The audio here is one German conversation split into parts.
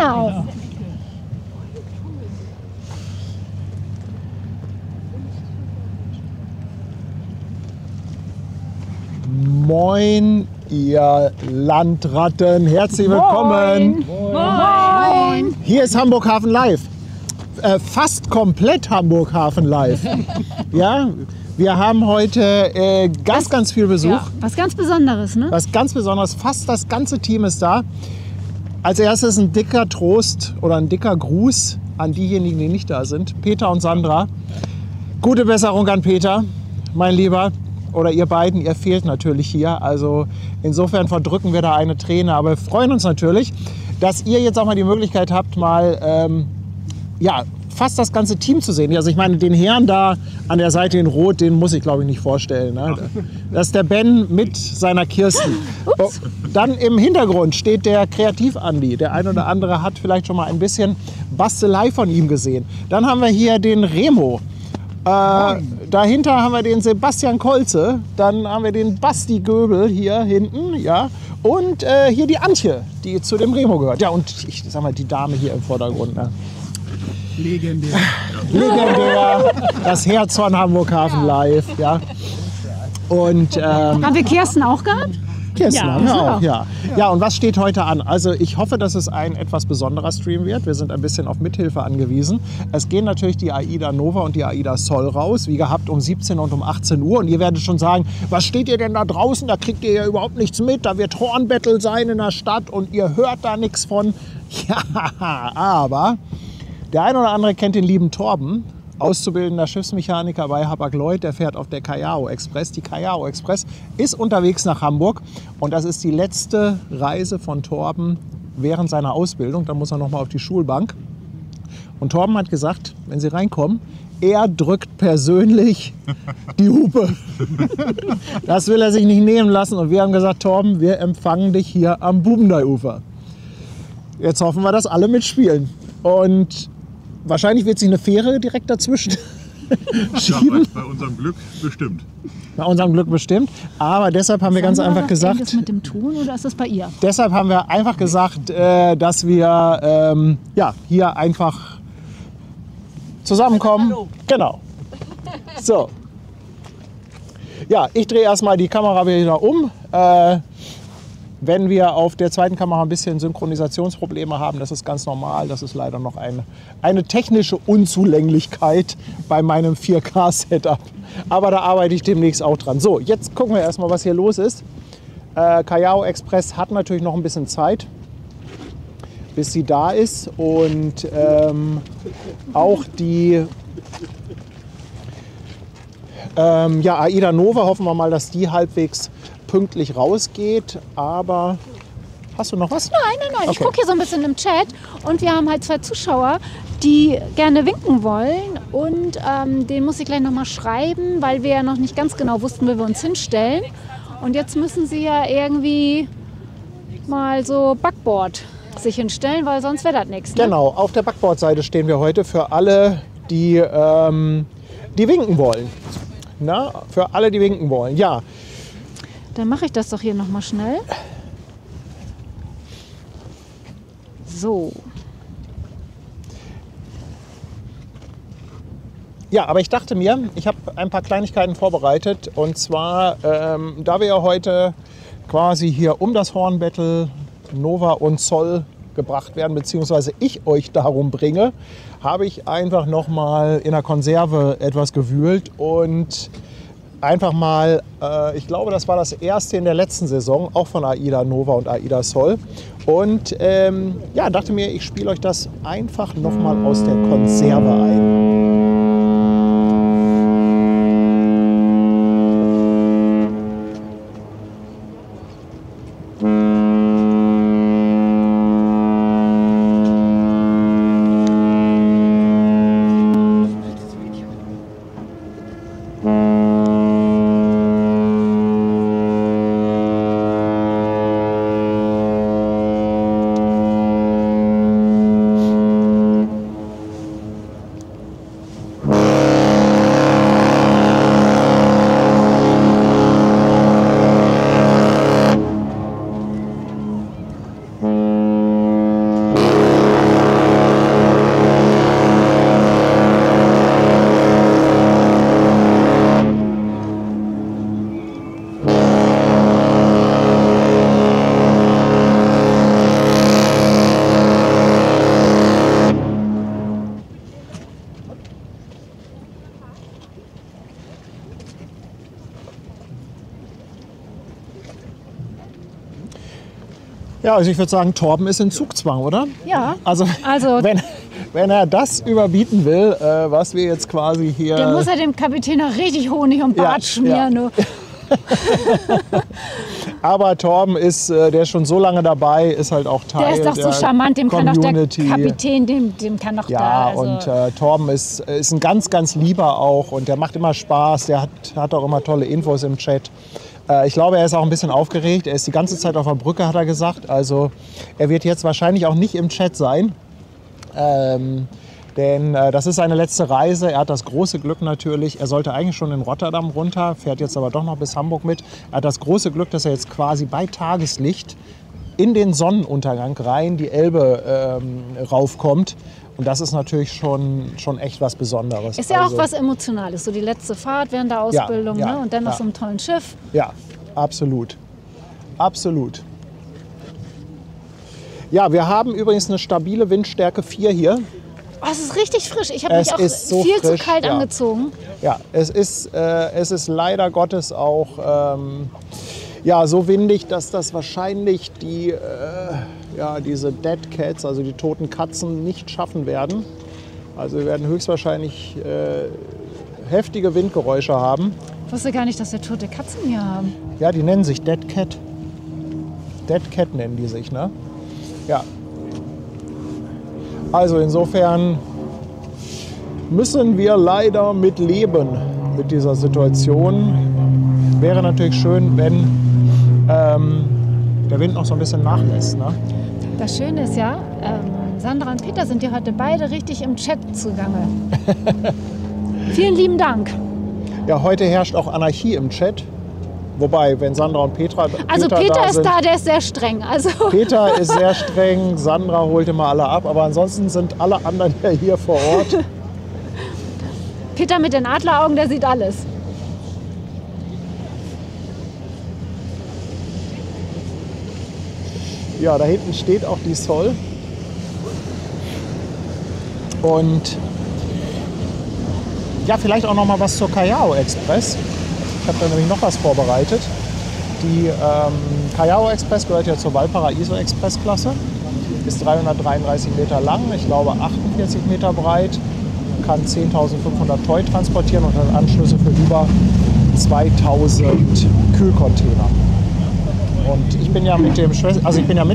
Genau. Moin, ihr Landratten. Herzlich willkommen. Moin. Hier ist Hamburg Hafen Live. Fast komplett Hamburg Hafen Live. Ja, wir haben heute ganz viel Besuch. Ja, was ganz Besonderes, ne? Was ganz Besonderes. Fast das ganze Team ist da. Als erstes ein dicker Trost oder ein dicker Gruß an diejenigen, die nicht da sind. Peter und Sandra. Gute Besserung an Peter, mein Lieber. Oder ihr beiden, ihr fehlt natürlich hier. Also insofern verdrücken wir da eine Träne. Aber wir freuen uns natürlich, dass ihr jetzt auch mal die Möglichkeit habt, mal ja, fast das ganze Team zu sehen. Also ich meine, den Herrn da an der Seite in Rot, den muss ich glaube ich nicht vorstellen. Ne? Das ist der Ben mit seiner Kirsten. Dann im Hintergrund steht der Kreativ-Andi. Der ein oder andere hat vielleicht schon mal ein bisschen Bastelei von ihm gesehen. Dann haben wir hier den Remo. Dahinter haben wir den Sebastian Kolze, dann haben wir den Basti Göbel hier hinten, ja, und hier die Antje, die zu dem Remo gehört. Ja, und ich sag mal, die Dame hier im Vordergrund. Ne? Legendär. Legendär, das Herz von Hamburg Hafen Live, ja. Und Haben wir Kirsten auch gehabt? Kirsten Ja, haben wir ja. auch, ja. Ja, und was steht heute an? Also ich hoffe, dass es ein etwas besonderer Stream wird. Wir sind ein bisschen auf Mithilfe angewiesen. Es gehen natürlich die AIDA Nova und die AIDA Sol raus, wie gehabt um 17 und um 18 Uhr. Und ihr werdet schon sagen, was steht ihr denn da draußen? Da kriegt ihr ja überhaupt nichts mit. Da wird Hornbattle sein in der Stadt und ihr hört da nichts von. Ja, aber der ein oder andere kennt den lieben Torben. Auszubildender Schiffsmechaniker bei Hapag-Lloyd, der fährt auf der Callao Express. Die Callao Express ist unterwegs nach Hamburg und das ist die letzte Reise von Torben während seiner Ausbildung. Da muss er noch mal auf die Schulbank. Und Torben hat gesagt, wenn sie reinkommen, er drückt persönlich die Hupe. Das will er sich nicht nehmen lassen und wir haben gesagt, Torben, wir empfangen dich hier am Bubendeiufer. Jetzt hoffen wir, dass alle mitspielen und wahrscheinlich wird sich eine Fähre direkt dazwischen schieben. Ja, bei unserem Glück bestimmt. Bei unserem Glück bestimmt. Aber deshalb haben wir ganz einfach Ist das gesagt, mit dem Tun oder ist das bei ihr? deshalb haben wir einfach gesagt, dass wir ja, hier einfach zusammenkommen. Genau. So. Ja, ich drehe erstmal die Kamera wieder um. Wenn wir auf der zweiten Kamera ein bisschen Synchronisationsprobleme haben, das ist ganz normal. Das ist leider noch eine technische Unzulänglichkeit bei meinem 4K-Setup. Aber da arbeite ich demnächst auch dran. So, jetzt gucken wir erstmal, was hier los ist. Callao Express hat natürlich noch ein bisschen Zeit, bis sie da ist. Und auch die ja, AIDA Nova, hoffen wir mal, dass die halbwegs pünktlich rausgeht, aber hast du noch was? Nein. Okay. Ich gucke hier so ein bisschen im Chat und wir haben halt 2 Zuschauer, die gerne winken wollen und den muss ich gleich noch mal schreiben, weil wir ja noch nicht ganz genau wussten, wo wir uns hinstellen. Und jetzt müssen sie ja irgendwie mal so Backboard sich hinstellen, weil sonst wäre das nichts. Ne? Genau, auf der Backbordseite stehen wir heute für alle, die winken wollen. Na, für alle, die winken wollen, ja. Dann mache ich das doch hier noch mal schnell. So. Ja, aber ich dachte mir, ich habe ein paar Kleinigkeiten vorbereitet. Und zwar, da wir ja heute quasi hier um das Hornbattle Nova und Sol gebracht werden, beziehungsweise ich euch darum bringe, habe ich einfach noch mal in der Konserve etwas gewühlt und einfach mal, ich glaube, das war das erste in der letzten Saison, auch von AIDA Nova und AIDA Sol. Und ja, dachte mir, ich spiele euch das einfach noch mal aus der Konserve ein. Ja, also ich würde sagen, Torben ist in Zugzwang, oder? Ja. Also, Also- wenn er das überbieten will, was wir jetzt quasi hier... Der muss ja dem Kapitän noch richtig Honig und Bart schmieren. ja. Du. Aber Torben ist, der ist schon so lange dabei, ist halt auch Teil Der ist doch so der charmant, dem kann doch der Community. Kapitän, dem kann doch Ja, da. Also, und Torben ist ein ganz, ganz lieber auch und der macht immer Spaß, der hat auch immer tolle Infos im Chat. Ich glaube, er ist auch ein bisschen aufgeregt. Er ist die ganze Zeit auf der Brücke, hat er gesagt. Also er wird jetzt wahrscheinlich auch nicht im Chat sein. Denn das ist seine letzte Reise. Er hat das große Glück natürlich, er sollte eigentlich schon in Rotterdam runter, fährt jetzt aber doch noch bis Hamburg mit. Er hat das große Glück, dass er jetzt quasi bei Tageslicht in den Sonnenuntergang rein die Elbe raufkommt. Und das ist natürlich schon echt was Besonderes. ist ja auch was Emotionales, so die letzte Fahrt während der Ausbildung, ja, ne? Und dann noch ja. so einem tollen Schiff. Ja, absolut. Absolut. Ja, wir haben übrigens eine stabile Windstärke 4 hier. Oh, es ist richtig frisch. Ich habe mich Es auch ist so viel frisch, zu kalt ja. angezogen. Ja, es ist leider Gottes auch so windig, dass das wahrscheinlich diese Dead Cats, also die toten Katzen, nicht schaffen werden. Also wir werden höchstwahrscheinlich heftige Windgeräusche haben. Ich wusste gar nicht, dass wir tote Katzen hier haben. Ja, die nennen sich Dead Cat. Dead Cat nennen die sich, ne? Ja. Also insofern müssen wir leider mit leben mit dieser Situation. Wäre natürlich schön, wenn der Wind noch so ein bisschen nachlässt, ne? Das Schöne ist ja, Sandra und Peter sind ja heute beide richtig im Chat zugange. Vielen lieben Dank. Ja, heute herrscht auch Anarchie im Chat. Wobei, wenn Sandra und Peter Also Peter da ist sind, da, der ist sehr streng. Also Peter ist sehr streng, Sandra holt immer alle ab, aber ansonsten sind alle anderen ja hier vor Ort. Peter mit den Adleraugen, der sieht alles. Ja, da hinten steht auch die Sol. Und ja, vielleicht auch noch mal was zur Callao Express. Ich habe da nämlich noch was vorbereitet. Die Callao Express gehört ja zur Valparaiso Express Klasse. Ist 333 Meter lang, ich glaube 48 Meter breit, kann 10.500 Toy transportieren und hat Anschlüsse für über 2000 Kühlcontainer. Und ich bin ja mit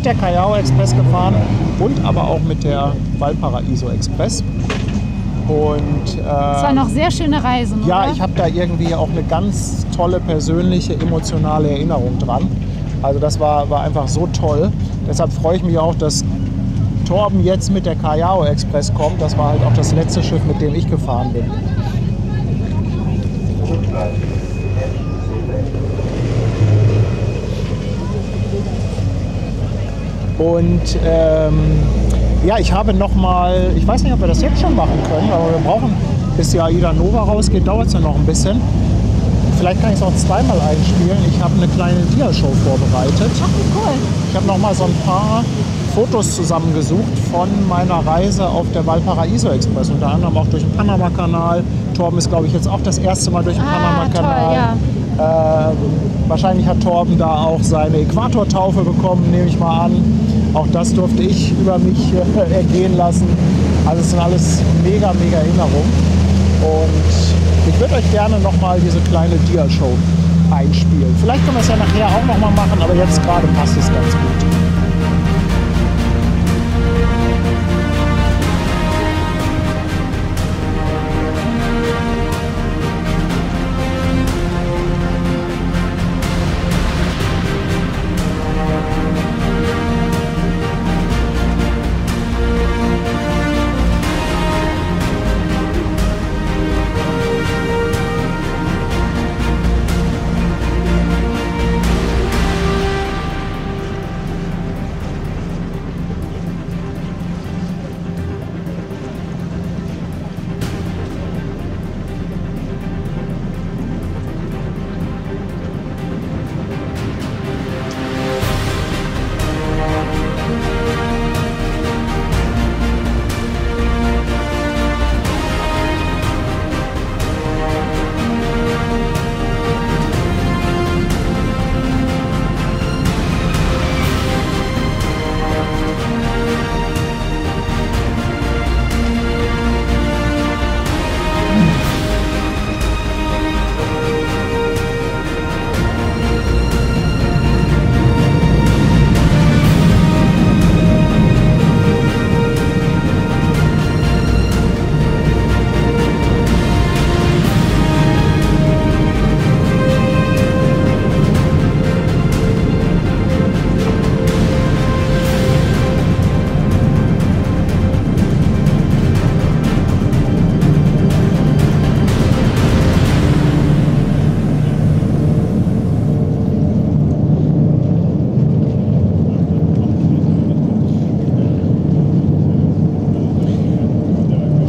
der Callao Express gefahren und aber auch mit der Valparaiso Express. Und Es war noch sehr schöne Reisen, ja, oder? ich habe da irgendwie auch eine ganz tolle persönliche, emotionale Erinnerung dran. Also das war einfach so toll. Deshalb freue ich mich auch, dass Torben jetzt mit der Callao Express kommt. Das war halt auch das letzte Schiff, mit dem ich gefahren bin. Und ja, ich habe noch mal, ich weiß nicht, ob wir das jetzt schon machen können, aber wir brauchen, bis die AIDA Nova rausgeht, dauert es ja noch ein bisschen. Vielleicht kann ich es auch zweimal einspielen. Ich habe eine kleine Dia-Show vorbereitet. Ach, wie cool. Ich habe noch mal so ein paar Fotos zusammengesucht von meiner Reise auf der Valparaiso Express. Unter anderem auch durch den Panama-Kanal. Torben ist, glaube ich, jetzt auch das erste Mal durch den Panama-Kanal. Toll, ja. Wahrscheinlich hat Torben da auch seine Äquatortaufe bekommen, nehme ich mal an. Auch das durfte ich über mich ergehen lassen. Also es sind alles mega, mega Erinnerungen. Und ich würde euch gerne noch mal diese kleine Dia-Show einspielen. Vielleicht können wir es ja nachher auch noch mal machen, aber jetzt gerade passt es ganz gut.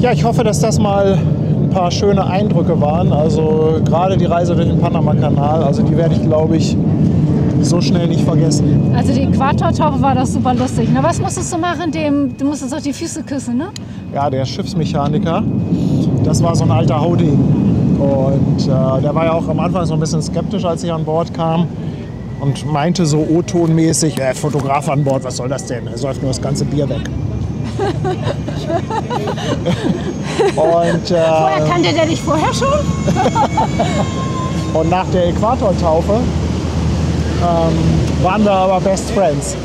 Ja, ich hoffe, dass das mal ein paar schöne Eindrücke waren. Also gerade die Reise durch den Panama-Kanal, also die werde ich, glaube ich, so schnell nicht vergessen. Also die Äquatortaufe war das super lustig. Na, was musstest du machen? Du musstest auch die Füße küssen, ne? Ja, der Schiffsmechaniker, das war so ein alter Hauding. Und der war ja auch am Anfang so ein bisschen skeptisch, als ich an Bord kam. Und meinte so O-Ton-mäßig, Fotograf an Bord, was soll das denn? Er säuft nur das ganze Bier weg. Und, Vorher kannte der dich vorher schon? und nach der Äquatortaufe waren wir aber Best Friends.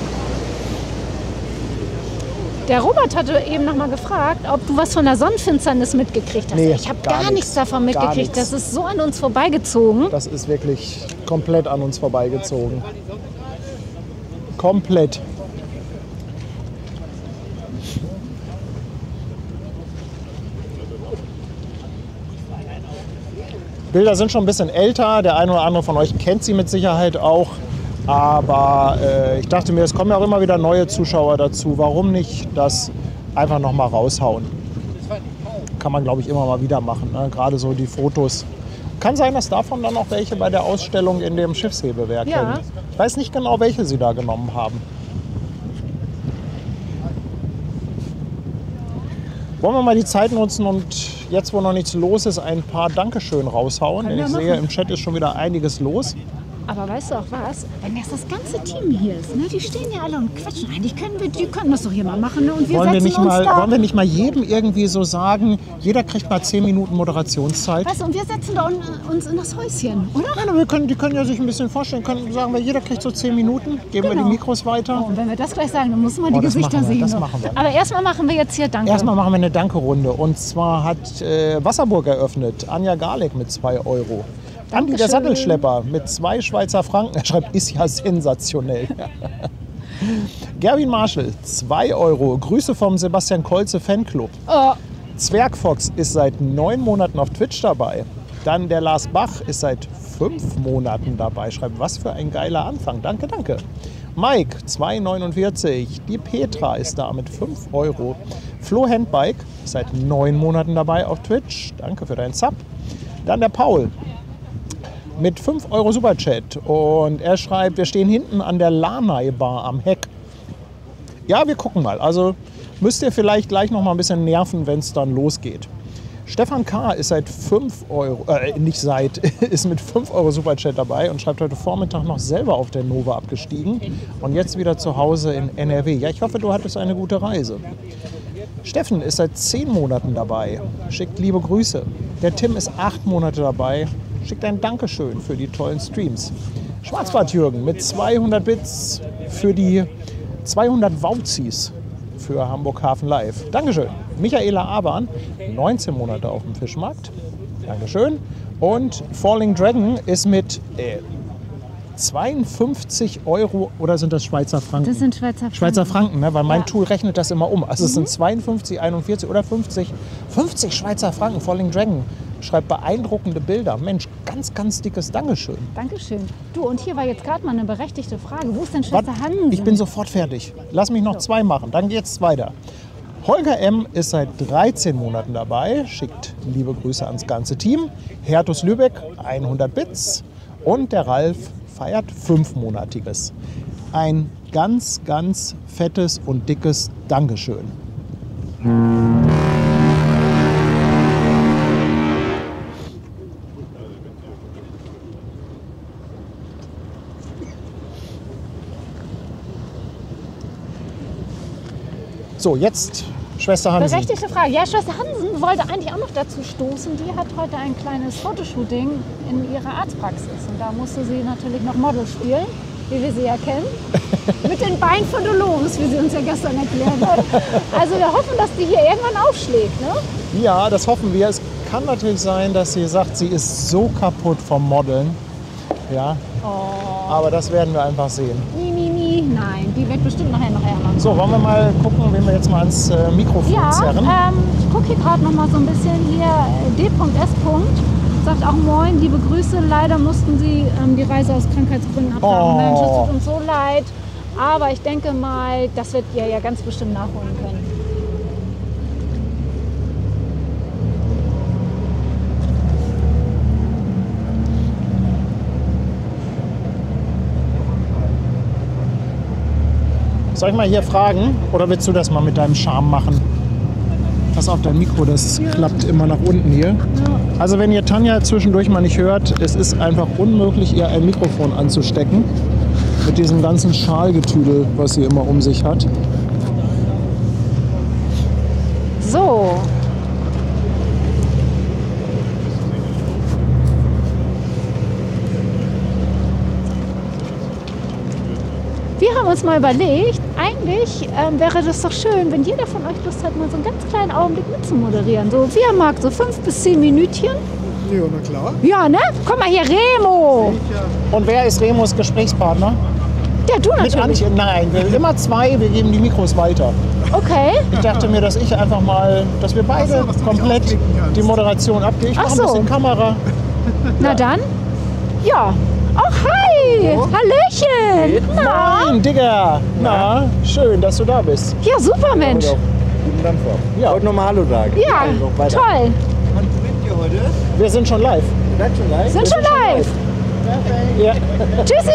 Der Robert hatte eben noch mal gefragt, ob du was von der Sonnenfinsternis mitgekriegt hast. Nee, ich habe gar gar nichts davon gar mitgekriegt. nichts. Das ist so an uns vorbeigezogen. Das ist wirklich komplett an uns vorbeigezogen. Komplett. Bilder sind schon ein bisschen älter. Der eine oder andere von euch kennt sie mit Sicherheit auch. Aber ich dachte mir, es kommen ja auch immer wieder neue Zuschauer dazu. Warum nicht das einfach noch mal raushauen? Kann man, glaube ich, immer mal wieder machen. Ne? Gerade so die Fotos. Kann sein, dass davon dann auch welche bei der Ausstellung in dem Schiffshebewerk Ja. hängen. Ich weiß nicht genau, welche sie da genommen haben. Wollen wir mal die Zeit nutzen und jetzt, wo noch nichts los ist, ein paar Dankeschön raushauen? Können Denn ich wir sehe, machen. im Chat ist schon wieder einiges los. Aber weißt du auch was? Wenn das ganze Team hier ist, ne? Die stehen ja alle und quatschen. Eigentlich die können das doch hier mal machen. Ne? Und wir Wollen wir, setzen nicht uns mal, da. wollen wir nicht mal jedem irgendwie so sagen, jeder kriegt mal 10 Minuten Moderationszeit? Weißt du, und wir setzen da uns in das Häuschen, oder? Nein, die können ja sich ein bisschen vorstellen. Sagen wir, jeder kriegt so 10 Minuten, geben wir Genau. die Mikros weiter. Oh, und wenn wir das gleich sagen, dann müssen wir die das Gesichter machen wir, sehen. das ne? machen wir. Aber erstmal machen wir jetzt hier Danke. Erstmal machen wir eine Danke-Runde. Und zwar hat Wasserburg eröffnet. Anja Garlick mit 2 Euro. Andi der Dankeschön. Sattelschlepper mit 2 Schweizer Franken. Er schreibt, ist ja sensationell. Gerwin Marschall, 2 Euro. Grüße vom Sebastian Kolze Fanclub. Oh, Zwergfox ist seit 9 Monaten auf Twitch dabei. Dann der Lars Bach ist seit 5 Monaten dabei. Schreibt, was für ein geiler Anfang. Danke, danke. Mike, 2,49. Die Petra ist da mit 5 Euro. Flo Handbike ist seit 9 Monaten dabei auf Twitch. Danke für deinen Sub. Dann der Paul mit 5 Euro Superchat. Und er schreibt, wir stehen hinten an der Lanai Bar am Heck. Ja, wir gucken mal. Also müsst ihr vielleicht gleich noch mal ein bisschen nerven, wenn es dann losgeht. Stefan K. ist seit 5 Euro, ist mit 5 Euro Superchat dabei und schreibt heute Vormittag noch selber auf der Nova abgestiegen und jetzt wieder zu Hause in NRW. Ja, ich hoffe, du hattest eine gute Reise. Steffen ist seit 10 Monaten dabei, schickt liebe Grüße. Der Tim ist 8 Monate dabei, schickt ein Dankeschön für die tollen Streams. Schwarzbart-Jürgen mit 200 Bits für die 200 Wauzis für Hamburg Hafen Live. Dankeschön. Michaela Aban, 19 Monate auf dem Fischmarkt. Dankeschön. Und Falling Dragon ist mit 52 Euro, oder sind das Schweizer Franken? das sind Schweizer Franken. Schweizer Franken, ne? Weil mein Ja. Tool rechnet das immer um. Also es sind 52, 41 oder 50. 50 Schweizer Franken, Falling Dragon. Schreibt beeindruckende Bilder. Mensch, ganz, ganz dickes Dankeschön. Dankeschön. Du, und hier war jetzt gerade mal eine berechtigte Frage. Wo ist denn Schwester Hansen? Ich bin sofort fertig. Lass mich noch 2 machen, dann geht's weiter. Holger M. ist seit 13 Monaten dabei, schickt liebe Grüße ans ganze Team. Hertus Lübeck, 100 Bits. Und der Ralf feiert 5-monatiges. Ein ganz, ganz fettes und dickes Dankeschön. So, jetzt Schwester Hansen. Berechtigte Frage. Ja, Schwester Hansen wollte eigentlich auch noch dazu stoßen. Die hat heute ein kleines Fotoshooting in ihrer Arztpraxis. Und da musste sie natürlich noch Model spielen, wie wir sie ja kennen. Mit den Beinen von Dolores, wie sie uns ja gestern erklärt hat. Also wir hoffen, dass die hier irgendwann aufschlägt. Ne? Ja, das hoffen wir. Es kann natürlich sein, dass sie sagt, sie ist so kaputt vom Modeln. Ja, aber das werden wir einfach sehen. Nein, die wird bestimmt nachher noch ärmer. So, wollen wir mal gucken, wen wir jetzt mal ans Mikrofon Ja, zerren? ich gucke hier gerade noch mal so ein bisschen hier. D.S. sagt auch Moin, liebe Grüße. Leider mussten Sie die Reise aus Krankheitsgründen absagen. Oh. Mensch, es tut uns so leid. Aber ich denke mal, das wird ihr ja ganz bestimmt nachholen können. Soll ich mal hier fragen? Oder willst du das mal mit deinem Charme machen? Pass auf, dein Mikro, das klappt immer nach unten hier. Also wenn ihr Tanja zwischendurch mal nicht hört, es ist einfach unmöglich, ihr ein Mikrofon anzustecken. Mit diesem ganzen Schalgetüdel, was sie immer um sich hat. So. Wir haben uns mal überlegt, eigentlich wäre das doch schön, wenn jeder von euch Lust hat, mal so einen ganz kleinen Augenblick mitzumoderieren. So, wie er mag, so 5 bis 10 Minütchen. Ja, na klar. Ja, ne? Komm mal hier, Remo. Und wer ist Remos Gesprächspartner? Ja, du Mit natürlich. Antje? Nein, wir immer zwei, wir geben die Mikros weiter. Okay. Ich dachte mir, dass ich einfach mal, dass wir beide Ach so, dass du dich komplett aufklicken kannst. die Moderation abgeben. Ich Ach mache so. ein bisschen Kamera. Na dann. Ja. Oh, hi. Hallöchen. Na? Moin, Digga. Na, schön, dass du da bist. Ja, super, Mensch. Guten Dank, Frau. Ja. Wollte nochmal Hallo sagen. Ja, Also, weiter. toll. Wann gewinnt ihr heute? Wir sind schon live. Seid schon live? Sind schon live. Ja. Tschüssi.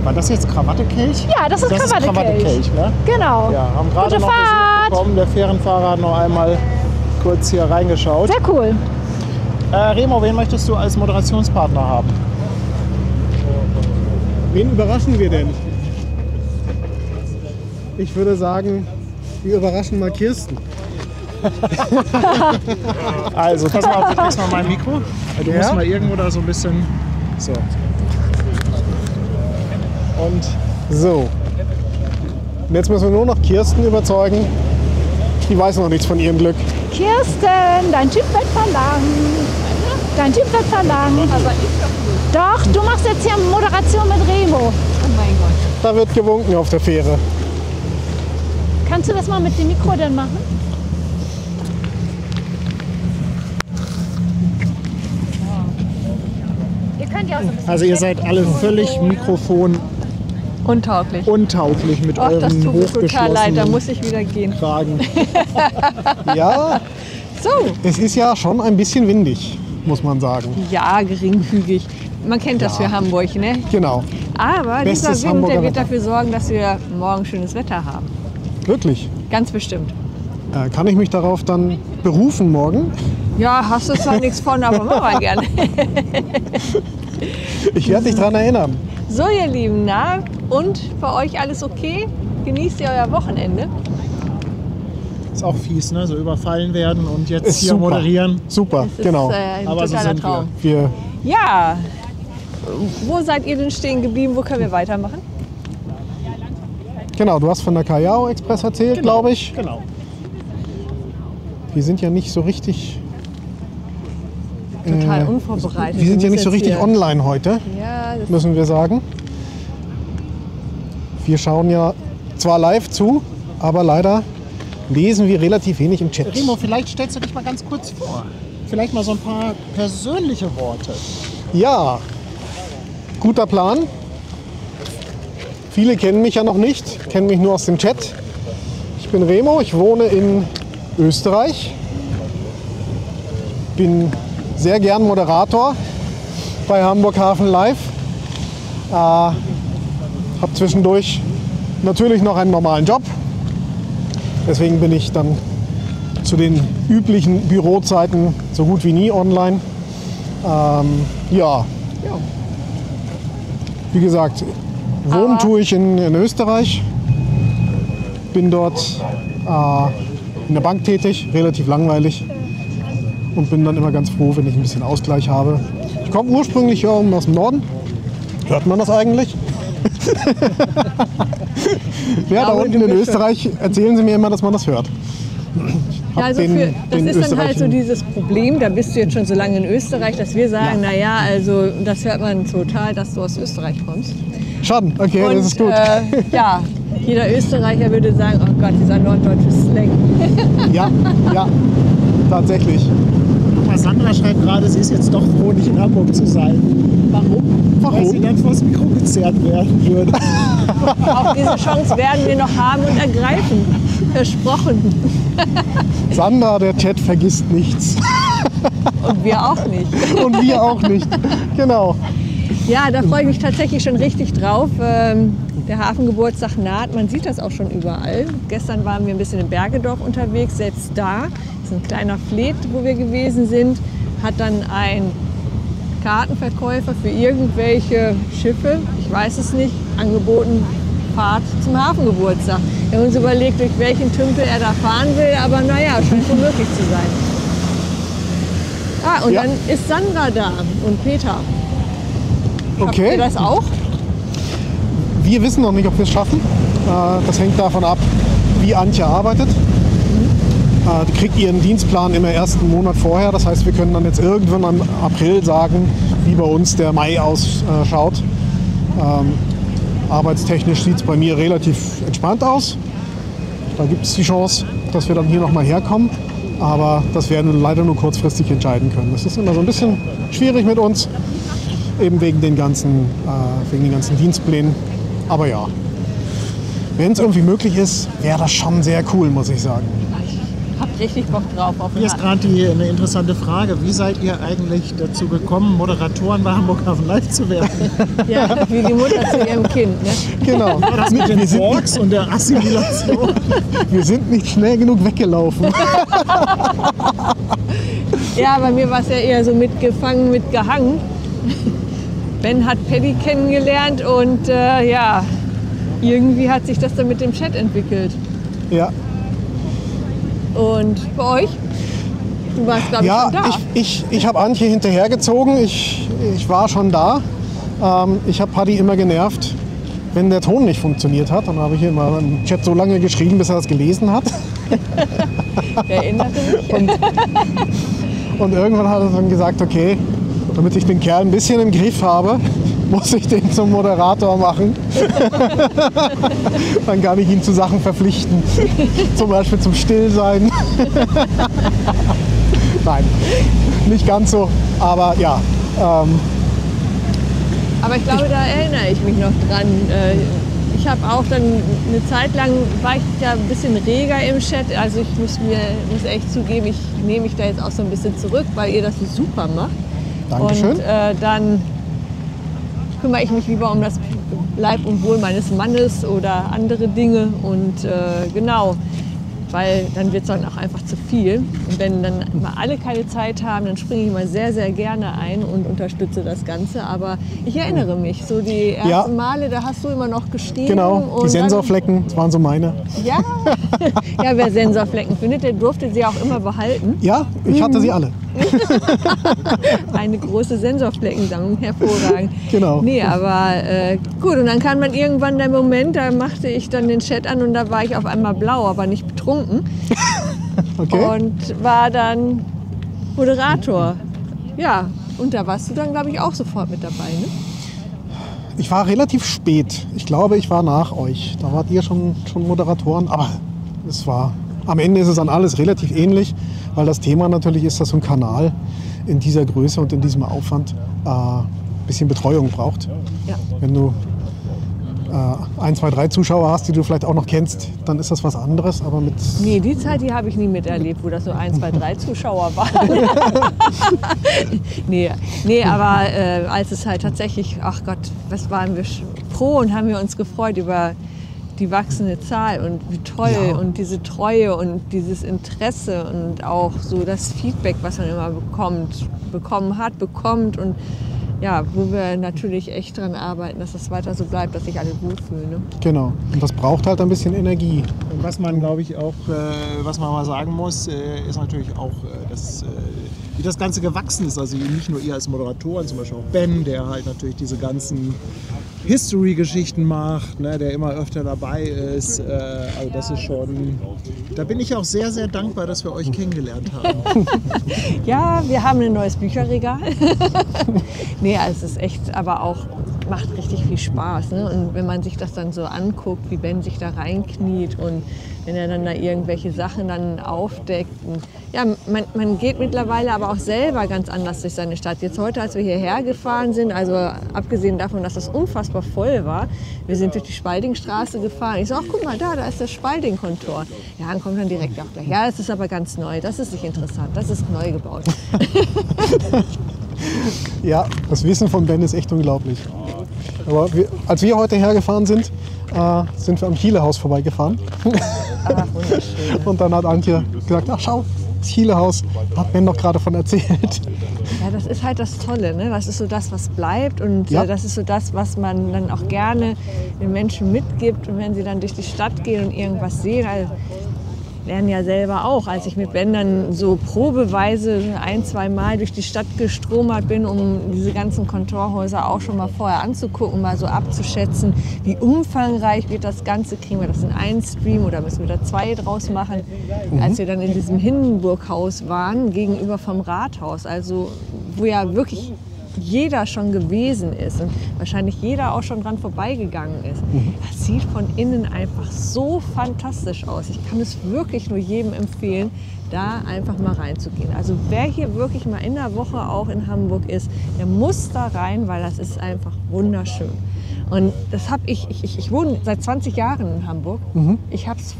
War das jetzt Krawattekelch? Ja, das ist Krawattekelch. Krawattekelch, ne? Genau. Ja, haben gerade Gute noch Fahrt. Besuch bekommen. Der Fährenfahrer hat noch einmal kurz hier reingeschaut. Sehr cool. Remo, wen möchtest du als Moderationspartner haben? Wen überraschen wir denn? Ich würde sagen, wir überraschen mal Kirsten. Also, pass mal auf, du kriegst mal mein Mikro. Du Ja? musst mal irgendwo da so ein bisschen... So. Und so. Und jetzt müssen wir nur noch Kirsten überzeugen. Die weiß noch nichts von ihrem Glück. Kirsten, dein Typ wird verlangt. Dein Typ wird verlangt. Aber ich doch nicht. Doch, du machst jetzt hier Moderation mit Remo. Oh mein Gott. Da wird gewunken auf der Fähre. Kannst du das mal mit dem Mikro denn machen? Ihr könnt ja auch so ein bisschen Also ihr seid alle völlig mikrofonuntauglich Untauglich. mit Ach, das euren tut mir total leid, da hochgeschlossenen muss ich wieder gehen. Kragen. Ja, So, es ist ja schon ein bisschen windig, muss man sagen. ja, geringfügig. Man kennt das für Hamburg, ne? Genau, Aber Bestes dieser Wind, Hamburger der wird Wetter. dafür sorgen, dass wir morgen schönes Wetter haben. wirklich. Ganz bestimmt. Kann ich mich darauf dann berufen morgen? Ja, hast du zwar nichts von, aber machen wir gerne. Ich werde dich daran erinnern. So, ihr Lieben, na? Und bei euch alles okay? Genießt ihr euer Wochenende? Ist auch fies, ne? So überfallen werden und jetzt Ist hier super. moderieren. Super, Das genau. ist ein Aber so totaler sind wir. Traum. Wir, Ja, wo seid ihr denn stehen geblieben? Wo können wir weitermachen? genau, du hast von der Callao Express erzählt, glaube ich. Genau. Wir sind ja nicht so richtig. Total unvorbereitet. Wir sind ja müssen nicht so jetzt richtig hier- online heute, Ja, das müssen wir sagen. Wir schauen ja zwar live zu, aber leider lesen wir relativ wenig im Chat. Remo, vielleicht stellst du dich mal ganz kurz vor. Vielleicht mal so ein paar persönliche Worte. Ja, guter Plan. Viele kennen mich ja noch nicht, kennen mich nur aus dem Chat. Ich bin Remo, ich wohne in Österreich. Bin sehr gern Moderator bei Hamburg Hafen Live. Habe zwischendurch natürlich noch einen normalen Job. Deswegen bin ich dann zu den üblichen Bürozeiten so gut wie nie online. Ja, wie gesagt, wohnen tue ich in Österreich. Bin dort in der Bank tätig, relativ langweilig. Und bin dann immer ganz froh, wenn ich ein bisschen Ausgleich habe. Ich komme ursprünglich hier oben aus dem Norden. Hört man das eigentlich? Ja, da glaube, unten du in bist Österreich erzählen sie mir immer, dass man das hört. Ja, also den- für, das den ist dann halt so Österreichern- dieses Problem, da bist du jetzt schon so lange in Österreich, dass wir sagen, naja, also das hört man total, dass du aus Österreich kommst. Schon, okay, Und das ist gut. Ja, jeder Österreicher würde sagen, oh Gott, dieser norddeutsche Slang. Ja, ja, tatsächlich. Guck mal, Sandra schreibt gerade, sie ist jetzt doch froh, nicht in Hamburg zu sein. Warum? Weil sie dann vors Mikro gezerrt werden würde. Auch diese Chance werden wir noch haben und ergreifen. Versprochen. Sandra, der Chat vergisst nichts. Und wir auch nicht. Und wir auch nicht. Genau. Ja, da freue ich mich tatsächlich schon richtig drauf. Der Hafengeburtstag naht, man sieht das auch schon überall. Gestern waren wir ein bisschen in Bergedorf unterwegs, selbst da, das ist ein kleiner Fleet, wo wir gewesen sind, hat dann ein Kartenverkäufer für irgendwelche Schiffe, ich weiß es nicht, angeboten, Fahrt zum Hafengeburtstag. Wir haben uns überlegt, durch welchen Tümpel er da fahren will, aber naja, scheint wohl möglich zu sein. Ah, und Ja. dann ist Sandra da und Peter. Habt ihr Okay. das auch? Wir wissen noch nicht, ob wir es schaffen. Das hängt davon ab, wie Antje arbeitet. Die kriegt ihren Dienstplan immer erst einen Monat vorher. Das heißt, wir können dann jetzt irgendwann im April sagen, wie bei uns der Mai ausschaut. Arbeitstechnisch sieht es bei mir relativ entspannt aus. Da gibt es die Chance, dass wir dann hier nochmal herkommen. Aber das werden wir leider nur kurzfristig entscheiden können. Das ist immer so ein bisschen schwierig mit uns, eben wegen den ganzen Dienstplänen. Aber ja, wenn es irgendwie möglich ist, wäre das schon sehr cool, muss ich sagen. Ich hab richtig Bock drauf auf Hier ist gerade eine interessante Frage. Wie seid ihr eigentlich dazu gekommen, Moderatoren bei Hamburg Hafen Live zu werden? Ja, wie die Mutter zu ihrem Kind. Ne? Genau. Das mit den Forks und der Assimilation. Wir sind nicht schnell genug weggelaufen. Ja, bei mir war es ja eher so mitgefangen, mitgehangen. Ben hat Paddy kennengelernt und ja, irgendwie hat sich das dann mit dem Chat entwickelt. Ja, Und bei euch? Du warst, glaube ich, ja, schon da. ich habe Antje hinterhergezogen. Ich war schon da. Ich habe Paddy immer genervt, wenn der Ton nicht funktioniert hat. Dann habe ich immer im Chat so lange geschrieben, bis er das gelesen hat. Erinnerte mich. Und irgendwann hat er dann gesagt, okay, damit ich den Kerl ein bisschen im Griff habe, muss ich den zum Moderator machen. Dann kann ich ihn zu Sachen verpflichten. Zum Beispiel zum Stillsein. Nein, nicht ganz so. Aber ja, Aber ich glaube, da erinnere ich mich noch dran. Ich habe auch dann eine Zeit lang, war ich ja ein bisschen reger im Chat. Also ich muss echt zugeben, ich nehme mich da jetzt auch so ein bisschen zurück, weil ihr das so super macht. Dankeschön. Und dann kümmere ich mich lieber um das Leib und Wohl meines Mannes oder andere Dinge. Und genau, weil dann wird es dann auch einfach zu viel. Und wenn dann mal alle keine Zeit haben, dann springe ich mal sehr, sehr gerne ein und unterstütze das Ganze. Aber ich erinnere mich, so die ersten Ja. Male, da hast du immer noch geschrieben. genau, und die dann- Sensorflecken, das waren so meine. Ja. Ja, wer Sensorflecken findet, der durfte sie auch immer behalten. Ja, ich hatte sie alle. Eine große Sensorfleckensammlung, hervorragend. Genau. Nee, aber gut, und dann kam dann irgendwann der Moment, da machte ich dann den Chat an und da war ich auf einmal blau, aber nicht betrunken. Okay. Und war dann Moderator. Ja, und da warst du dann, glaube ich, auch sofort mit dabei, ne? Ich war relativ spät. Ich glaube, ich war nach euch. Da wart ihr schon Moderatoren. Aber am Ende ist es an alles relativ ähnlich, weil das Thema natürlich ist, dass so ein Kanal in dieser Größe und in diesem Aufwand ein bisschen Betreuung braucht. Ja. Wenn du 1, 2, 3 Zuschauer hast, die du vielleicht auch noch kennst, dann ist das was anderes. Aber mit Nee, die Zeit, die habe ich nie miterlebt, wo das so 1, 2, 3 Zuschauer waren. nee, aber als es halt tatsächlich, ach Gott, was waren wir froh und haben wir uns gefreut über die wachsende Zahl und wie toll Ja. und diese Treue und dieses Interesse und auch so das Feedback, was man immer bekommt und ja, wo wir natürlich echt dran arbeiten, dass das weiter so bleibt, dass sich alle gut fühlen. Ne? Genau. Und das braucht halt ein bisschen Energie. Und was man, glaube ich, auch, was man mal sagen muss, ist natürlich auch, wie das Ganze gewachsen ist. Also nicht nur ihr als Moderatoren, zum Beispiel auch Ben, der halt natürlich diese ganzen History-Geschichten macht, ne, der immer öfter dabei ist. Also das ist schon, da bin ich auch sehr, sehr dankbar, dass wir euch kennengelernt haben. Ja, wir haben ein neues Bücherregal. Nee, also es ist echt, aber auch macht richtig viel Spaß. Ne? Und wenn man sich das dann so anguckt, wie Ben sich da reinkniet und wenn er dann da irgendwelche Sachen dann aufdeckt. Und ja, man geht mittlerweile aber auch selber ganz anders durch seine Stadt. Jetzt heute, als wir hierher gefahren sind, also abgesehen davon, dass das unfassbar voll war, wir sind durch die Spaldingstraße gefahren. Ich so, ach guck mal, da ist das Spalding-Kontor. Ja, dann kommt dann direkt auch gleich. Ja, das ist aber ganz neu, das ist nicht interessant, das ist neu gebaut. Ja, das Wissen von Ben ist echt unglaublich. Aber als wir heute hergefahren sind, sind wir am Chilehaus vorbeigefahren. Ach, wunderschön. Und dann hat Antje gesagt, ach schau, das Chilehaus, hat Ben doch gerade von erzählt. Ja, das ist halt das Tolle, ne? Das ist so das, was bleibt und Ja. das ist so das, was man dann auch gerne den Menschen mitgibt. Und wenn sie dann durch die Stadt gehen und irgendwas sehen, also lernen ja selber auch, als ich mit Ben dann so probeweise 1-2 Mal durch die Stadt gestromert bin, um diese ganzen Kontorhäuser auch schon mal vorher anzugucken, mal so abzuschätzen, wie umfangreich wird das Ganze, kriegen wir das in einen Stream oder müssen wir da 2 draus machen. Als wir dann in diesem Hindenburghaus waren, gegenüber vom Rathaus, also wo ja wirklich jeder schon gewesen ist und wahrscheinlich jeder auch schon dran vorbeigegangen ist. Das sieht von innen einfach so fantastisch aus. Ich kann es wirklich nur jedem empfehlen, da einfach mal reinzugehen. Also wer hier wirklich mal in der Woche auch in Hamburg ist, der muss da rein, weil das ist einfach wunderschön. Und das habe ich wohne seit 20 Jahren in Hamburg. Ich habe es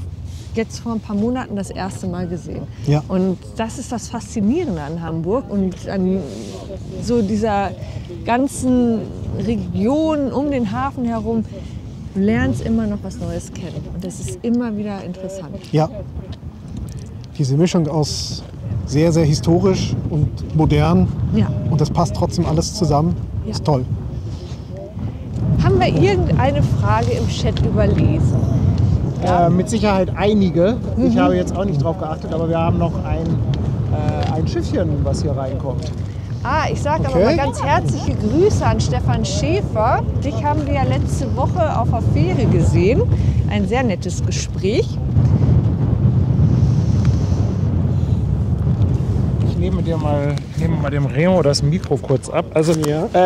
jetzt vor ein paar Monaten das erste Mal gesehen. Ja. Und das ist das Faszinierende an Hamburg und an so dieser ganzen Region um den Hafen herum. Du lernst immer noch was Neues kennen und das ist immer wieder interessant. Ja, diese Mischung aus sehr, sehr historisch und modern Ja. und das passt trotzdem alles zusammen, Ja. ist toll. Haben wir irgendeine Frage im Chat überlesen? Mit Sicherheit einige. Ich habe jetzt auch nicht drauf geachtet, aber wir haben noch ein Schiffchen, was hier reinkommt. Ich sage aber Okay. mal ganz herzliche Grüße an Stefan Schäfer. Dich haben wir ja letzte Woche auf der Fähre gesehen. Ein sehr nettes Gespräch. Ich nehme mal dem Remo das Mikro kurz ab. Also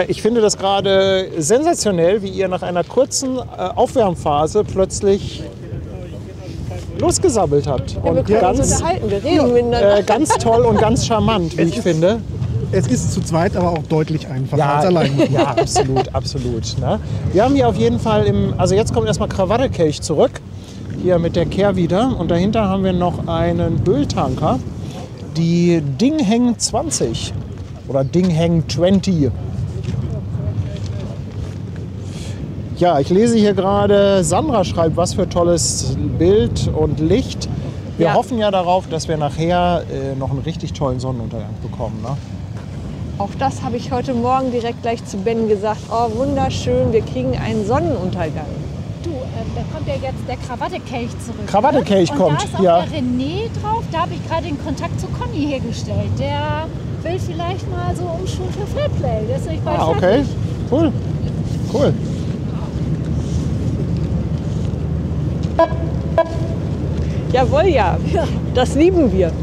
ich finde das gerade sensationell, wie ihr nach einer kurzen Aufwärmphase plötzlich losgesammelt habt. Wir Und können uns ganz, unterhalten, wir reden miteinander. ganz toll und ganz charmant, wie ich finde. Es ist zu zweit aber auch deutlich einfacher als allein. Ja, absolut, absolut. Ne? Wir haben hier auf jeden Fall, also jetzt kommt erstmal Krawattekelch zurück, hier mit der Kehrwieder. Und dahinter haben wir noch einen Öltanker, die Dingheng 20 oder Dingheng 20. Ja, ich lese hier gerade, Sandra schreibt, was für tolles Bild und Licht. Wir Ja. hoffen ja darauf, dass wir nachher noch einen richtig tollen Sonnenuntergang bekommen. Ne? Auch das habe ich heute Morgen direkt gleich zu Ben gesagt. Oh, wunderschön, wir kriegen einen Sonnenuntergang. Du, da kommt ja jetzt der Krawattekelch zurück. Krawattekelch ne? kommt, Und da ist auch ja. der René drauf. Da habe ich gerade den Kontakt zu Conny hergestellt. Der will vielleicht mal so umschulen für Flatplay. Der ist nämlich bald Ah, okay. fertig. Cool. Cool. Jawohl, ja. Das lieben wir. Und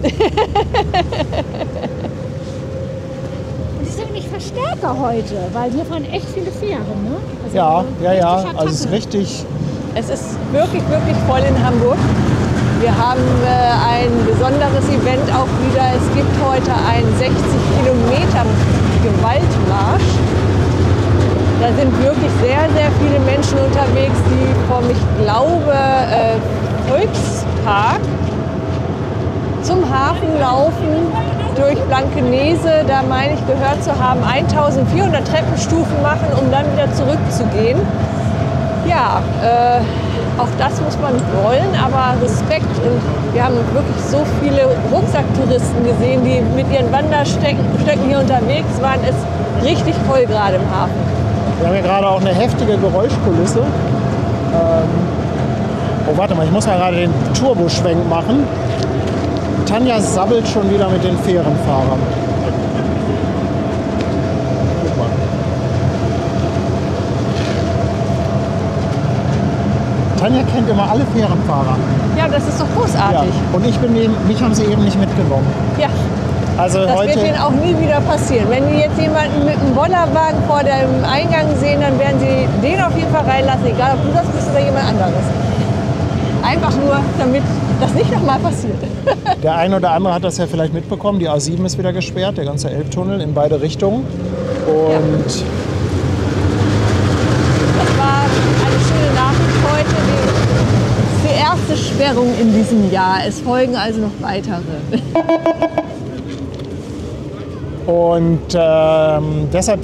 die sind nämlich Verstärker heute, weil hier fahren echt viele Fähren. Ne? Also Ja. richtig Also es ist Attacke. richtig. Es ist wirklich, wirklich voll in Hamburg. Wir haben ein besonderes Event auch wieder. Es gibt heute einen 60 Kilometer Gewaltmarsch. Da sind wirklich sehr, sehr viele Menschen unterwegs, die vom, ich glaube, Volkspark zum Hafen laufen, durch Blankenese, da meine ich gehört zu haben, 1400 Treppenstufen machen, um dann wieder zurückzugehen. Ja, auch das muss man wollen, aber Respekt. Und wir haben wirklich so viele Rucksacktouristen gesehen, die mit ihren Wanderstöcken hier unterwegs waren. Es ist richtig voll gerade im Hafen. Wir haben hier gerade auch eine heftige Geräuschkulisse. Oh, warte mal, ich muss mal gerade den Turboschwenk machen. Tanja sabbelt schon wieder mit den Fährenfahrern. Guck mal. Tanja kennt immer alle Fährenfahrer. Ja, das ist doch Ja. großartig. Und ich bin mich haben sie eben nicht mitgenommen. Ja, Also das heute. wird Ihnen auch nie wieder passieren. Wenn die jetzt jemanden mit einem Bollerwagen vor dem Eingang sehen, dann werden Sie den auf jeden Fall reinlassen, egal ob du das bist oder jemand anderes. Einfach nur, damit das nicht nochmal passiert. Der eine oder andere hat das ja vielleicht mitbekommen. Die A7 ist wieder gesperrt, der ganze Elbtunnel in beide Richtungen. Und Das war eine schöne Nachricht heute. Die erste Sperrung in diesem Jahr. Es folgen also noch weitere. Und deshalb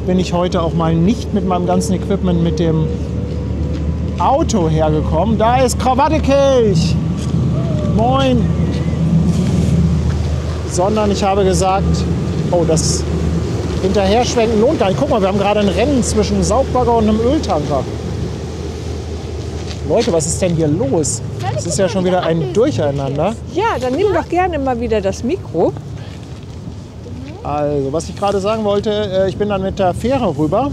bin ich heute auch mal nicht mit meinem ganzen Equipment mit dem Auto hergekommen. Da ist Krawattekirch. Moin. Sondern ich habe gesagt, oh, das Hinterherschwenken lohnt gar nicht. Guck mal, wir haben gerade ein Rennen zwischen einem Saugbagger und einem Öltanker. Leute, was ist denn hier los? Es ist ja schon wieder ein Durcheinander. Ja, dann nimm doch gerne mal wieder das Mikro. Also, was ich gerade sagen wollte, ich bin dann mit der Fähre rüber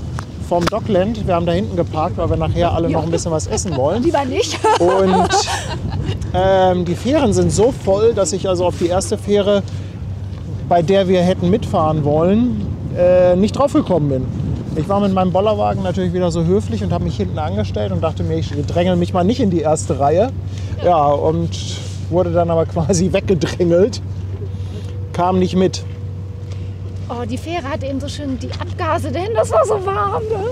vom Dockland. Wir haben da hinten geparkt, weil wir nachher alle noch ein bisschen was essen wollen. Lieber nicht. Und die Fähren sind so voll, dass ich also auf die erste Fähre, bei der wir hätten mitfahren wollen, nicht draufgekommen bin. Ich war mit meinem Bollerwagen natürlich wieder so höflich und habe mich hinten angestellt und dachte mir, ich drängel mich mal nicht in die erste Reihe. Ja, und wurde dann aber quasi weggedrängelt. Kam nicht mit. Oh, die Fähre hat eben so schön die Abgase, denn das war so warm. Ne?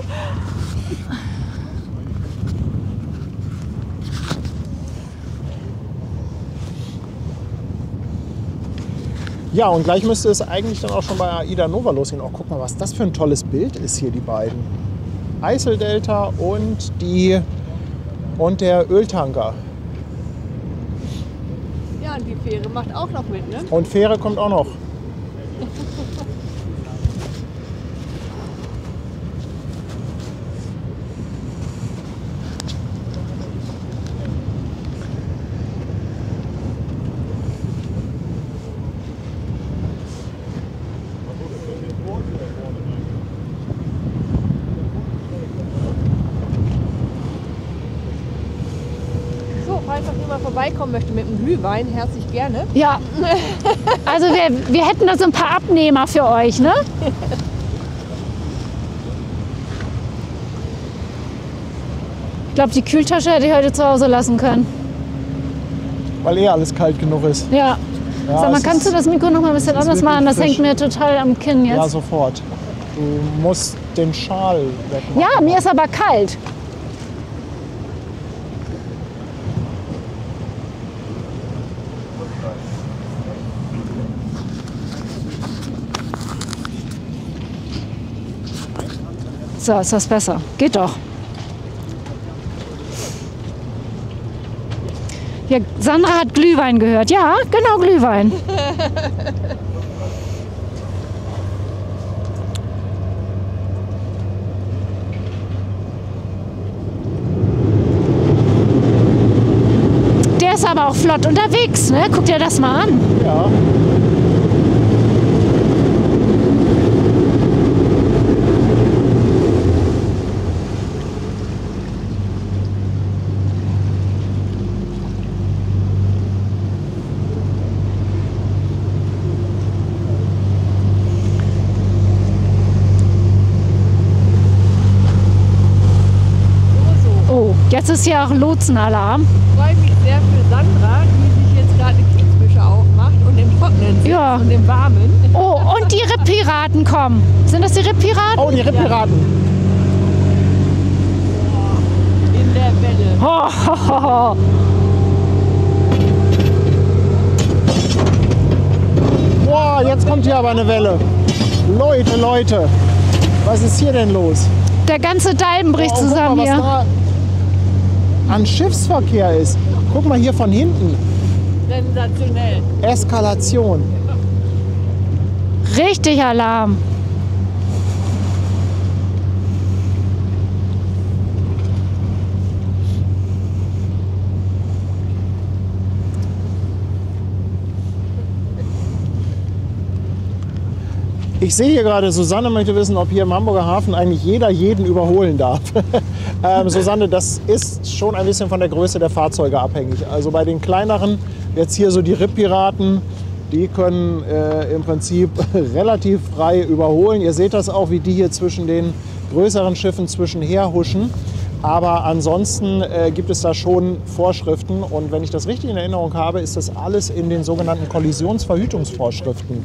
Ja, und gleich müsste es eigentlich dann auch schon bei AIDA Nova losgehen. Oh, guck mal, was das für ein tolles Bild ist hier, die beiden. Eiseldelta und der Öltanker. Ja, und die Fähre macht auch noch mit, ne? Und Fähre kommt auch noch. So, falls noch jemand vorbeikommen möchte mit einem Glühwein, herzlich gerne. Ja, also wir hätten da so ein paar Abnehmer für euch, ne? Ich glaube, die Kühltasche hätte ich heute zu Hause lassen können. Weil alles kalt genug ist. Ja. Ja, Sag mal, es kannst du das Mikro noch mal ein bisschen es ist anders machen? Das wirklich hängt mir total am Kinn jetzt. Ja, sofort. Du musst den Schal wegmachen. Ja, mir ist aber kalt. So, ist das besser? Geht doch. Ja, Sandra hat Glühwein gehört. Ja, genau, Glühwein. Der ist aber auch flott unterwegs, ne? Guck dir das mal an. Ja. Oh, jetzt ist hier auch Lotsenalarm. Ich freue mich sehr für Sandra, die sich jetzt gerade eine Kiezbüsche aufmacht und im Trocknen sitzt Ja. und im Warmen. Oh, und die Ripp-Piraten kommen. Sind das die Ripp-Piraten? Oh, die Rippiraten. In der Welle. Ho, ho, ho, ho. Boah, jetzt kommt hier aber eine Welle. Leute, Leute. Was ist hier denn los? Der ganze Dalben bricht Oh, guck zusammen mal, was hier. da an Schiffsverkehr ist. Guck mal hier von hinten. Sensationell. Eskalation. Richtig Alarm. Ich sehe hier gerade, Susanne möchte wissen, ob hier im Hamburger Hafen eigentlich jeder jeden überholen darf. Susanne, das ist schon ein bisschen von der Größe der Fahrzeuge abhängig. Also bei den kleineren, jetzt hier so die Ripp-Piraten, die können im Prinzip relativ frei überholen. Ihr seht das auch, wie die hier zwischen den größeren Schiffen zwischenher huschen. Aber ansonsten gibt es da schon Vorschriften. Und wenn ich das richtig in Erinnerung habe, ist das alles in den sogenannten Kollisionsverhütungsvorschriften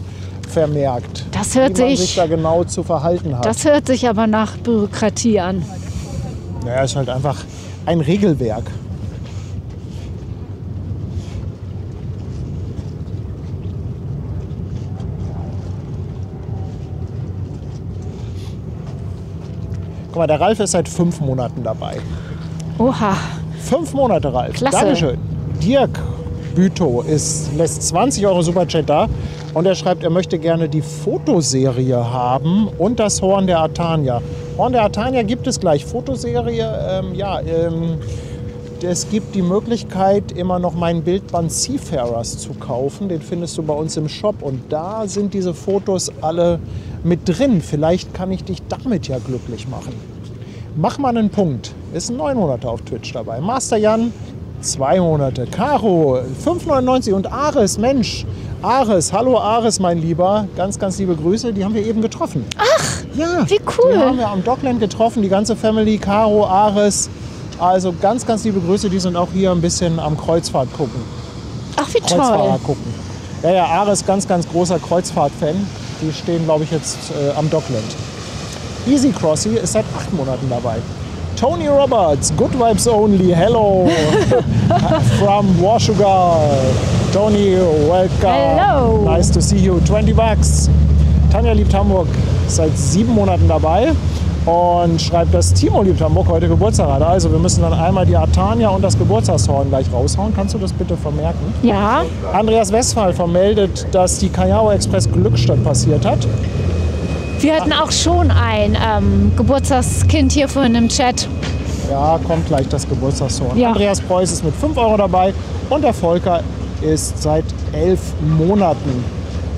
vermerkt, Das hört wie man sich- sich da genau zu verhalten hat. Das hört sich aber nach Bürokratie an. Naja, ist halt einfach ein Regelwerk. Guck mal, der Ralf ist seit 5 Monaten dabei. Oha. 5 Monate, Ralf. Klasse. Dankeschön. Dirk Bütow lässt 20 € Superchat da und er schreibt, er möchte gerne die Fotoserie haben und das Horn der Artania. Horn der Artania gibt es gleich. Fotoserie, es gibt die Möglichkeit, immer noch meinen Bildband Seafarers zu kaufen. Den findest du bei uns im Shop und da sind diese Fotos alle mit drin. Vielleicht kann ich dich damit ja glücklich machen. Mach mal einen Punkt. Ist 9 Monate auf Twitch dabei. Master Jan, 2 Monate. Caro, 5,99 und Ares, Mensch. Ares, hallo Ares, mein Lieber. Ganz, ganz liebe Grüße. Die haben wir eben getroffen. Ach, ja, wie cool. Die haben wir am Dockland getroffen, die ganze Family. Caro, Ares. Also ganz, ganz liebe Grüße. Die sind auch hier ein bisschen am Kreuzfahrt gucken. Ach, wie Kreuzfahrer toll. gucken. Ja, Ares, ganz, ganz großer Kreuzfahrt-Fan. Die stehen, glaube ich, jetzt am Dockland. Easy Crossy ist seit 8 Monaten dabei. Tony Roberts, Good Vibes Only, hello from Washugal. Tony, welcome. Hello. Nice to see you. 20 bucks. Tanja liebt Hamburg, seit 7 Monaten dabei und schreibt, dass Timo liebt Hamburg heute Geburtstag hat. Also wir müssen dann einmal die Artania und das Geburtstagshorn gleich raushauen. Kannst du das bitte vermerken? Ja. Andreas Westphal vermeldet, dass die Kajao Express Glückstadt passiert hat. Wir hatten auch schon ein Geburtstagskind hier vorhin im Chat. Ja, kommt gleich das Geburtstagshorn. Ja. Andreas Preuß ist mit 5 € dabei und der Volker ist seit 11 Monaten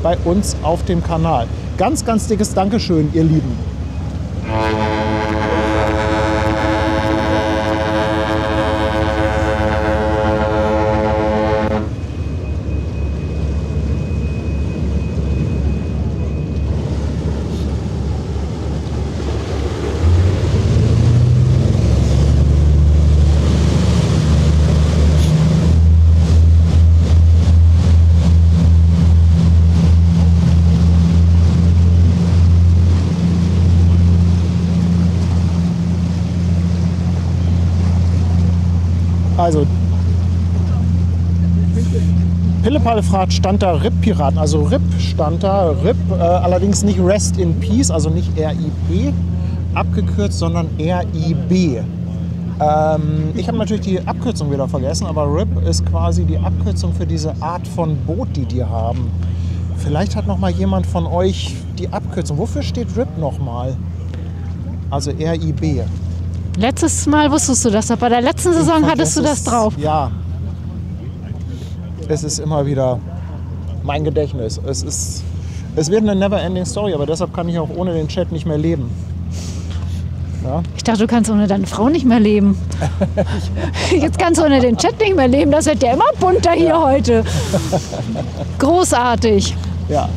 bei uns auf dem Kanal. Ganz, ganz dickes Dankeschön, ihr Lieben. Also, Pillepalle fragt, stand da RIP-Piraten? Also RIP stand da, RIP, allerdings nicht Rest in Peace, also nicht RIP abgekürzt, sondern RIB. Ich habe natürlich die Abkürzung wieder vergessen, aber RIP ist quasi die Abkürzung für diese Art von Boot, die haben. Vielleicht hat noch mal jemand von euch die Abkürzung. Wofür steht RIP nochmal? Also RIB. Letztes Mal wusstest du das, aber bei der letzten Saison hattest du das drauf. Ja. Es ist immer wieder mein Gedächtnis. Es wird eine never-ending Story, aber deshalb kann ich auch ohne den Chat nicht mehr leben. Ja? Ich dachte, du kannst ohne deine Frau nicht mehr leben. Jetzt kannst du ohne den Chat nicht mehr leben. Das wird ja immer bunter hier heute. Großartig. Ja.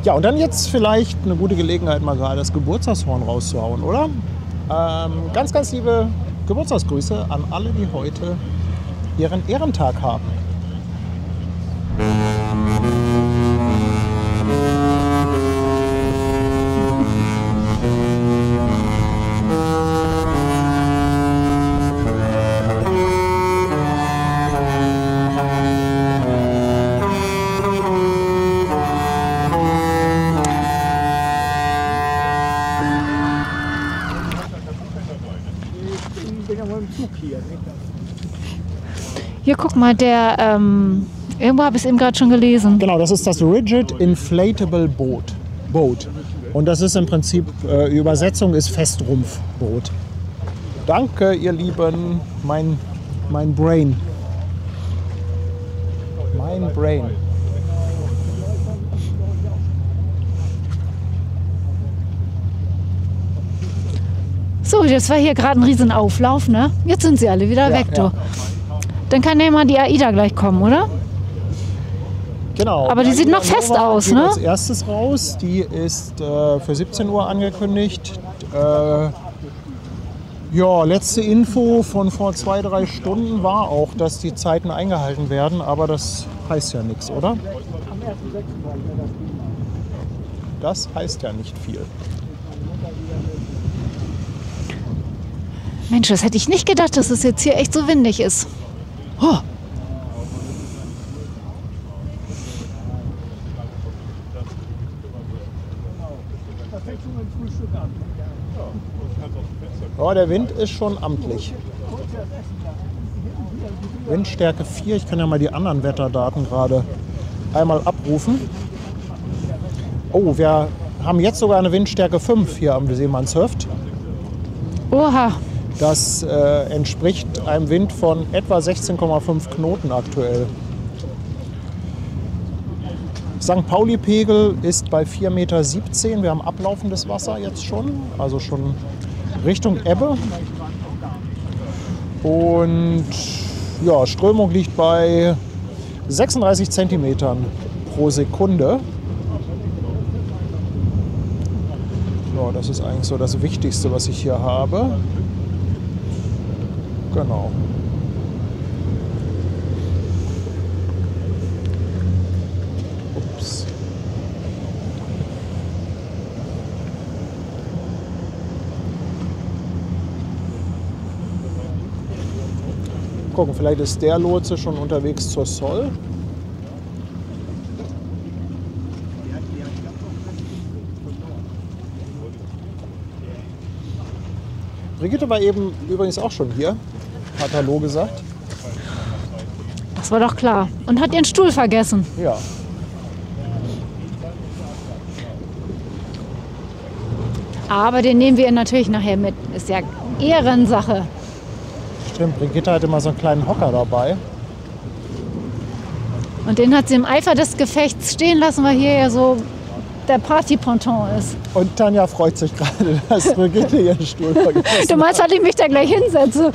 Ja, und dann jetzt vielleicht eine gute Gelegenheit, mal gerade das Geburtstagshorn rauszuhauen, oder? Ganz, ganz liebe Geburtstagsgrüße an alle, die heute ihren Ehrentag haben. Hier, guck mal, der, irgendwo habe ich es eben gerade schon gelesen. Genau, das ist das Rigid Inflatable Boat. Und das ist im Prinzip, die Übersetzung ist Festrumpfboot. Danke, ihr Lieben, mein Brain. Mein Brain. So, das war hier gerade ein Riesenauflauf, ne? Jetzt sind sie alle wieder weg, du. Ja. Dann kann ja mal die AIDA gleich kommen, oder? Genau. Aber die sieht noch fest aus, ne? Als erstes raus. Die ist für 17 Uhr angekündigt. Ja, letzte Info von vor 2-3 Stunden war auch, dass die Zeiten eingehalten werden. Aber das heißt ja nichts, oder? Das heißt ja nicht viel. Mensch, das hätte ich nicht gedacht, dass es jetzt hier echt so windig ist. Oh. Ja, der Wind ist schon amtlich. Windstärke 4. Ich kann ja mal die anderen Wetterdaten gerade einmal abrufen. Oh, wir haben jetzt sogar eine Windstärke 5 hier am Seemannshöft. Oha. Das entspricht einem Wind von etwa 16,5 Knoten aktuell. St. Pauli-Pegel ist bei 4,17 Meter. Wir haben ablaufendes Wasser jetzt schon, also schon Richtung Ebbe. Und ja, Strömung liegt bei 36 Zentimetern pro Sekunde. Ja, das ist eigentlich so das Wichtigste, was ich hier habe. Genau. Ups. Gucken, vielleicht ist der Lotse schon unterwegs zur Soll. Brigitte war eben übrigens auch schon hier, hat Hallo gesagt. Das war doch klar. Und hat ihren Stuhl vergessen. Ja. Aber den nehmen wir natürlich nachher mit. Ist ja Ehrensache. Stimmt, Brigitte hatte mal so einen kleinen Hocker dabei. Und den hat sie im Eifer des Gefechts stehen lassen, weil hier ja so der Party-Ponton ist. Und Tanja freut sich gerade, dass Brigitte ihren Stuhl vergessen hat. Du meinst, dass ich mich da gleich hinsetze?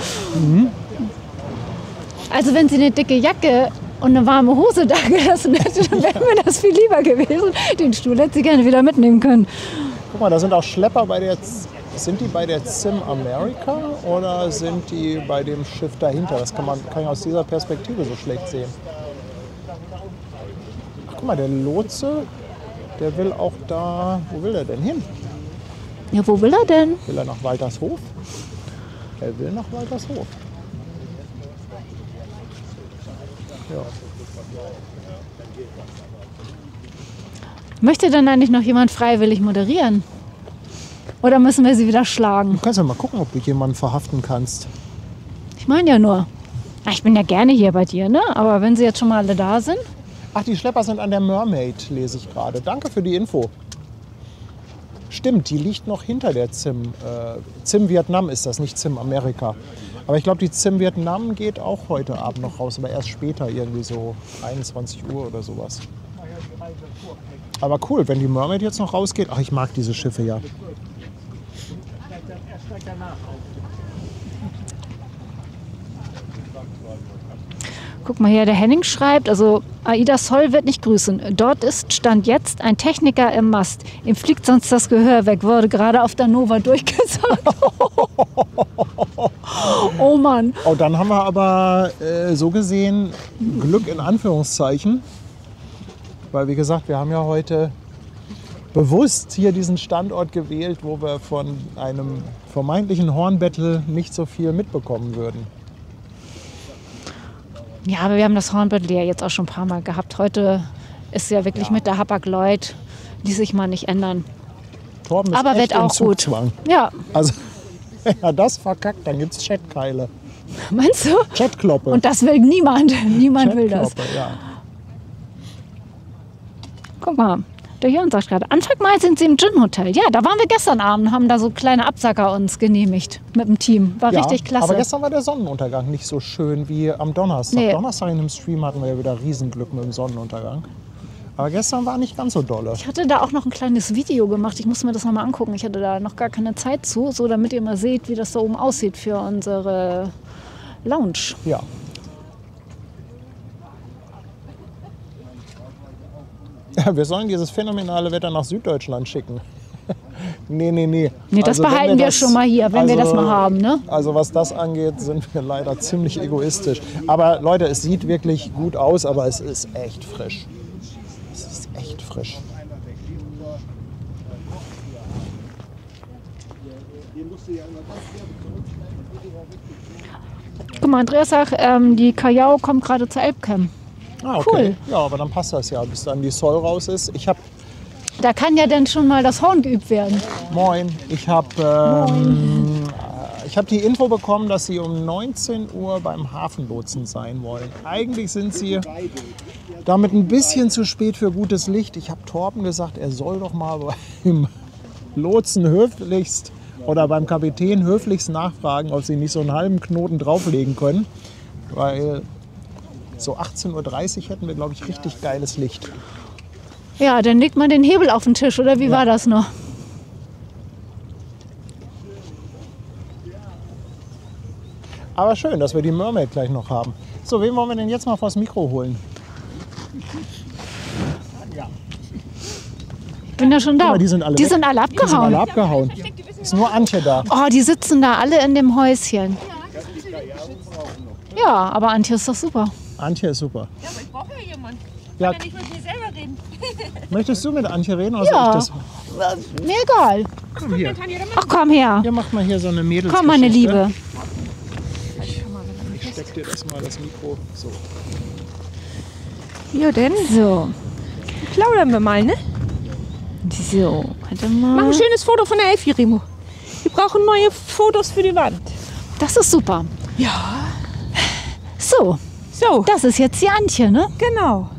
Also wenn sie eine dicke Jacke und eine warme Hose da gelassen hätte, dann wäre mir das viel lieber gewesen. Den Stuhl hätte sie gerne wieder mitnehmen können. Guck mal, da sind auch Schlepper bei der... Sind die bei der Zim America oder sind die bei dem Schiff dahinter? Das kann ich aus dieser Perspektive so schlecht sehen. Ach, guck mal, der Lotse, der will auch da... Wo will er denn hin? Ja, wo will er denn? Will er nach Waltershof? Er will nach Waltershof. Ja. Möchte denn eigentlich noch jemand freiwillig moderieren? Oder müssen wir sie wieder schlagen? Du kannst ja mal gucken, ob du jemanden verhaften kannst. Ich meine ja nur. Ich bin ja gerne hier bei dir, ne? Aber wenn sie jetzt schon mal alle da sind. Ach, die Schlepper sind an der Mermaid, lese ich gerade. Danke für die Info. Stimmt, die liegt noch hinter der Zim. Zim Vietnam ist das, nicht Zim Amerika. Aber ich glaube, die Zim Vietnam geht auch heute Abend noch raus, aber erst später, irgendwie so 21 Uhr oder sowas. Aber cool, wenn die Mermaid jetzt noch rausgeht. Ach, ich mag diese Schiffe ja. Guck mal hier, der Henning schreibt, also Aida Soll wird nicht grüßen. Dort ist Stand jetzt ein Techniker im Mast. Ihm fliegt sonst das Gehör weg, wurde gerade auf der Nova durchgesagt. Oh Mann. Oh, dann haben wir aber so gesehen Glück in Anführungszeichen. Weil wie gesagt, wir haben ja heute bewusst hier diesen Standort gewählt, wo wir von einem vermeintlichen Hornbattle nicht so viel mitbekommen würden. Ja, aber wir haben das Hornbattle ja jetzt auch schon ein paar Mal gehabt. Heute ist ja wirklich mit der Hapag-Lloyd, die sich mal nicht ändern. Torben ist aber echt wird auch im gut. Zugzwang. Ja, Also, wenn er das verkackt, dann gibt es Chatkeile. meinst du? Chatkloppe. Und das will niemand. Niemand will das. Chatkloppe, ja. Guck mal, der Jörn sagt gerade, Anfang Mai sind sie im Gin-Hotel. Ja, da waren wir gestern Abend, haben da so kleine Absacker uns genehmigt mit dem Team. War richtig klasse. Aber gestern war der Sonnenuntergang nicht so schön wie am Donnerstag. Nee. Donnerstag in dem Stream hatten wir ja wieder Riesenglück mit dem Sonnenuntergang. Aber gestern war nicht ganz so dolle. Ich hatte da auch noch ein kleines Video gemacht. Ich muss mir das nochmal angucken. Ich hatte da noch gar keine Zeit zu, so damit ihr mal seht, wie das da oben aussieht für unsere Lounge. Ja. Ja, wir sollen dieses phänomenale Wetter nach Süddeutschland schicken. Nee. Nee, das Also, wenn behalten wir das- schon mal hier, wenn wir das mal haben, ne? Also was das angeht, sind wir leider ziemlich egoistisch. Aber Leute, es sieht wirklich gut aus, aber es ist echt frisch. Es ist echt frisch. Guck mal, Andreas sagt, die Kajau kommt gerade zur Elbcam. Ah, okay. Cool. Ja, aber dann passt das ja, bis dann die Soll raus ist. Ich habe Da kann ja dann schon mal das Horn geübt werden. Moin, ich habe die Info bekommen, dass Sie um 19 Uhr beim Hafenlotsen sein wollen. Eigentlich sind Sie damit ein bisschen zu spät für gutes Licht. Ich habe Torben gesagt, er soll doch mal beim Lotsen höflichst oder beim Kapitän höflichst nachfragen, ob Sie nicht so einen halben Knoten drauflegen können. Weil so 18:30 Uhr hätten wir, glaube ich, richtig geiles Licht. Ja, dann legt man den Hebel auf den Tisch, oder wie war das noch? Aber schön, dass wir die Mermaid gleich noch haben. So, wen wollen wir denn jetzt mal vors Mikro holen? Ich bin ja schon da. Guck mal, die sind alle Die weg. sind alle Die sind abgehauen. alle abgehauen. Ist nur Antje da. Oh, die sitzen da alle in dem Häuschen. Ja, aber Antje ist doch super. Antje ist super. Ja, aber ich brauche ja jemanden. Ja, Ich kann ja nicht mit mir selber reden. möchtest du mit Antje reden? Oder Ja. soll ich das? Mir egal. Komm hier. Ach, komm her. Hier macht mal hier so eine Mädels. Komm, meine Liebe. Ich steck dir das mal das Mikro. So. Ja, denn? So, Plaudern wir mal, ne? so, warte Mach mal. ein schönes Foto von der Elfi, Remo. Wir brauchen neue Fotos für die Wand. Das ist super. Ja. So, So, das ist jetzt die Antje, ne? genau.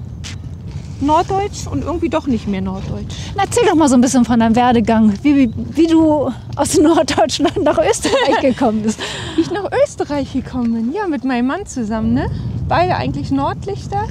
Norddeutsch und irgendwie doch nicht mehr Norddeutsch. Na, erzähl doch mal so ein bisschen von deinem Werdegang, wie du aus Norddeutschland nach Österreich gekommen bist. Wie ich nach Österreich gekommen bin. Ja, mit meinem Mann zusammen, ne? Beide eigentlich Nordlichter.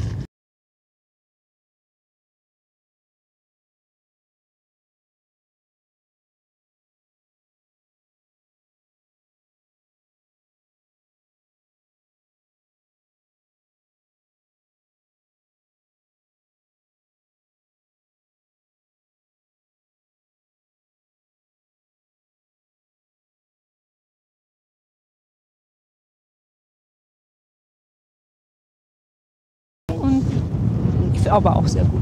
Und ist aber auch sehr gut.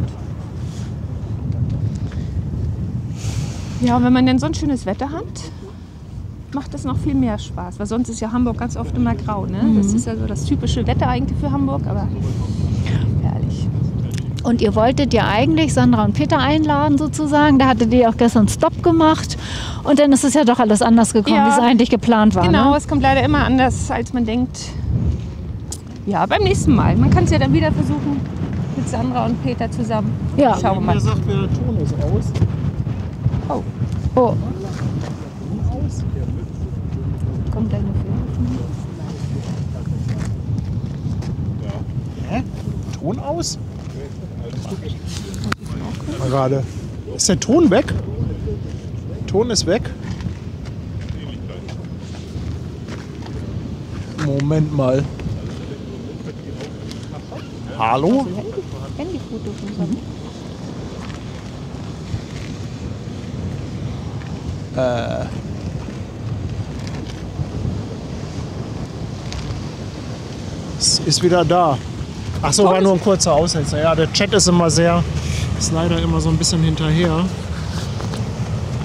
Ja, und wenn man dann so ein schönes Wetter hat, macht das noch viel mehr Spaß. Weil sonst ist ja Hamburg ganz oft immer grau. Ne? Das ist ja so das typische Wetter eigentlich für Hamburg, aber herrlich. Und ihr wolltet ja eigentlich Sandra und Peter einladen sozusagen. Da hattet ihr auch gestern Stopp gemacht. Und dann ist es ja doch alles anders gekommen, Ja. wie es eigentlich geplant war. Genau, Ne? es kommt leider immer anders, als man denkt. Ja, beim nächsten Mal. Man kann es ja dann wieder versuchen mit Sandra und Peter zusammen. Ja. Schauen wir mal. Wer sagt, der Ton ist aus? Oh, Kommt deine Hä? Ton aus? Mal gerade. Ist der Ton weg? Ton ist weg. Moment mal. Hallo? Handyfoto von Sandra. Es ist wieder da. Ach so, war nur ein kurzer Aussetzer. Ja, der Chat ist leider immer so ein bisschen hinterher.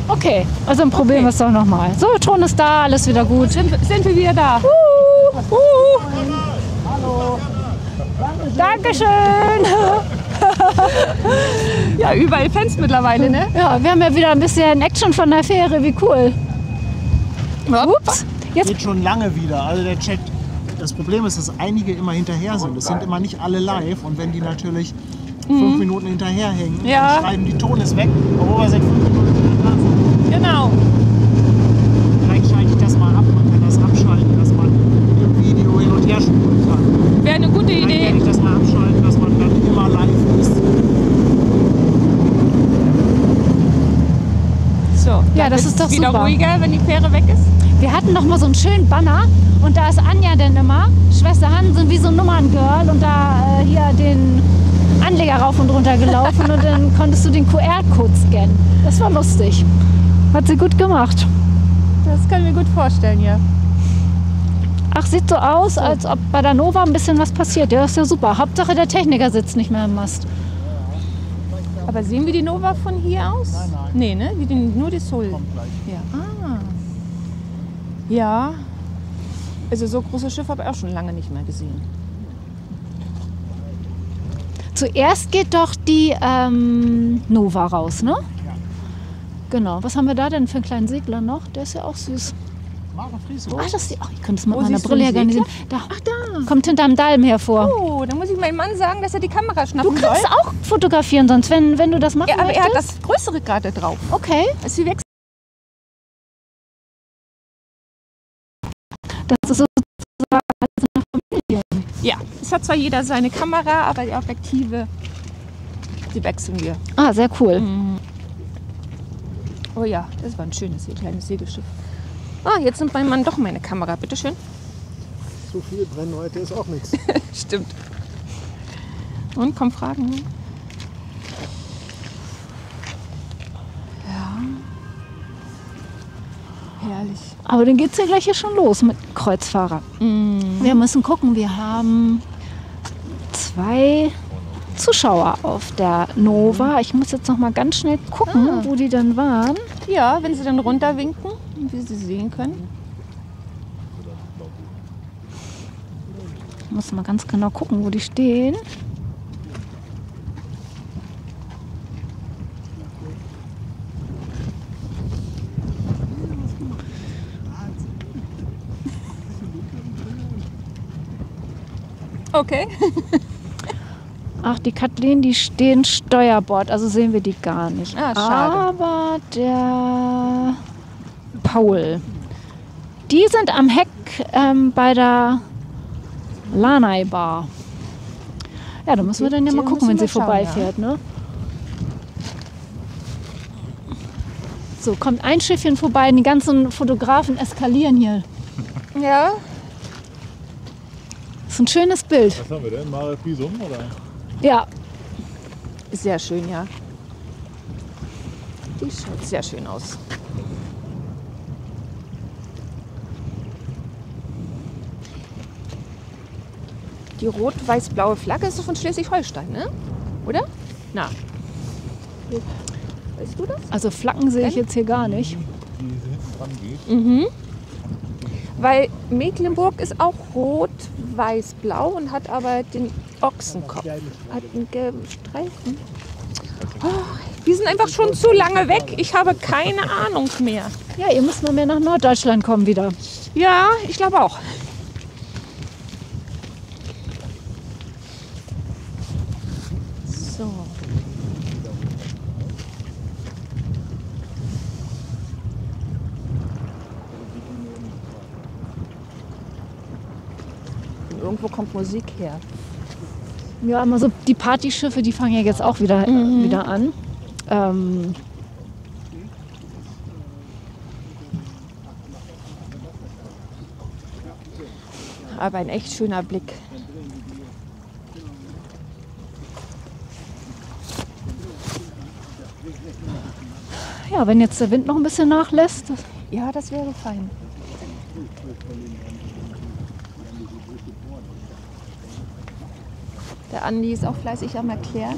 okay. Also dann probieren wir es doch nochmal. So, Ton ist da, alles wieder gut. Sind wir wieder da? Dankeschön. Ja, überall Fans mittlerweile, ne? Ja, wir haben ja wieder ein bisschen Action von der Fähre. Wie cool. Ups. Jetzt Geht schon lange wieder. Also der Chat. Das Problem ist, dass einige immer hinterher sind. Es sind immer nicht alle live. Und wenn die natürlich 5 Minuten hinterherhängen, Ja. dann schreiben, die Ton ist weg, obwohl wir seit 5 Minuten da sind. Genau. Vielleicht schalte ich das mal ab. Man kann das abschalten, dass man im Video hin und her spulen kann. Wäre eine gute Vielleicht werde Idee. ich das mal abschalten, dass man dann immer live ist. So, Ja, dann das wird's ist doch wieder super. ruhiger, wenn die Fähre weg ist. Wir hatten noch mal so einen schönen Banner und da ist Anja denn immer, Schwester Hansen, wie so ein Nummerngirl und da hier den Anleger rauf und runter gelaufen und dann konntest du den QR-Code scannen. Das war lustig. Hat sie gut gemacht. Das kann ich mir gut vorstellen, ja. Ach, sieht so aus, als ob bei der Nova ein bisschen was passiert. Ja, das ist ja super. Hauptsache der Techniker sitzt nicht mehr im Mast. Aber sehen wir die Nova von hier aus? Nein, nein. Nee, ne? Nur die Sol. Kommt gleich. Ja. Ah. Ja. Also so große Schiffe habe ich auch schon lange nicht mehr gesehen. Zuerst geht doch die Nova raus, ne? Genau. Was haben wir da denn für einen kleinen Segler noch? Der ist ja auch süß. Mare Friso. Ach, das ist die. Ach, ich könnte es mit Wo meiner siehst du Brille ja den gar nicht Segler? sehen. Da. Ach, da. Kommt hinterm Dalm hervor. Oh, dann muss ich meinem Mann sagen, dass er die Kamera Du schnappen soll. kannst auch fotografieren, sonst wenn du das machen Ja, aber er möchtest. hat das Größere gerade drauf. Okay, Also wir wechseln. das ist sozusagen also eine Familie. Ja, es hat zwar jeder seine Kamera, aber die Objektive, die wechseln wir. Ah, sehr cool. Oh ja, das war ein schönes kleines Segelschiff. Ah, jetzt nimmt mein Mann doch meine Kamera, bitteschön. So viel Brennweite ist auch nichts. Stimmt. Und, kommen Fragen? Ja. Herrlich. Aber dann geht es ja gleich hier schon los mit Kreuzfahrer. Wir müssen gucken, wir haben 2 Zuschauer auf der Nova. Ich muss jetzt noch mal ganz schnell gucken, wo die dann waren. Ja, wenn Sie dann runterwinken, wie Sie sehen können. Ich muss mal ganz genau gucken, wo die stehen. Okay. Ach, die Kathleen, die stehen Steuerbord, also sehen wir die gar nicht. Ah, schade. Aber der Paul, die sind am Heck bei der Lanai Bar. Ja, da müssen wir dann ja Die mal gucken, wenn müssen sie wir schauen, vorbeifährt, ne? So, kommt ein Schiffchen vorbei und die ganzen Fotografen eskalieren hier. Ja. Das ist ein schönes Bild. Was haben wir denn? Mare Frisum oder? Ja, Sehr schön, ja. Die schaut sehr schön aus. Die rot-weiß-blaue Flagge ist doch von Schleswig-Holstein, ne? Oder? Na. Weißt du das? also Flaggen sehe ich jetzt hier gar nicht. Die hinten dran geht. Weil Mecklenburg ist auch rot-weiß-blau und hat aber den Ochsenkopf. Hat einen gelben Streifen. Oh, wir sind einfach schon zu lange weg. Ich habe keine Ahnung mehr. Ja, ihr müsst mal mehr nach Norddeutschland kommen wieder. Ja, ich glaube auch. So. Und irgendwo kommt Musik her. Ja, immer so die Partyschiffe, die fangen ja jetzt auch wieder an. Aber ein echt schöner Blick. Ja, wenn jetzt der Wind noch ein bisschen nachlässt. Ja, das wäre fein. Der Andi ist auch fleißig am Erklären.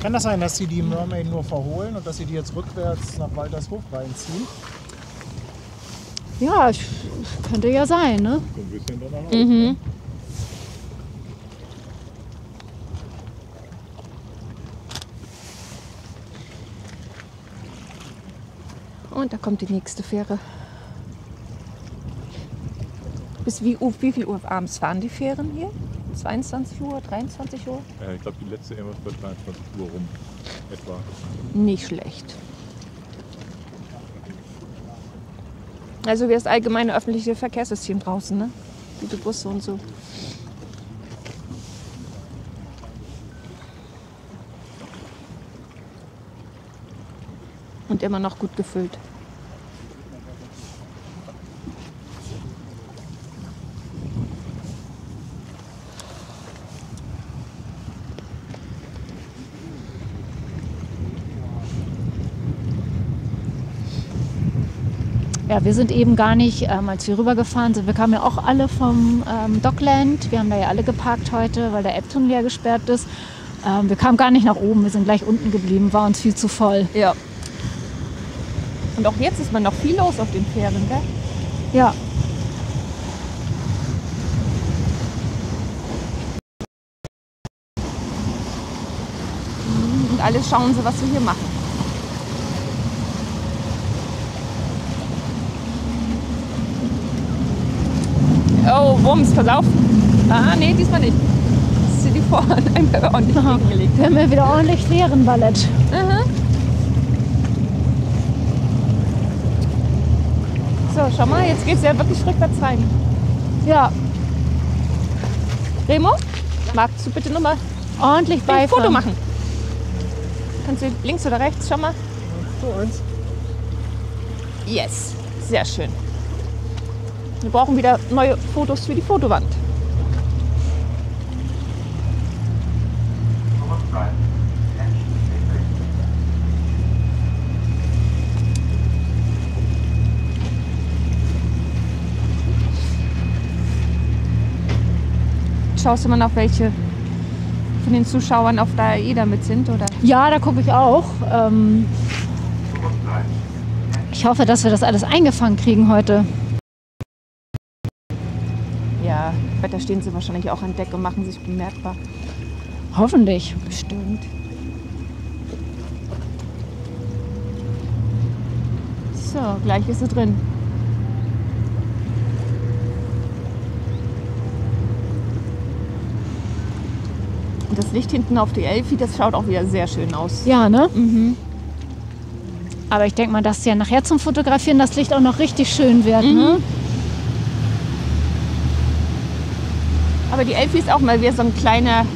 Kann das sein, dass sie die Mermaid nur verholen und dass sie die jetzt rückwärts nach Waltershof reinziehen? Ja, könnte ja sein, ne? So ein bisschen danach aus, ne? Und da kommt die nächste Fähre. Bis wie viel Uhr abends fahren die Fähren hier? 22 Uhr, 23 Uhr? Ich glaube, die letzte irgendwas bei 23 Uhr rum. Etwa. Nicht schlecht. Also wie das allgemeine öffentliche Verkehrssystem draußen, ne? Wie die Busse und so. Und immer noch gut gefüllt. Ja, wir sind eben gar nicht, als wir rübergefahren sind, wir kamen ja auch alle vom Dockland. Wir haben da ja alle geparkt heute, weil der Elbtunnel ja gesperrt ist. Wir kamen gar nicht nach oben, wir sind gleich unten geblieben, war uns viel zu voll. Ja. Und auch jetzt ist man noch viel los auf den Fähren, gell? Ja, Und alle schauen sie, was wir hier machen. Oh, Wumms, pass auf. Ah, nee, diesmal nicht. Das ist hier die Vorhand einmal ordentlich gegengelegt. Wir haben ja wieder ordentlich Fährenballett. So, schau mal, jetzt geht's ja wirklich rückwärts rein. Ja, Remo, magst du bitte nochmal ordentlich ein Beifang. Foto machen? Kannst du links oder rechts, schau mal. So eins. Yes, sehr schön. Wir brauchen wieder neue Fotos für die Fotowand. Schaust du mal noch, welche von den Zuschauern auf der AIDA mit sind, oder? Ja, da gucke ich auch. Ich hoffe, dass wir das alles eingefangen kriegen heute. Ja, da stehen sie wahrscheinlich auch an Deck und machen sich bemerkbar. Hoffentlich. Bestimmt. So, gleich ist sie drin. Und das Licht hinten auf die Elfi, das schaut auch wieder sehr schön aus. Ja, ne? Aber ich denke mal, dass ja nachher zum Fotografieren das Licht auch noch richtig schön wird. Ne? Aber die Elfi ist auch mal wieder so ein kleiner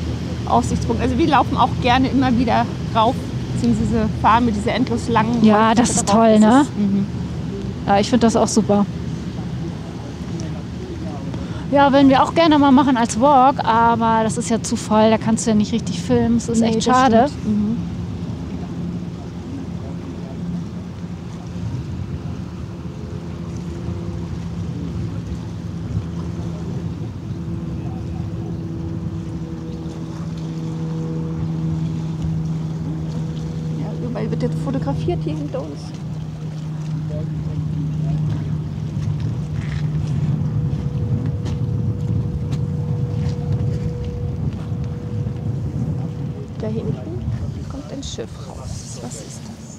Aussichtspunkt. Also wir laufen auch gerne immer wieder rauf, beziehungsweise fahren mit dieser endlos langen... Ja, das ist toll, ne? Ja, ich finde das auch super. Ja, würden wir auch gerne mal machen als Walk, aber das ist ja zu voll, da kannst du ja nicht richtig filmen. Das ist echt schade. Ja, überall wird jetzt fotografiert hier hinter uns. Da hinten kommt ein Schiff raus. Was ist das?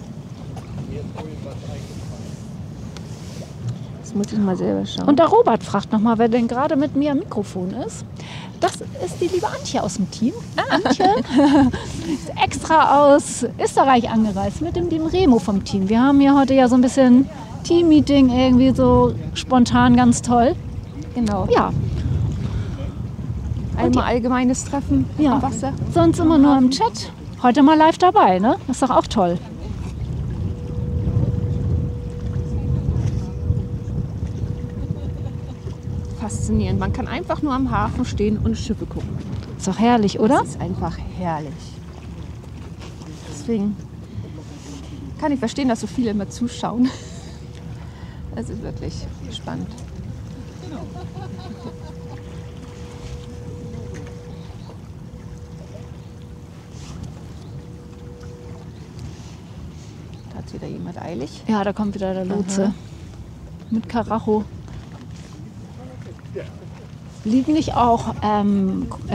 Das muss ich mal selber schauen. Und der Robert fragt nochmal, wer denn gerade mit mir am Mikrofon ist. Das ist die liebe Antje aus dem Team. Antje ist extra aus Österreich angereist mit dem Remo vom Team. Wir haben hier heute ja so ein bisschen Team-Meeting, irgendwie so spontan, ganz toll. Genau. Ja, Einmal allgemeines Treffen Ja. am Wasser. sonst immer nur im Chat. Heute mal live dabei, ne? Das ist doch auch toll. Faszinierend. Man kann einfach nur am Hafen stehen und Schiffe gucken. Ist doch herrlich, oder? Das ist einfach herrlich. Deswegen kann ich verstehen, dass so viele immer zuschauen. Es ist wirklich spannend. Da hat wieder jemand eilig. Ja, da kommt wieder der Lotse. Mit Karacho. Liegen nicht auch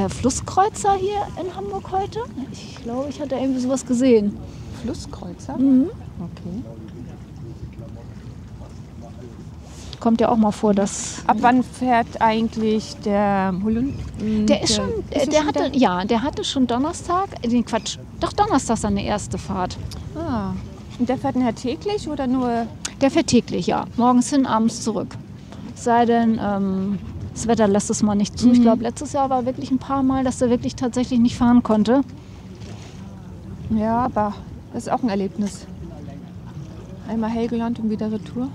Flusskreuzer hier in Hamburg heute? Ich glaube, ich hatte irgendwie sowas gesehen. Flusskreuzer? Okay. Kommt ja auch mal vor, dass... Ab wann fährt eigentlich der Holund? Der ist schon, der hatte schon Donnerstag, Quatsch, doch Donnerstag seine erste Fahrt. Ah. Und der fährt nachher täglich oder nur? Der fährt täglich, ja. Morgens hin, abends zurück. Es sei denn, das Wetter lässt es mal nicht zu. Ich glaube, letztes Jahr war wirklich ein paar Mal, dass er wirklich tatsächlich nicht fahren konnte. Ja, aber das ist auch ein Erlebnis. Einmal Helgoland und wieder Retour.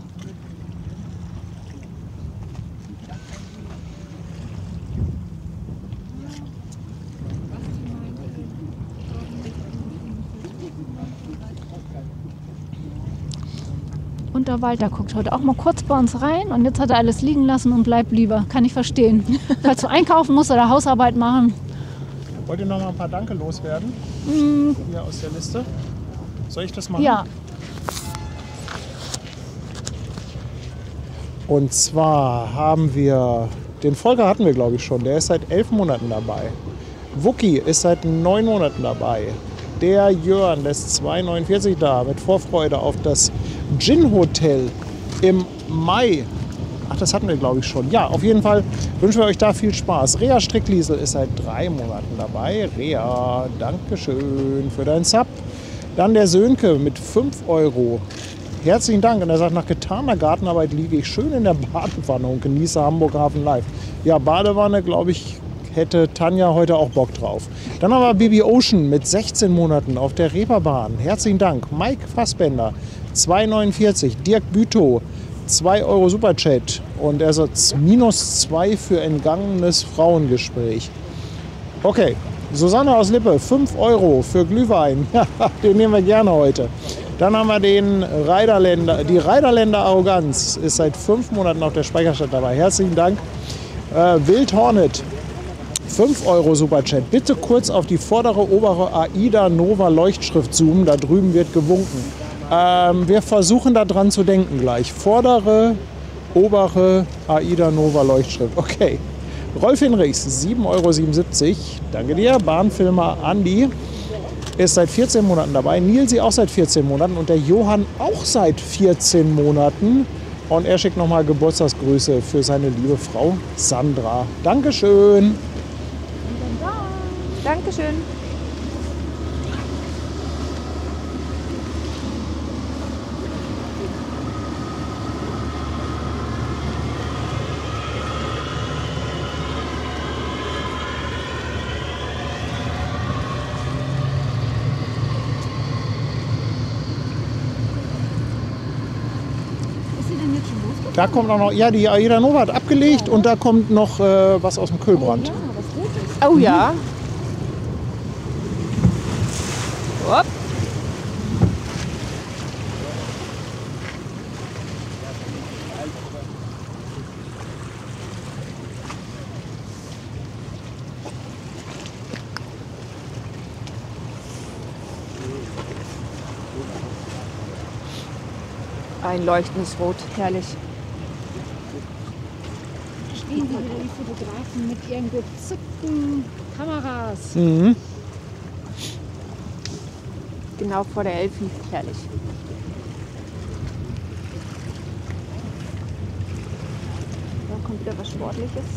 Und der Walter guckt heute auch mal kurz bei uns rein und jetzt hat er alles liegen lassen und bleibt lieber. Kann ich verstehen. Falls du einkaufen musst oder Hausarbeit machen. Wollt ihr noch mal ein paar Danke loswerden? Hier aus der Liste. Soll ich das machen? Ja, Und zwar haben wir, den Volker hatten wir glaube ich schon, der ist seit 11 Monaten dabei. Wookie ist seit 9 Monaten dabei. Der Jörn lässt 2,49 da mit Vorfreude auf das Gin Hotel im Mai. Ach, das hatten wir, glaube ich, schon. Ja, auf jeden Fall wünschen wir euch da viel Spaß. Rea Strickliesel ist seit 3 Monaten dabei. Rea, Dankeschön für deinen Sub. Dann der Sönke mit 5 Euro. Herzlichen Dank. Und er sagt, nach getaner Gartenarbeit liege ich schön in der Badewanne und genieße Hamburg Hafen Live. Ja, Badewanne, glaube ich, hätte Tanja heute auch Bock drauf. Dann haben wir Baby Ocean mit 16 Monaten auf der Reeperbahn. Herzlichen Dank. Mike Fassbender, 2,49. Dirk Bütow, 2 Euro Superchat. Und er sagt -2 für entgangenes Frauengespräch. Okay. Susanne aus Lippe, 5 Euro für Glühwein. Den nehmen wir gerne heute. Dann haben wir den Reiderländer. Die Reiderländer Arroganz ist seit 5 Monaten auf der Speicherstadt dabei. Herzlichen Dank. Wild Hornet, 5 Euro Superchat. Bitte kurz auf die vordere, obere AIDA Nova Leuchtschrift zoomen. Da drüben wird gewunken. Wir versuchen da dran zu denken gleich. Vordere, obere AIDA Nova Leuchtschrift. Okay. Rolf Hinrichs, 7,77 Euro. Danke dir. Bahnfilmer Andi ist seit 14 Monaten dabei. Nilsi auch seit 14 Monaten. Und der Johann auch seit 14 Monaten. Und er schickt nochmal Geburtstagsgrüße für seine liebe Frau Sandra. Dankeschön. Dankeschön. Da kommt auch noch, ja, die AIDA Nova hat abgelegt und da kommt noch was aus dem Kühlbrand. Oh ja. Hopp. Ein leuchtendes Rot, herrlich. Stehen da wieder die Fotografen mit ihren gezückten Kameras. Mhm. Genau vor der Elfi, herrlich. Da kommt wieder was Sportliches.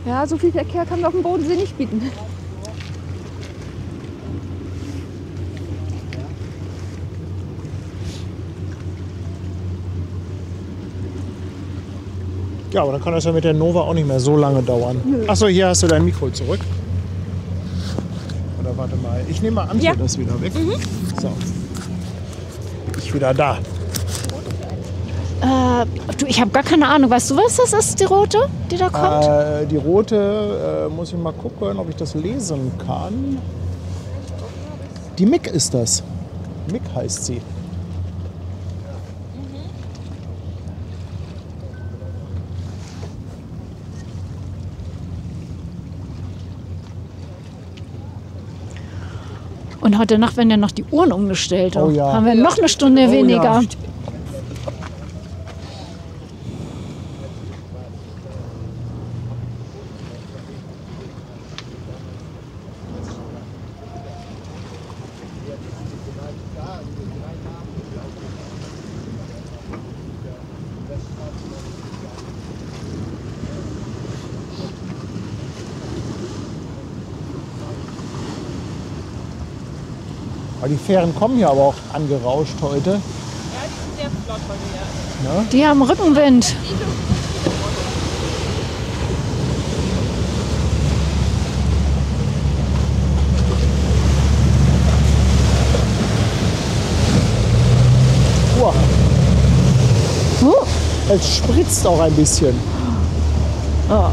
Ja, so viel Verkehr kann man auf dem Bodensee nicht bieten. Ja, aber dann kann das ja mit der Nova auch nicht mehr so lange dauern. Achso, hier hast du dein Mikro zurück. Oder warte mal, ich nehme mal Antje das wieder weg. So. Ich wieder da. Du, ich habe gar keine Ahnung. Weißt du, was das ist, die rote, die da kommt? Die rote, muss ich mal gucken, ob ich das lesen kann. Die Mick ist das. Mick heißt sie. Und heute Nacht werden ja noch die Uhren umgestellt. Oh ja. Haben wir noch eine Stunde weniger. Ja. Die Fähren kommen hier aber auch angerauscht heute. Ja, die sind sehr flott heute, ja. Die haben Rückenwind. Uah. Es spritzt auch ein bisschen. Oh.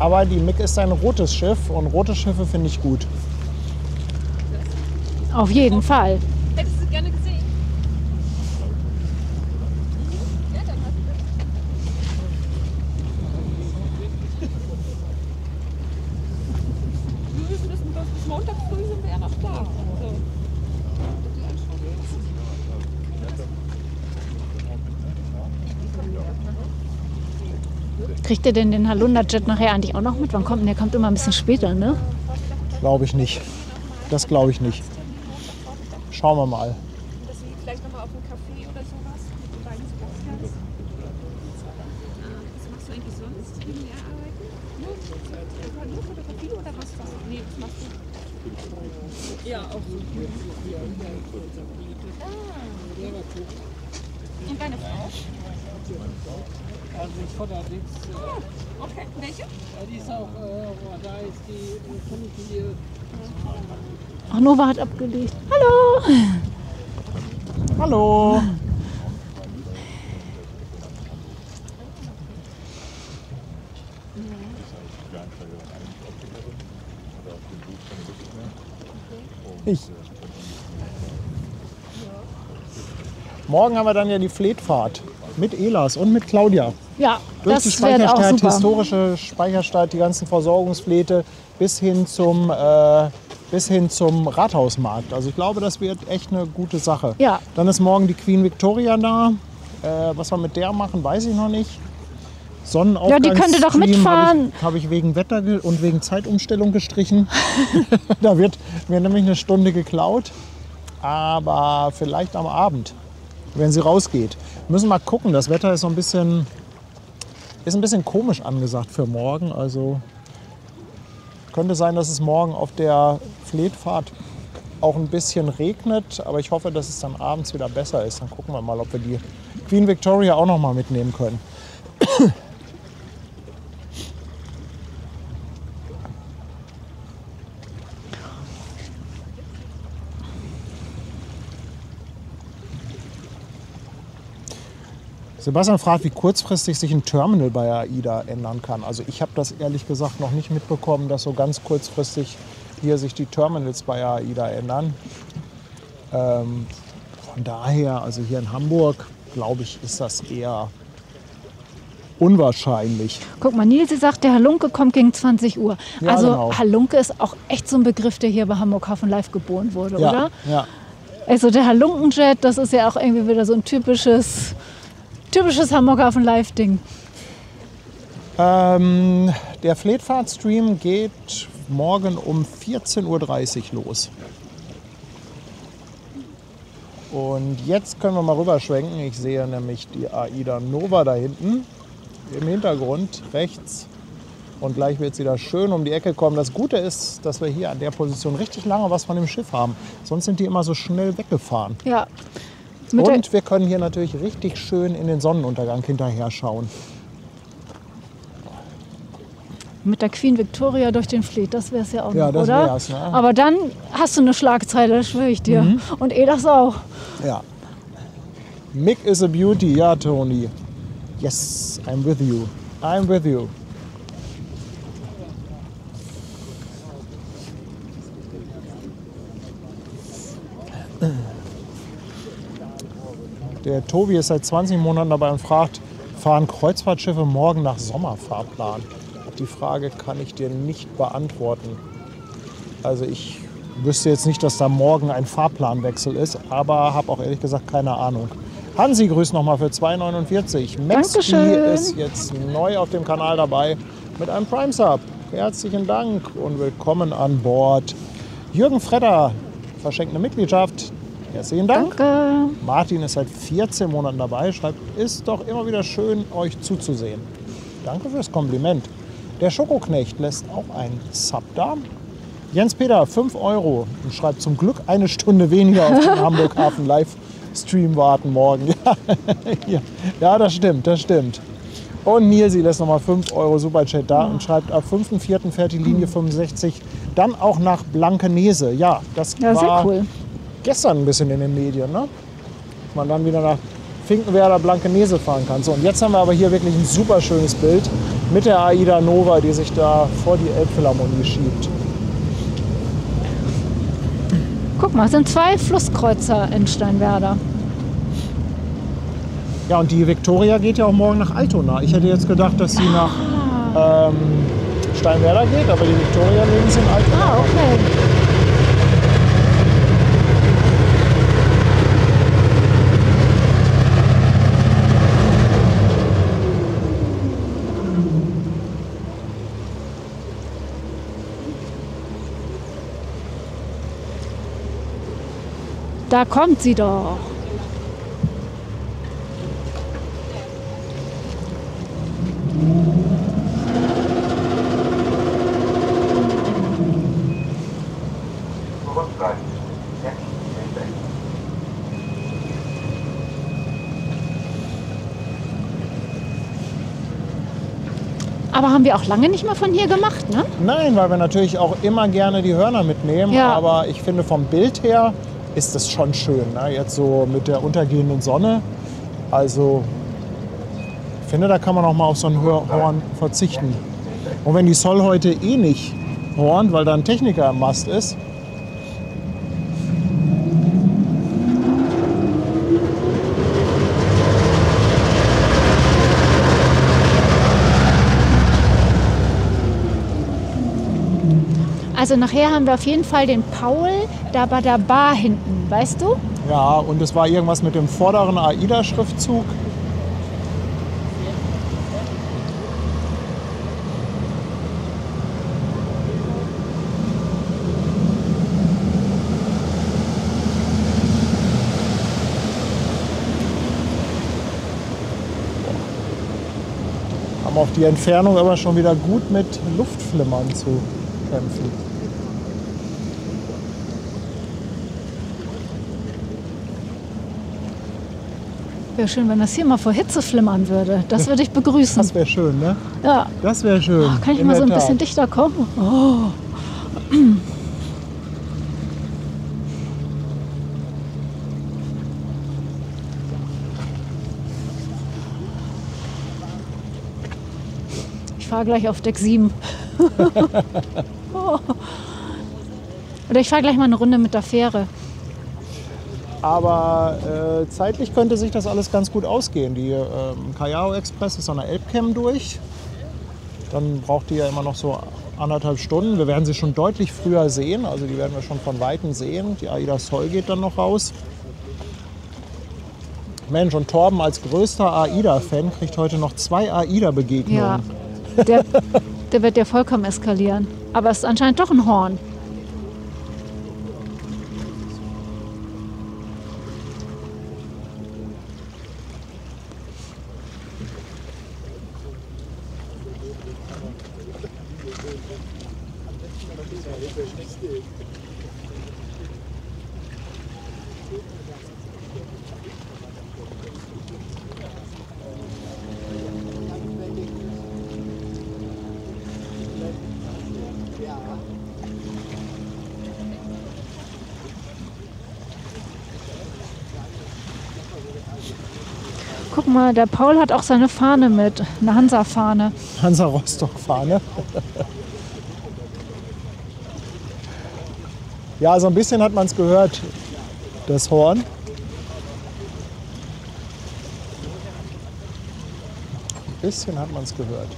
Aber die MIG ist ein rotes Schiff und rote Schiffe finde ich gut. Auf jeden Fall. Hättest du gerne gesehen? Bis Montag früh sind wir ja noch da. Kriegt ihr denn den Halunda-Jet nachher eigentlich auch noch mit? Wann kommt denn der? Kommt immer ein bisschen später, ne? Glaube ich nicht. Das glaube ich nicht. Schauen wir mal. Dass sie vielleicht nochmal auf einen Café oder sowas mit den beiden Sebastians. Was machst du eigentlich sonst? Linear arbeiten? Nur Fotografie oder was? Nee, was machst du? Ja, auch so. Und deine Frau? Also ich von der Dings, Okay, welche? die ist auch, da ist die Familie. Ach, Nova hat abgelegt. Hallo! Hallo! Ich. Morgen haben wir dann ja die Fleetfahrt mit Elas und mit Claudia. Ja, Durch die das wird auch Speicherstadt, super. historische Speicherstadt, die ganzen Versorgungsflete bis hin zum Rathausmarkt. Also ich glaube, das wird echt eine gute Sache. Ja. Dann ist morgen die Queen Victoria da. Was wir mit der machen, weiß ich noch nicht. Ja, die könnte doch mitfahren. Habe ich wegen Wetter und wegen Zeitumstellung gestrichen. Da wird mir nämlich eine Stunde geklaut. Aber vielleicht am Abend, wenn sie rausgeht. Wir müssen mal gucken. Das Wetter ist so ein bisschen komisch angesagt für morgen. Also könnte sein, dass es morgen auf der Fleetfahrt auch ein bisschen regnet. Aber ich hoffe, dass es dann abends wieder besser ist. Dann gucken wir mal, ob wir die Queen Victoria auch noch mal mitnehmen können. Sebastian fragt, wie kurzfristig sich ein Terminal bei AIDA ändern kann. Also ich habe das ehrlich gesagt noch nicht mitbekommen, dass so ganz kurzfristig hier sich die Terminals bei AIDA ändern. Von daher, also hier in Hamburg, glaube ich, ist das eher unwahrscheinlich. Guck mal, Nils sagt, der Halunke kommt gegen 20 Uhr. Ja, Also genau. Halunke ist auch echt so ein Begriff, der hier bei Hamburg Hafen Live geboren wurde, Ja, oder? ja. Also der Halunkenjet, das ist ja auch irgendwie wieder so ein typisches Hamburg Hafen Live Ding. Der Fleetfahrt-Stream geht morgen um 14.30 Uhr los. Und jetzt können wir mal rüberschwenken. Ich sehe nämlich die AIDA Nova da hinten im Hintergrund rechts. Und gleich wird sie da schön um die Ecke kommen. Das Gute ist, dass wir hier an der Position richtig lange was von dem Schiff haben. Sonst sind die immer so schnell weggefahren. Ja. Und wir können hier natürlich richtig schön in den Sonnenuntergang hinterher schauen. Mit der Queen Victoria durch den Fleet, das wäre es ja auch Ja, noch, das oder? wär's, ne? Aber dann hast du eine Schlagzeile, das schwöre ich dir. Und das auch. Ja. Mick is a beauty, ja, Toni. Yes, I'm with you. I'm with you. Der Tobi ist seit 20 Monaten dabei und fragt, fahren Kreuzfahrtschiffe morgen nach Sommerfahrplan? Die Frage kann ich dir nicht beantworten. Also ich wüsste jetzt nicht, dass da morgen ein Fahrplanwechsel ist, aber habe auch ehrlich gesagt keine Ahnung. Hansi grüßt nochmal für 2,49. Maxi Dankeschön. ist jetzt neu auf dem Kanal dabei mit einem Prime Sub. Herzlichen Dank und willkommen an Bord. Jürgen Fredder verschenkt eine Mitgliedschaft. Herzlichen Dank. Danke. Martin ist seit 14 Monaten dabei, schreibt, ist doch immer wieder schön, euch zuzusehen. Danke fürs Kompliment. Der Schokoknecht lässt auch einen Sub da. Jens-Peter, 5 € und schreibt, zum Glück eine Stunde weniger auf den Hamburg Hafen Livestream warten morgen. Ja, das stimmt, das stimmt. Und Nilsi lässt nochmal 5 € Superchat da und schreibt, ab 5.4. fährt die Linie 65 dann auch nach Blankenese. Ja, das Ja, sehr war cool. gestern ein bisschen in den Medien, ne? Dass man dann wieder nach Finkenwerder, Blankenese fahren kann. So, und jetzt haben wir aber hier wirklich ein super schönes Bild. mit der AIDA Nova, die sich da vor die Elbphilharmonie schiebt. Guck mal, es sind 2 Flusskreuzer in Steinwerder. Ja, und die Victoria geht ja auch morgen nach Altona. Ich hätte jetzt gedacht, dass sie nach Steinwerder geht, aber die Victoria legen sie in Altona. Ah, okay. Da kommt sie doch. Aber haben wir auch lange nicht mehr von hier gemacht, ne? Nein, weil wir natürlich auch immer gerne die Hörner mitnehmen. Ja. Aber ich finde, vom Bild her ist es schon schön. Ne? Jetzt so mit der untergehenden Sonne. Also, ich finde, da kann man auch mal auf so ein Horn verzichten. Und wenn die Sol heute eh nicht hornt, weil da ein Techniker am Mast ist, Also nachher haben wir auf jeden Fall den Paul da bei der Bar hinten, weißt du? ja, und es war irgendwas mit dem vorderen AIDA-Schriftzug. Haben auf die Entfernung aber schon wieder gut mit Luftflimmern zu kämpfen. Wäre schön, wenn das hier mal vor Hitze flimmern würde. Das würde ich begrüßen. Das wäre schön, ne? Ja. Das wäre schön. Ach, kann ich in mal der so ein Tat. bisschen dichter kommen? Oh. Ich fahre gleich auf Deck 7. Oh. Oder ich fahre gleich mal eine Runde mit der Fähre. Aber zeitlich könnte sich das alles ganz gut ausgehen. Die Callao Express ist an der Elbcam durch. Dann braucht die ja immer noch so 1,5 Stunden. Wir werden sie schon deutlich früher sehen. Also die werden wir schon von Weitem sehen. Die AIDA Sol geht dann noch raus. Mensch, und Torben als größter AIDA-Fan kriegt heute noch 2 AIDA-Begegnungen. Ja, der wird ja vollkommen eskalieren. Aber es ist anscheinend doch ein Horn. Guck mal, der Paul hat auch seine Fahne mit, eine Hansa-Fahne. Hansa Rostock-Fahne. Ja, so ein bisschen hat man es gehört, das Horn. Ein bisschen hat man es gehört.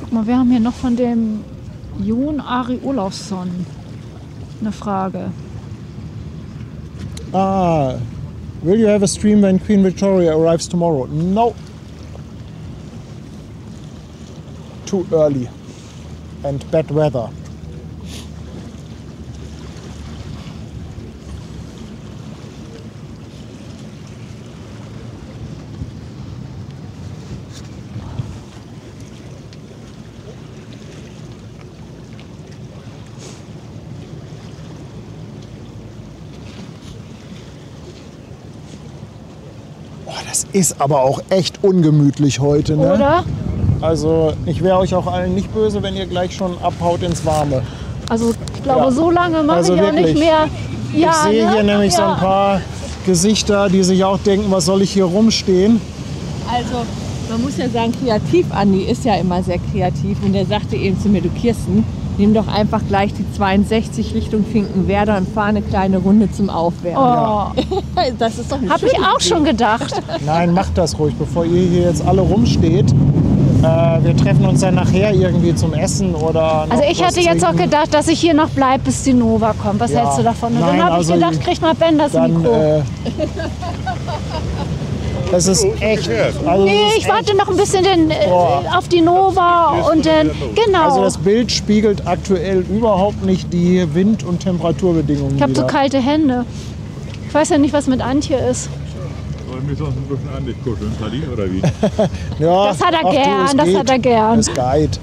Guck mal, wir haben hier noch von dem Jon Ari Olafsson eine Frage. Ah, will you have a stream when Queen Victoria arrives tomorrow? No. Too early and bad weather. Das ist aber auch echt ungemütlich heute, ne? Oder? Also ich wäre euch auch allen nicht böse, wenn ihr gleich schon abhaut ins Warme. Also ich glaube, Ja. so lange mache Also ich auch nicht wirklich. mehr. Ja, Ich sehe ne? hier nämlich so ein paar Gesichter, die sich auch denken, was soll ich hier rumstehen? Also, man muss ja sagen, kreativ, Andi ist ja immer sehr kreativ. Und der sagte eben zu mir, du Kirsten, nimm doch einfach gleich die 62 Richtung Finkenwerder und fahr eine kleine Runde zum Aufwärmen. Oh, Das ist doch eine habe ich schöne auch Idee. schon gedacht. Nein, macht das ruhig, bevor ihr hier jetzt alle rumsteht. Wir treffen uns dann nachher irgendwie zum Essen oder noch Also ich was hatte jetzt auch trinken. gedacht, dass ich hier noch bleibe, bis die Nova kommt. Was Ja. hältst du davon? Und Nein, dann habe also ich gedacht, kriegt mal Ben das Dann, Mikro. das ist echt. Also Nee, das ist ich warte noch ein bisschen Boah. auf die Nova und dann, genau. Also das Bild spiegelt aktuell überhaupt nicht die Wind- und Temperaturbedingungen Ich habe so wider. kalte Hände. Ich weiß ja nicht, was mit Antje ist. Wollen wir uns ein bisschen an dich kuscheln, Tadi, oder wie? Ja, Das hat er ach du, gern, es das geht. hat er gern. Es geht.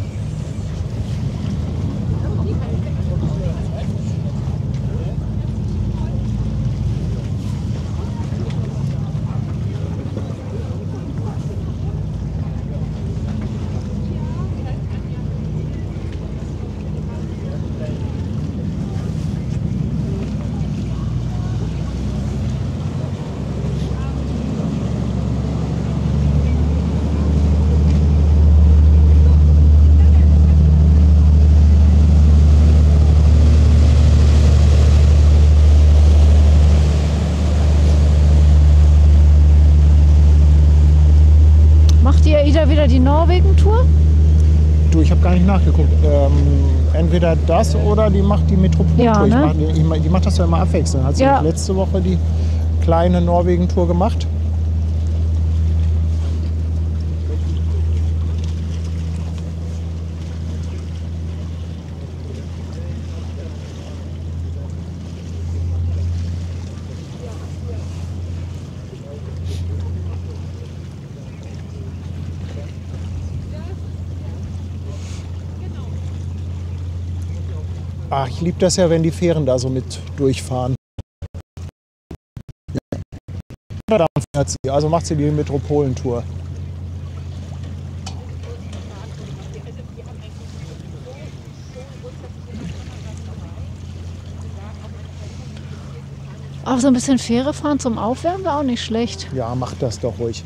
Macht ihr wieder die Norwegen-Tour? Du, ich habe gar nicht nachgeguckt. Entweder das oder die macht die Metropoltour. Ja, ne? Die macht das ja immer abwechselnd. Hat sie Ja. nicht letzte Woche die kleine Norwegen-Tour gemacht? Ach, ich liebe das ja, wenn die Fähren da so mit durchfahren. Ja. Dann fährt sie, also macht sie die Metropolentour. Auch so ein bisschen Fähre fahren zum Aufwärmen wäre auch nicht schlecht. Ja, macht das doch ruhig.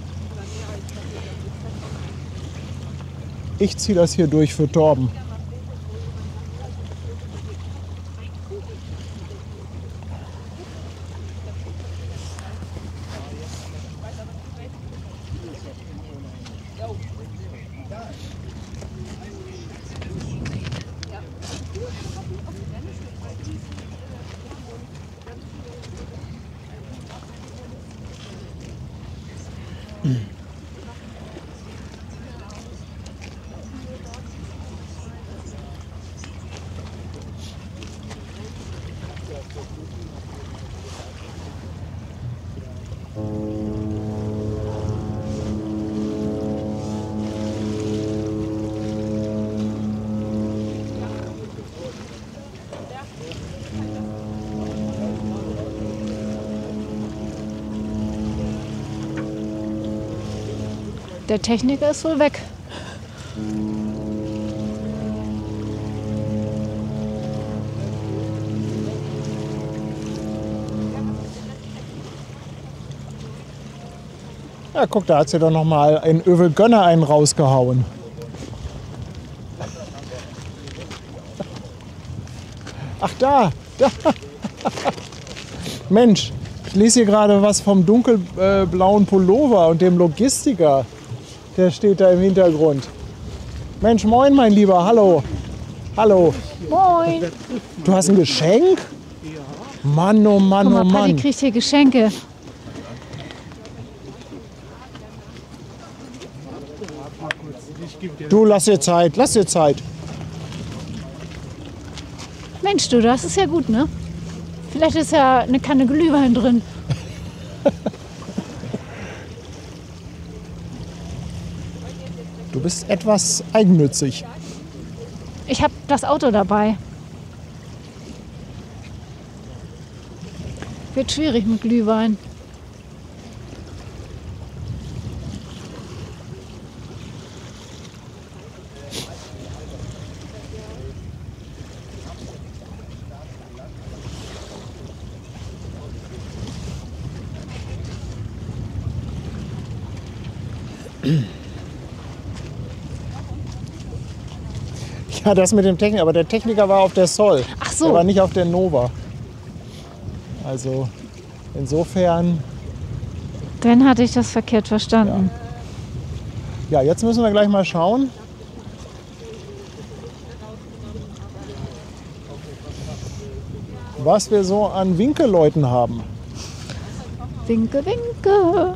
Ich ziehe das hier durch für Torben. Der Techniker ist wohl weg. Ja, guck, da hat sie doch noch mal in Övelgönner einen rausgehauen. Ach, da. Mensch, ich lese hier gerade was vom dunkelblauen Pullover und dem Logistiker. Der steht da im Hintergrund. Mensch, moin, mein Lieber, hallo. Hallo. Moin. Du hast ein Geschenk? Mann, oh Mann, Guck mal, oh Paddy Mann. kriegt hier Geschenke. Du, lass dir Zeit, lass dir Zeit. Mensch, du, das ist ja gut, ne? Vielleicht ist ja eine Kanne Glühwein drin. Du bist etwas eigennützig. Ich habe das Auto dabei. Wird schwierig mit Glühwein. Ja, das mit dem Techniker, aber der Techniker war auf der Sol. Ach so. Der war nicht auf der Nova. Also insofern, Dann hatte ich das verkehrt verstanden. ja, jetzt müssen wir gleich mal schauen. Was wir so an Winkeleuten haben. Winke, winke.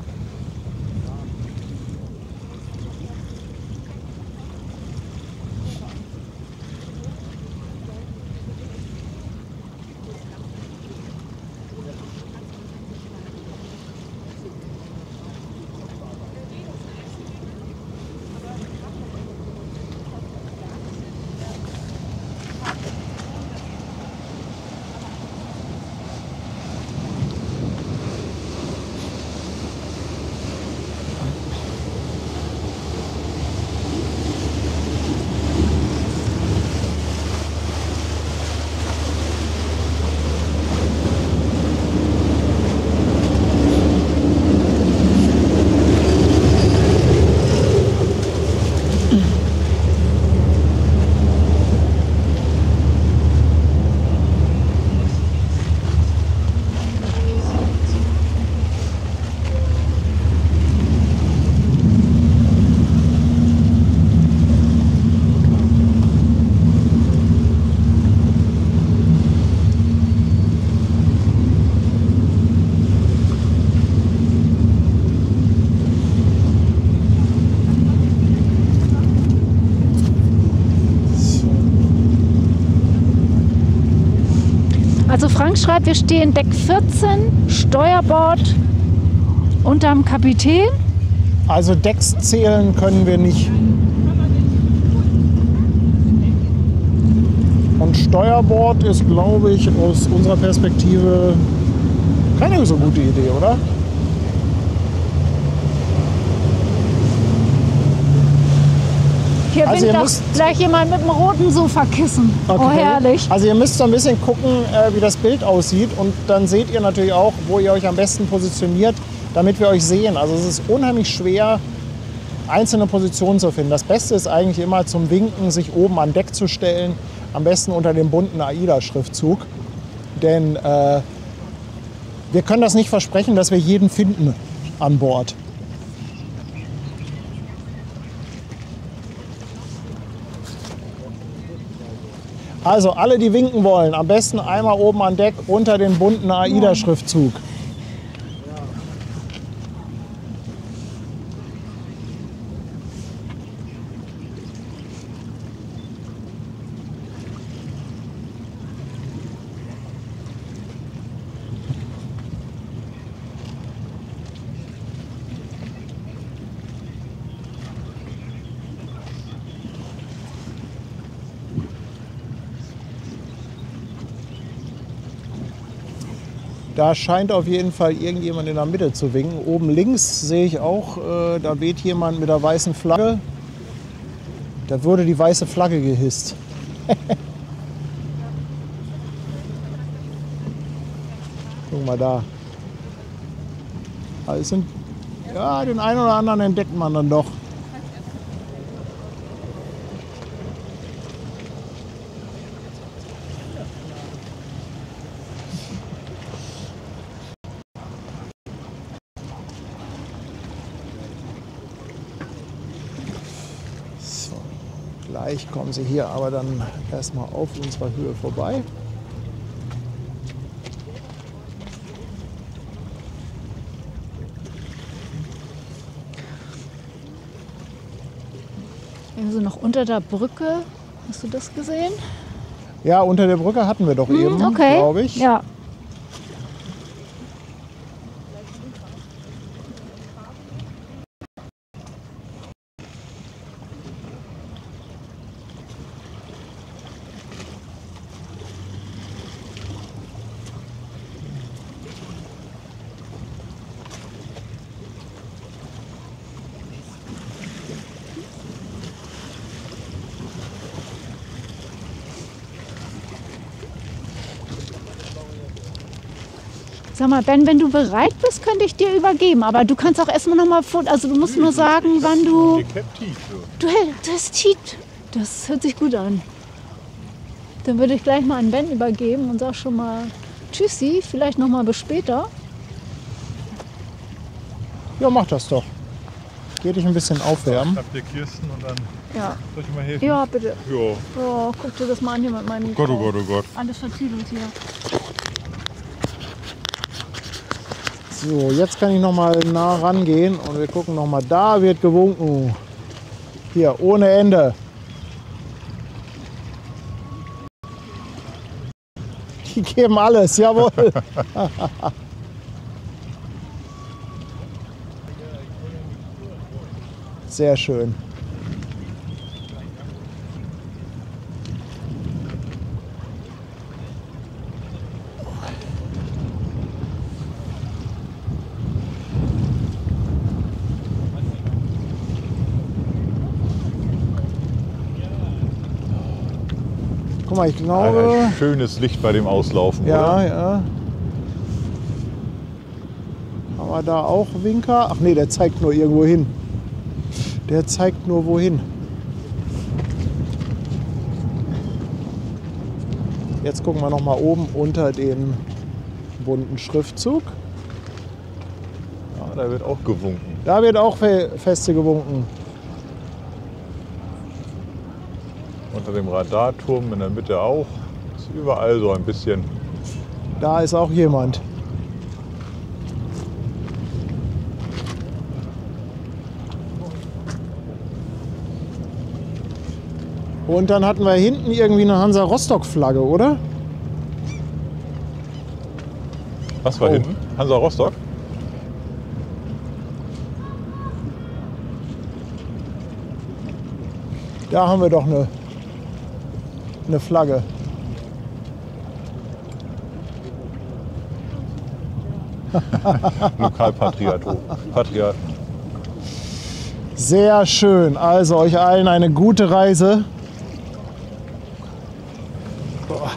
Also Frank schreibt, wir stehen Deck 14, Steuerbord unterm Kapitän. Also Decks zählen können wir nicht. Und Steuerbord ist, glaube ich, aus unserer Perspektive keine so gute Idee, oder? Hier Also winkt ihr doch müsst- gleich jemand mit einem roten Sofakissen. Oh, herrlich. Also ihr müsst so ein bisschen gucken, wie das Bild aussieht und dann seht ihr natürlich auch, wo ihr euch am besten positioniert, damit wir euch sehen. Also es ist unheimlich schwer, einzelne Positionen zu finden. Das Beste ist eigentlich immer zum Winken, sich oben an Deck zu stellen, am besten unter dem bunten AIDA-Schriftzug. Denn wir können das nicht versprechen, dass wir jeden finden an Bord. Also alle, die winken wollen, am besten einmal oben an Deck unter den bunten AIDA-Schriftzug. Da scheint auf jeden Fall irgendjemand in der Mitte zu winken. Oben links sehe ich auch, da weht jemand mit der weißen Flagge. Da wurde die weiße Flagge gehisst. Guck mal da. Also es sind, ja, den einen oder anderen entdeckt man dann doch. Gleich kommen sie hier aber dann erstmal auf unserer Höhe vorbei. Also noch unter der Brücke. Hast du das gesehen? Ja, unter der Brücke hatten wir doch eben, Okay. glaube ich. Ja. Sag mal, Ben, wenn du bereit bist, könnte ich dir übergeben. Aber du kannst auch erstmal nochmal, also du musst nur sagen, wann du... Ich hab Tiet, Du hast Tiet. Das hört sich gut an. Dann würde ich gleich mal an Ben übergeben und sag schon mal Tschüssi, vielleicht nochmal bis später. Ja, mach das doch. Geh dich ein bisschen aufwärmen. Habt ihr Kirsten und dann Ja. soll ich mal helfen? Ja, bitte. Ja. Oh, guck dir das mal an hier mit meinem Gott, Mikro. oh Gott, oh Gott. Alles vertüdelt hier. So, jetzt kann ich noch mal nah rangehen und wir gucken noch mal. Da wird gewunken. Hier, ohne Ende. Die geben alles, jawohl. Sehr schön. Guck mal, ich glaube... Ein schönes Licht bei dem Auslaufen, Ja, oder? ja. Haben wir da auch Winker? Ach nee, der zeigt nur irgendwo hin. Der zeigt nur wohin. Jetzt gucken wir noch mal oben unter den bunten Schriftzug. Ja, da wird auch gewunken. Da wird auch feste gewunken. Unter dem Radarturm in der Mitte auch. Ist überall so ein bisschen. Da ist auch jemand. Und dann hatten wir hinten irgendwie eine Hansa-Rostock-Flagge, oder? Was war Oh. hinten? Hansa Rostock? Da haben wir doch eine Flagge. Lokalpatriot. Sehr schön. Also euch allen eine gute Reise. Boah.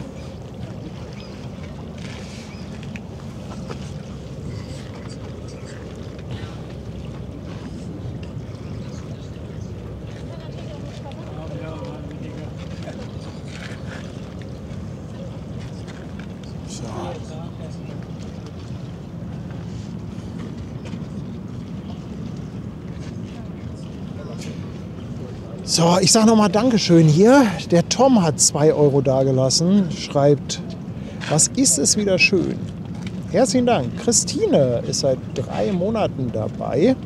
So, ich sage nochmal Dankeschön hier. Der Tom hat 2 Euro dagelassen, schreibt, was ist es wieder schön. Herzlichen Dank. Christine ist seit 3 Monaten dabei.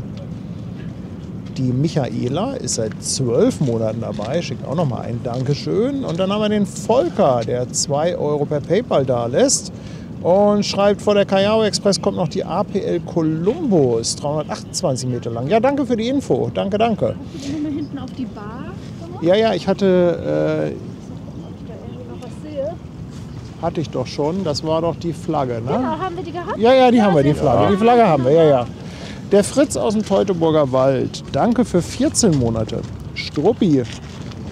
Die Michaela ist seit 12 Monaten dabei, schickt auch nochmal ein Dankeschön. Und dann haben wir den Volker, der 2 Euro per PayPal dalässt. Und schreibt, vor der Callao Express kommt noch die APL Columbus, 328 Meter lang. Ja, danke für die Info. Danke, danke. Guck mal hinten auf die Bar. Ja, ja, ich hatte, Noch was sehe. hatte ich doch schon. Das war doch die Flagge, ne? Ja, haben wir die gehabt? Ja, ja, die haben wir, die sehr Flagge. gut. Die Flagge haben wir, ja, ja. Der Fritz aus dem Teutoburger Wald, danke für 14 Monate. Struppi,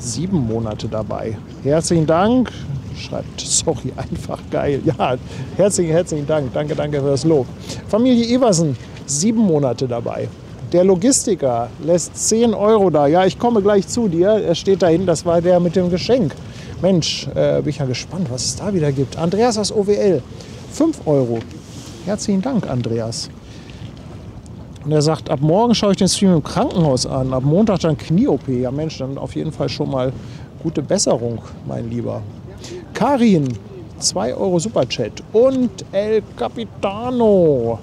7 Monate dabei. Herzlichen Dank. Schreibt, sorry, einfach geil. Ja, herzlichen Dank. Danke für das Lob. Familie Eversen, 7 Monate dabei. Der Logistiker lässt 10 Euro da. Ja, ich komme gleich zu dir. Er steht da hinten, das war der mit dem Geschenk. Mensch, bin ich ja gespannt, was es da wieder gibt. Andreas aus OWL, 5 Euro. Herzlichen Dank, Andreas. Und er sagt, ab morgen schaue ich den Stream im Krankenhaus an. Ab Montag dann Knie-OP. Ja Mensch, dann auf jeden Fall schon mal gute Besserung, mein Lieber. Karin, 2 Euro Superchat. Und El Capitano,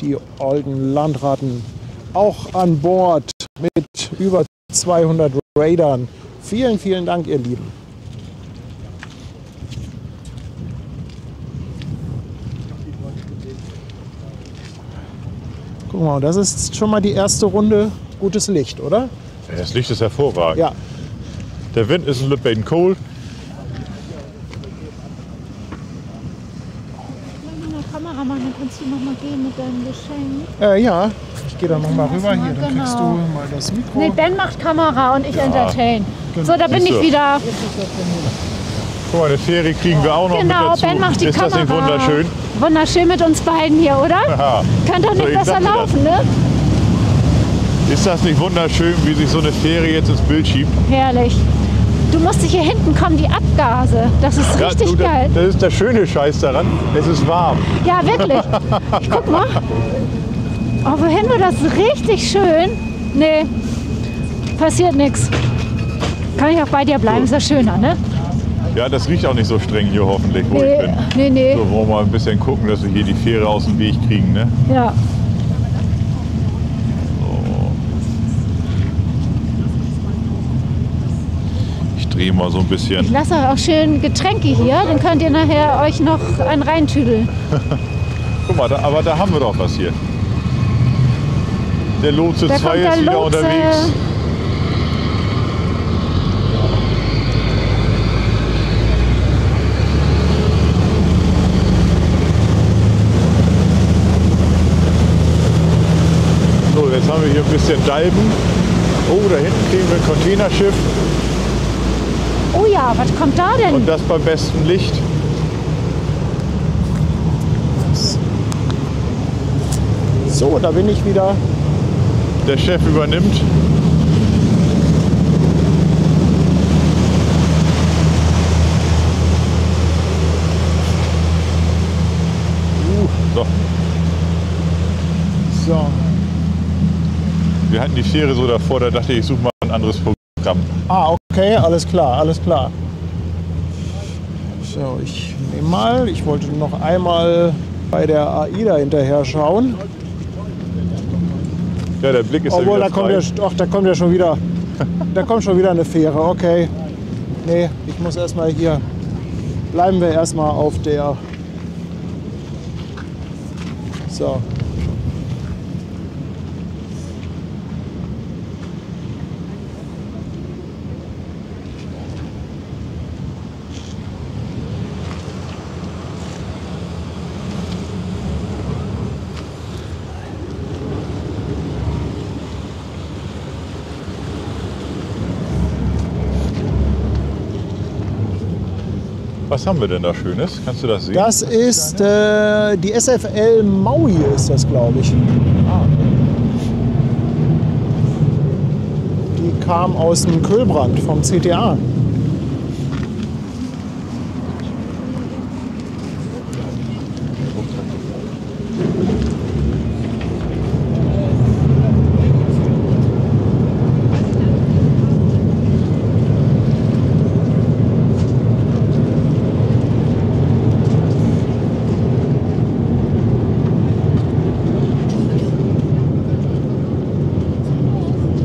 die alten Landratten, auch an Bord mit über 200 Raidern. Vielen Dank, ihr Lieben. Guck mal, das ist schon mal die erste Runde gutes Licht, oder? Das Licht ist hervorragend. Ja. Der Wind ist ein bisschen cold. Kamera machen, dann kannst du noch mal gehen mit deinem Geschenk. Ja, ich gehe da noch mal rüber. Hier, dann kriegst du Genau. mal das Mikro. Nee, Ben macht Kamera und ich entertain. So, da bin Siehst ich du. wieder. Guck mal, eine Fähre kriegen wir auch noch Genau, mit dazu. Ben macht die Ist Kamera. das nicht wunderschön? Wunderschön mit uns beiden hier, oder? Ja. Könnte doch So, nicht ich besser sagte das. laufen, ne? Ist das nicht wunderschön, wie sich so eine Fähre jetzt ins Bild schiebt? Herrlich. Du musst dich hier hinten kommen, die Abgase. Das ist richtig du, geil. Das ist der schöne Scheiß daran. Es ist warm. Ja, wirklich. Ich guck mal. Oh, wohin wir das richtig schön. Nee, passiert nichts. Kann ich auch bei dir bleiben, ist ja schöner, ne? Ja, das riecht auch nicht so streng hier hoffentlich, wo ich bin. Nee. So, wollen wir mal ein bisschen gucken, dass wir hier die Fähre aus dem Weg kriegen, ne? Ja. Ich drehe mal so ein bisschen. Ich lasse auch schön Getränke hier, dann könnt ihr nachher euch noch einen reintüdeln. Guck mal, aber da haben wir doch was hier. Der Lotse Da 2 kommt der ist wieder Lotse. unterwegs. So, jetzt haben wir hier ein bisschen Dalben. Oh, da hinten kriegen wir ein Containerschiff. Oh ja, was kommt da denn? Und das bei bestem Licht. So, da bin ich wieder. Der Chef übernimmt. So, So. wir hatten die Fähre so davor, da dachte ich, ich suche mal ein anderes Programm. Ah, okay, alles klar, alles klar. So, ich nehme mal. Ich wollte noch einmal bei der AIDA hinterher schauen. Ja, der Blick ist Obwohl, ja da wieder kommt frei. ja, ach, da kommt ja schon wieder. Da kommt schon wieder eine Fähre, okay. Nee, ich muss erstmal hier. Bleiben wir erstmal auf der. So. Was haben wir denn da Schönes? Kannst du das sehen? Das ist die SFL Maui, ist das, glaube ich. Die kam aus dem Kühlbrand vom CTA.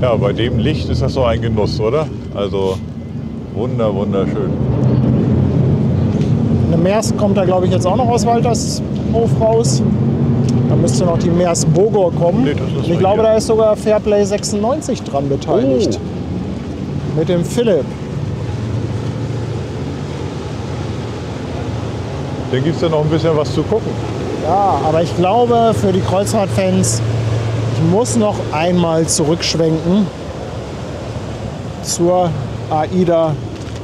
Ja, bei dem Licht ist das so ein Genuss, oder? Also wunderschön. Eine Maersk kommt da, glaube ich, jetzt auch noch aus Waltershof raus. Da müsste noch die Maersk Bogor kommen. Nee, das ist Und ich mal glaube, hier. da ist sogar Fairplay 96 dran beteiligt. Mit dem Philipp. Dann gibt es da noch ein bisschen was zu gucken. Ja, aber ich glaube, für die Kreuzfahrtfans, ich muss noch einmal zurückschwenken zur AIDA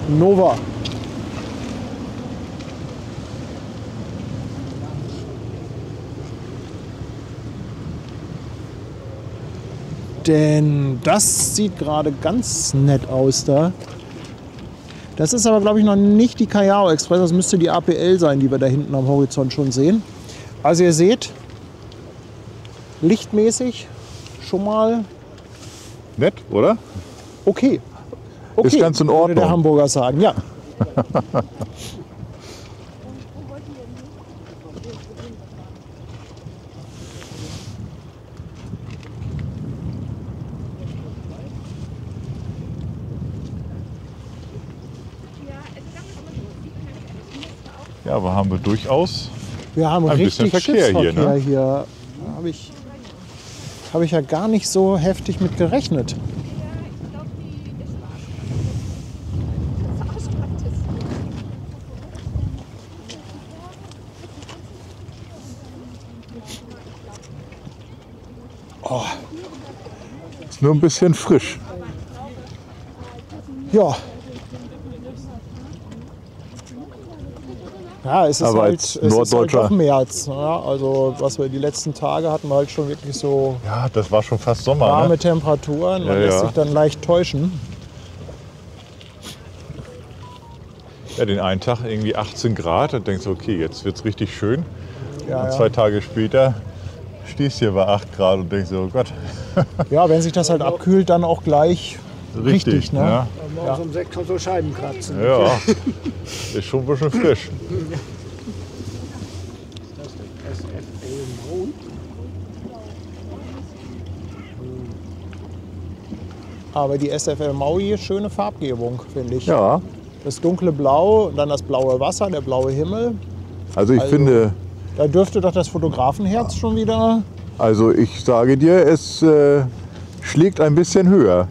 Nova. Denn das sieht gerade ganz nett aus da. Das ist aber, glaube ich, noch nicht die Callao Express. Das müsste die APL sein, die wir da hinten am Horizont schon sehen. Also ihr seht, lichtmäßig schon mal Nett, oder? okay. Okay, Ist ganz in würde Ordnung. der Hamburger sagen, ja. Ja, aber haben wir durchaus. Wir haben Ein bisschen richtig Verkehr hier, Schiffsverkehr ne? hier. Habe ich ja gar nicht so heftig mit gerechnet. Ist nur ein bisschen frisch. Ja, es ist Aber halt, als es ist halt Norddeutscher- doch März. Ne? Also was wir die letzten Tage hatten, wir halt schon wirklich so Ja, das war schon fast Sommer. warme Ne? Temperaturen. Man Ja, lässt ja. sich dann leicht täuschen. Ja, den einen Tag irgendwie 18 Grad und denkst, okay, jetzt wird es richtig schön. Ja, Und ja. 2 Tage später stehst du hier bei 8 Grad und denkst, oh Gott. Ja, wenn sich das halt abkühlt, dann auch gleich richtig. Ne? Ja, Morgens um 6 kannst du Scheiben kratzen. ja. Ist schon ein bisschen frisch. Aber die SFL Maui, schöne Farbgebung, finde ich. Ja, Das dunkle Blau, dann das blaue Wasser, der blaue Himmel. also ich finde, Da dürfte doch das Fotografenherz schon wieder... also ich sage dir, es schlägt ein bisschen höher.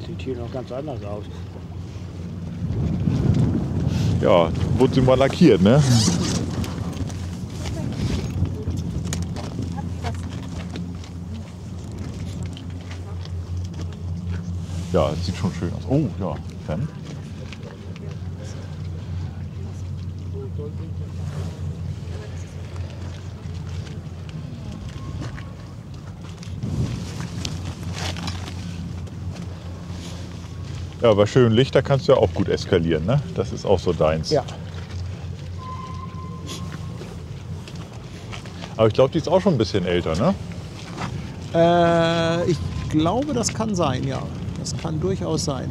Sieht hier noch ganz anders aus. Ja, wurde sie mal lackiert, ne? Ja, sieht schon schön aus. Oh, ja, dann. Ja, bei schönem Licht, da kannst du ja auch gut eskalieren, ne? Das ist auch so deins. Ja. Aber ich glaube, die ist auch schon ein bisschen älter, ne? Ich glaube, das kann sein, ja. Das kann durchaus sein.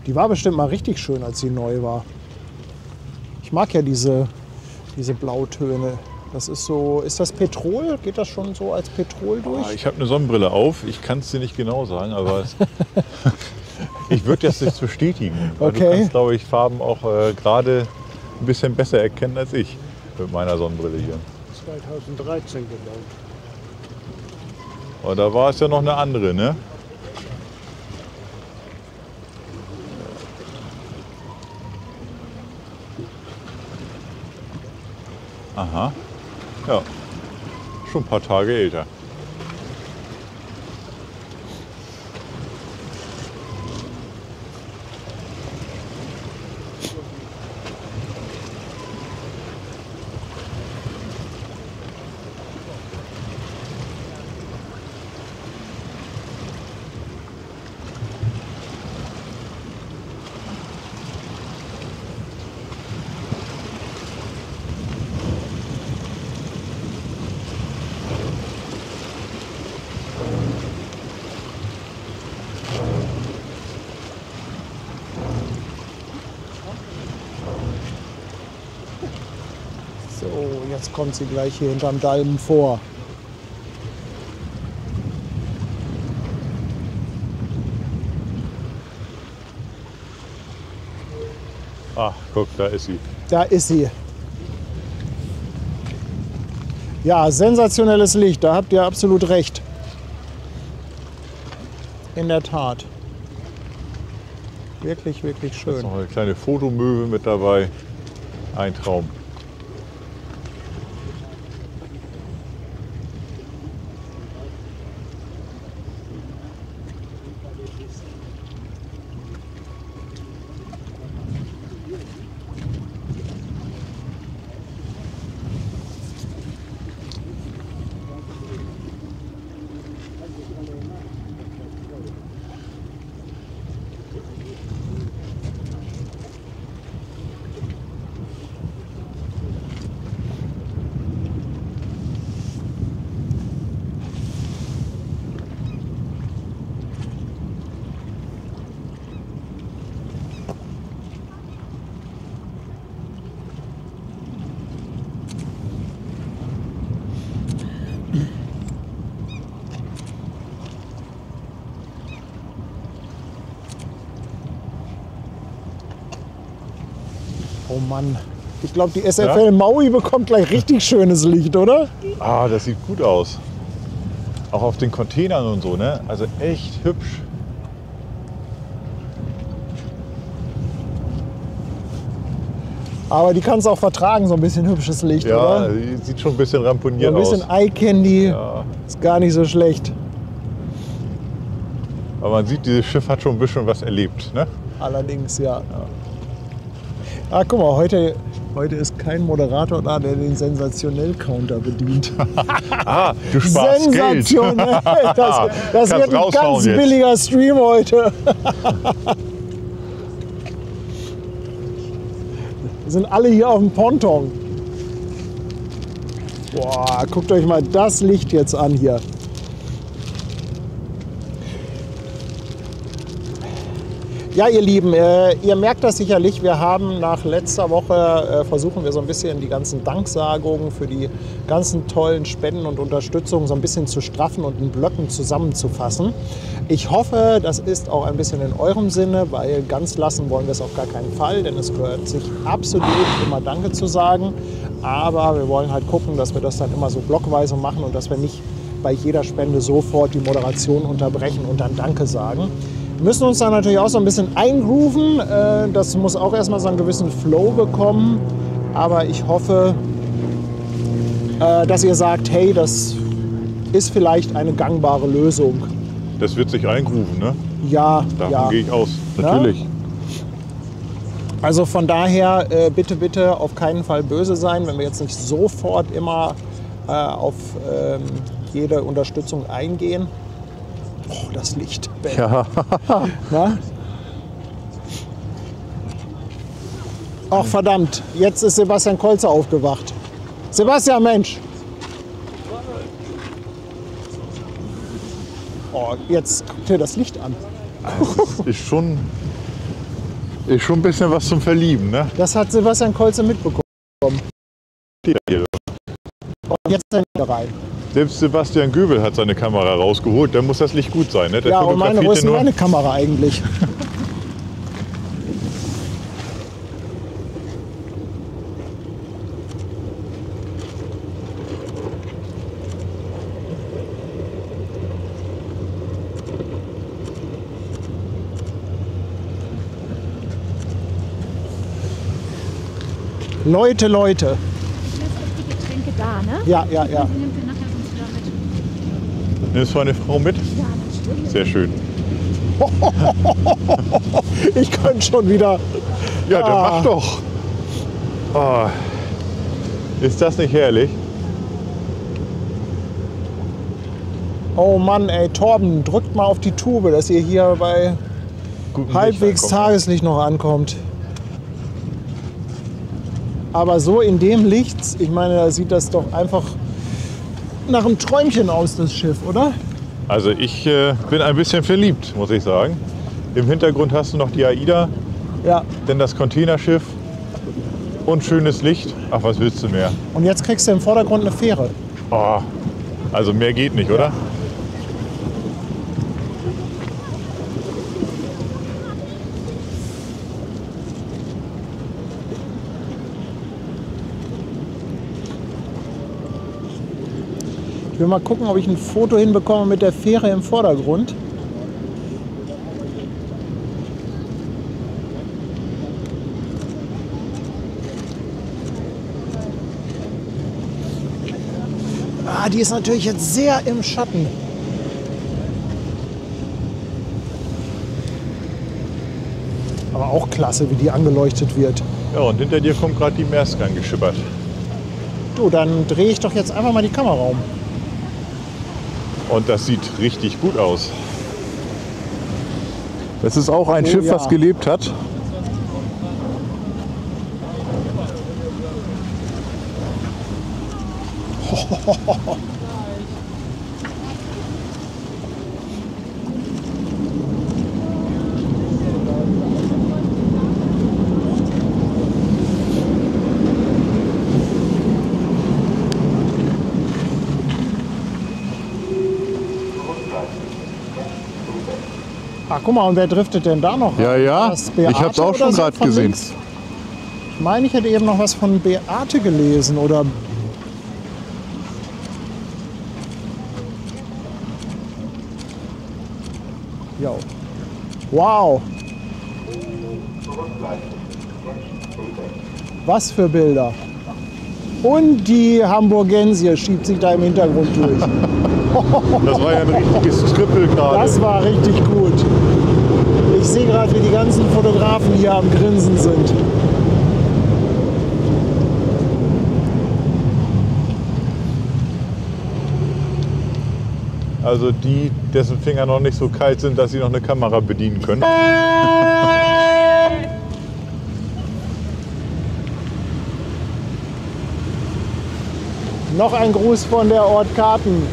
Die war bestimmt mal richtig schön, als sie neu war. Ich mag ja diese Blautöne. Das ist so, ist das Petrol? Geht das schon so als Petrol durch? Ich habe eine Sonnenbrille auf. Ich kann es dir nicht genau sagen, aber ich würde das nicht bestätigen. Weil Okay. Du kannst, glaube ich, Farben auch gerade ein bisschen besser erkennen als ich mit meiner Sonnenbrille hier. 2013 gebaut. Aber da war es ja noch eine andere, ne? Aha. Ja. Schon ein paar Tage älter. So, jetzt kommt sie gleich hier hinterm Dalm vor. Ach, guck, da ist sie. Da ist sie. Ja, sensationelles Licht, da habt ihr absolut recht. In der Tat. Wirklich, wirklich schön. Noch eine kleine Fotomöwe mit dabei. Ein Traum. Oh Mann. Ich glaube, die SFL Maui bekommt gleich richtig schönes Licht, oder? Ah, das sieht gut aus. Auch auf den Containern und so, ne? Also echt hübsch. Aber die kannst du auch vertragen, so ein bisschen hübsches Licht, Ja, oder? die sieht schon ein bisschen So ramponiert ein bisschen aus. Eye Candy Ja. ist gar nicht so schlecht. Aber man sieht, dieses Schiff hat schon ein bisschen was erlebt. Ne? Allerdings, ja. Ah, guck mal, heute ist kein Moderator da, der den Sensationell-Counter bedient. Ah, du sparst Geld. Sensationell! Das Kannst wird ein raushauen ganz jetzt. billiger Stream heute. Wir sind alle hier auf dem Ponton. Boah, guckt euch mal das Licht jetzt an hier. Ja, ihr Lieben, ihr merkt das sicherlich. Wir haben nach letzter Woche versuchen wir so ein bisschen die ganzen Danksagungen für die ganzen tollen Spenden und Unterstützung so ein bisschen zu straffen und in Blöcken zusammenzufassen. Ich hoffe, das ist auch ein bisschen in eurem Sinne, weil ganz lassen wollen wir es auf gar keinen Fall, denn es gehört sich absolut immer Danke zu sagen. Aber wir wollen halt gucken, dass wir das dann immer so blockweise machen und dass wir nicht bei jeder Spende sofort die Moderation unterbrechen und dann Danke sagen. Wir müssen uns da natürlich auch so ein bisschen eingrooven. Das muss auch erstmal so einen gewissen Flow bekommen. Aber ich hoffe, dass ihr sagt, hey, das ist vielleicht eine gangbare Lösung. Das wird sich eingrooven, ne? Ja, Davon ja. gehe ich aus. Natürlich. Also von daher bitte, bitte auf keinen Fall böse sein, wenn wir jetzt nicht sofort immer auf jede Unterstützung eingehen. Oh, das Licht. Ben. Ja. Na? Ach verdammt, jetzt ist Sebastian Kolzer aufgewacht. Sebastian, Mensch. Oh, jetzt guck dir das Licht an. Ist schon ein bisschen was zum Verlieben, ne? Das hat Sebastian Kolzer mitbekommen. Hier. Und jetzt wieder rein. Selbst Sebastian Göbel hat seine Kamera rausgeholt. Dann muss das Licht gut sein, ne? Der Ja, und wo fotografiert ist ja denn nur. meine Kamera eigentlich? Leute. Die Getränke da, ne? Ja. Die nimmt ihr nachher sonst wieder mit. Nimmst du eine Frau mit? Ja, natürlich. Sehr schön. Ich könnte schon wieder. Ja, dann mach doch. Oh. Ist das nicht herrlich? Oh Mann, ey, Torben, drückt mal auf die Tube, dass ihr hier bei Guten halbwegs Licht ankommen. Tageslicht noch ankommt. Aber so in dem Licht, ich meine, da sieht das doch einfach nach einem Träumchen aus, das Schiff, oder? Also ich bin ein bisschen verliebt, muss ich sagen. Im Hintergrund hast du noch die AIDA, Ja. dann das Containerschiff und schönes Licht. Ach, was willst du mehr? Und jetzt kriegst du im Vordergrund eine Fähre. Oh, also mehr geht nicht, oder? Ich will mal gucken, ob ich ein Foto hinbekomme mit der Fähre im Vordergrund. Ah, die ist natürlich jetzt sehr im Schatten. Aber auch klasse, wie die angeleuchtet wird. Ja, und hinter dir kommt gerade die Maersk angeschippert. Du, dann drehe ich doch jetzt einfach mal die Kamera um. Und das sieht richtig gut aus. Das ist auch ein Oh Schiff, ja. was gelebt hat. Ah, guck mal, und wer driftet denn da noch? Ja, ja. Das Ich Beate habe es auch oder schon so gerade von gesehen. links? Ich meine, ich hätte eben noch was von Beate gelesen oder. Jo. Wow. Was für Bilder. Und die Hamburgensie schiebt sich da im Hintergrund durch. Das war ja ein richtiges Triple gerade. Das war richtig gut. Ich sehe gerade, wie die ganzen Fotografen hier am Grinsen sind. Also die, dessen Finger noch nicht so kalt sind, dass sie noch eine Kamera bedienen können. Noch ein Gruß von der Ort Karten.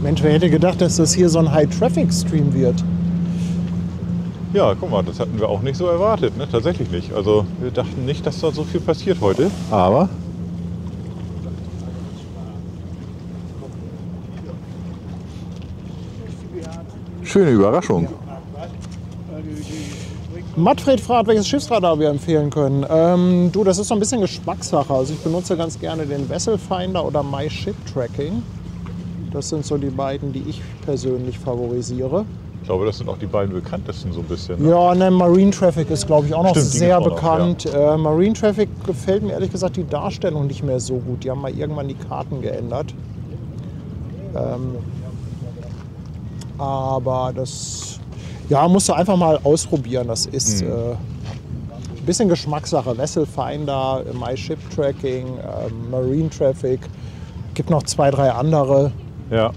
Mensch, wer hätte gedacht, dass das hier so ein High-Traffic-Stream wird? Ja, guck mal, das hatten wir auch nicht so erwartet, ne? Tatsächlich nicht. Also wir dachten nicht, dass da so viel passiert heute. Aber schöne Überraschung. Manfred fragt, welches Schiffsradar wir empfehlen können. Du, das ist so ein bisschen Geschmackssache. Also ich benutze ganz gerne den Vessel Finder oder My Ship Tracking. Das sind so die beiden, die ich persönlich favorisiere. Ich glaube, das sind auch die beiden bekanntesten so ein bisschen. Ne? Ja, ne, Marine Traffic ist, glaube ich, auch noch Stimmt, die sehr gibt's auch noch, bekannt. Marine Traffic gefällt mir ehrlich gesagt die Darstellung nicht mehr so gut. Die haben mal irgendwann die Karten geändert. Aber das ja, musst du einfach mal ausprobieren. Das ist ein bisschen Geschmackssache. Vessel Finder, My Ship Tracking, Marine Traffic. Gibt noch 2, 3 andere. Ja.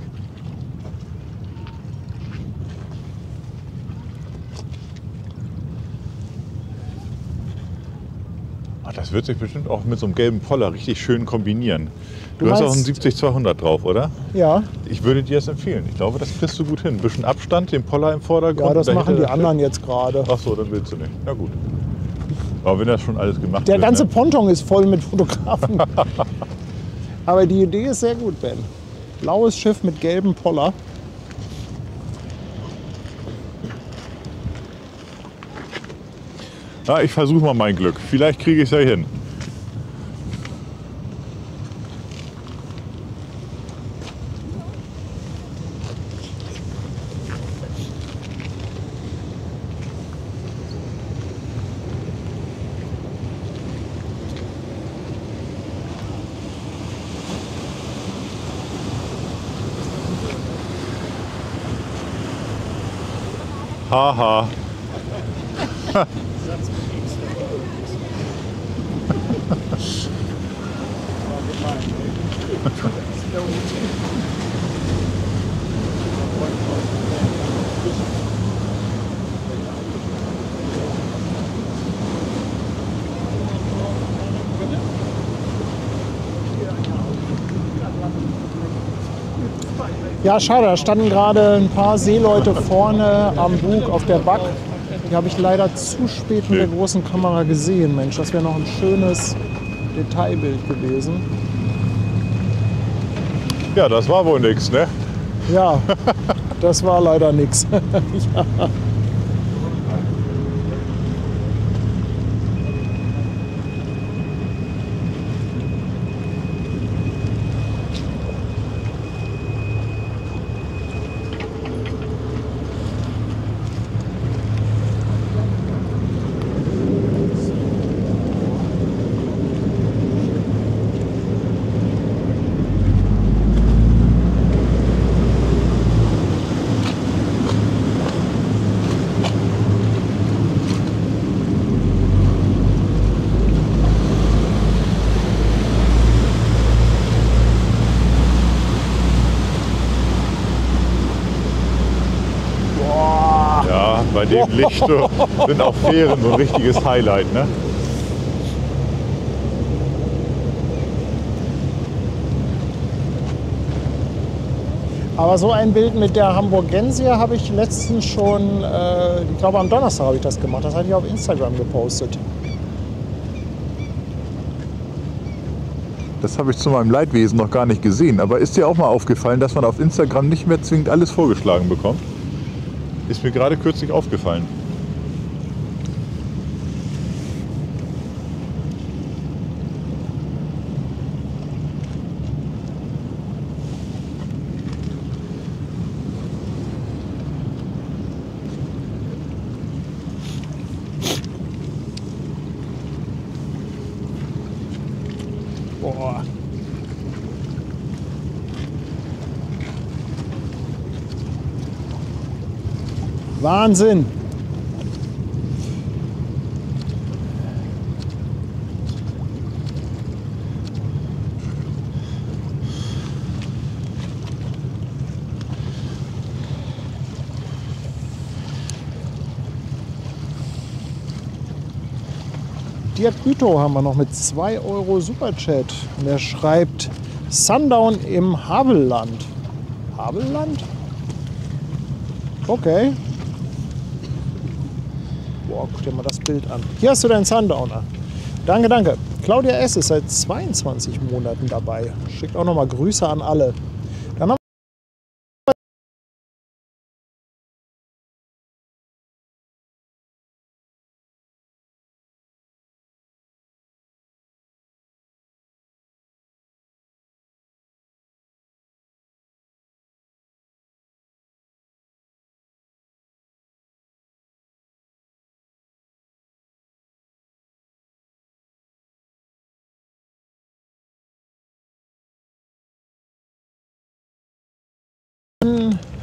Das wird sich bestimmt auch mit so einem gelben Poller richtig schön kombinieren. Du hast auch einen 70-200 drauf, oder? Ja. Ich würde dir das empfehlen. Ich glaube, das kriegst du gut hin. Ein bisschen Abstand, den Poller im Vordergrund. Ja, das machen die das anderen jetzt gerade. Ach so, dann willst du nicht. Na gut. Aber wenn das schon alles gemacht Der wird. ganze Ne? Ponton ist voll mit Fotografen. Aber die Idee ist sehr gut, Ben. Blaues Schiff mit gelbem Poller. Na, ich versuche mal mein Glück. Vielleicht kriege ich es ja hin. Haha. Ja, schade, da standen gerade ein paar Seeleute vorne am Bug auf der Back. Die habe ich leider zu spät mit der großen Kamera gesehen. Mensch, das wäre noch ein schönes Detailbild gewesen. Ja, das war wohl nix, ne? Ja, das war leider nix. Ja. Bei dem Licht sind auch Fähren so ein richtiges Highlight, ne? Aber so ein Bild mit der Hamburgensie habe ich letztens schon, ich glaube am Donnerstag habe ich das gemacht. Das hatte ich auf Instagram gepostet. Das habe ich zu meinem Leidwesen noch gar nicht gesehen. Aber ist dir auch mal aufgefallen, dass man auf Instagram nicht mehr zwingend alles vorgeschlagen bekommt? Ist mir gerade kürzlich aufgefallen. Boah. Wahnsinn. Dirk Bütow haben wir noch mit 2 Euro Superchat. Und er schreibt Sundown im Havelland. Havelland? Okay. Boah, guck dir mal das Bild an. Hier hast du deinen Sundowner. Danke, danke. Claudia S. ist seit 22 Monaten dabei. Schickt auch noch mal Grüße an alle. Dann haben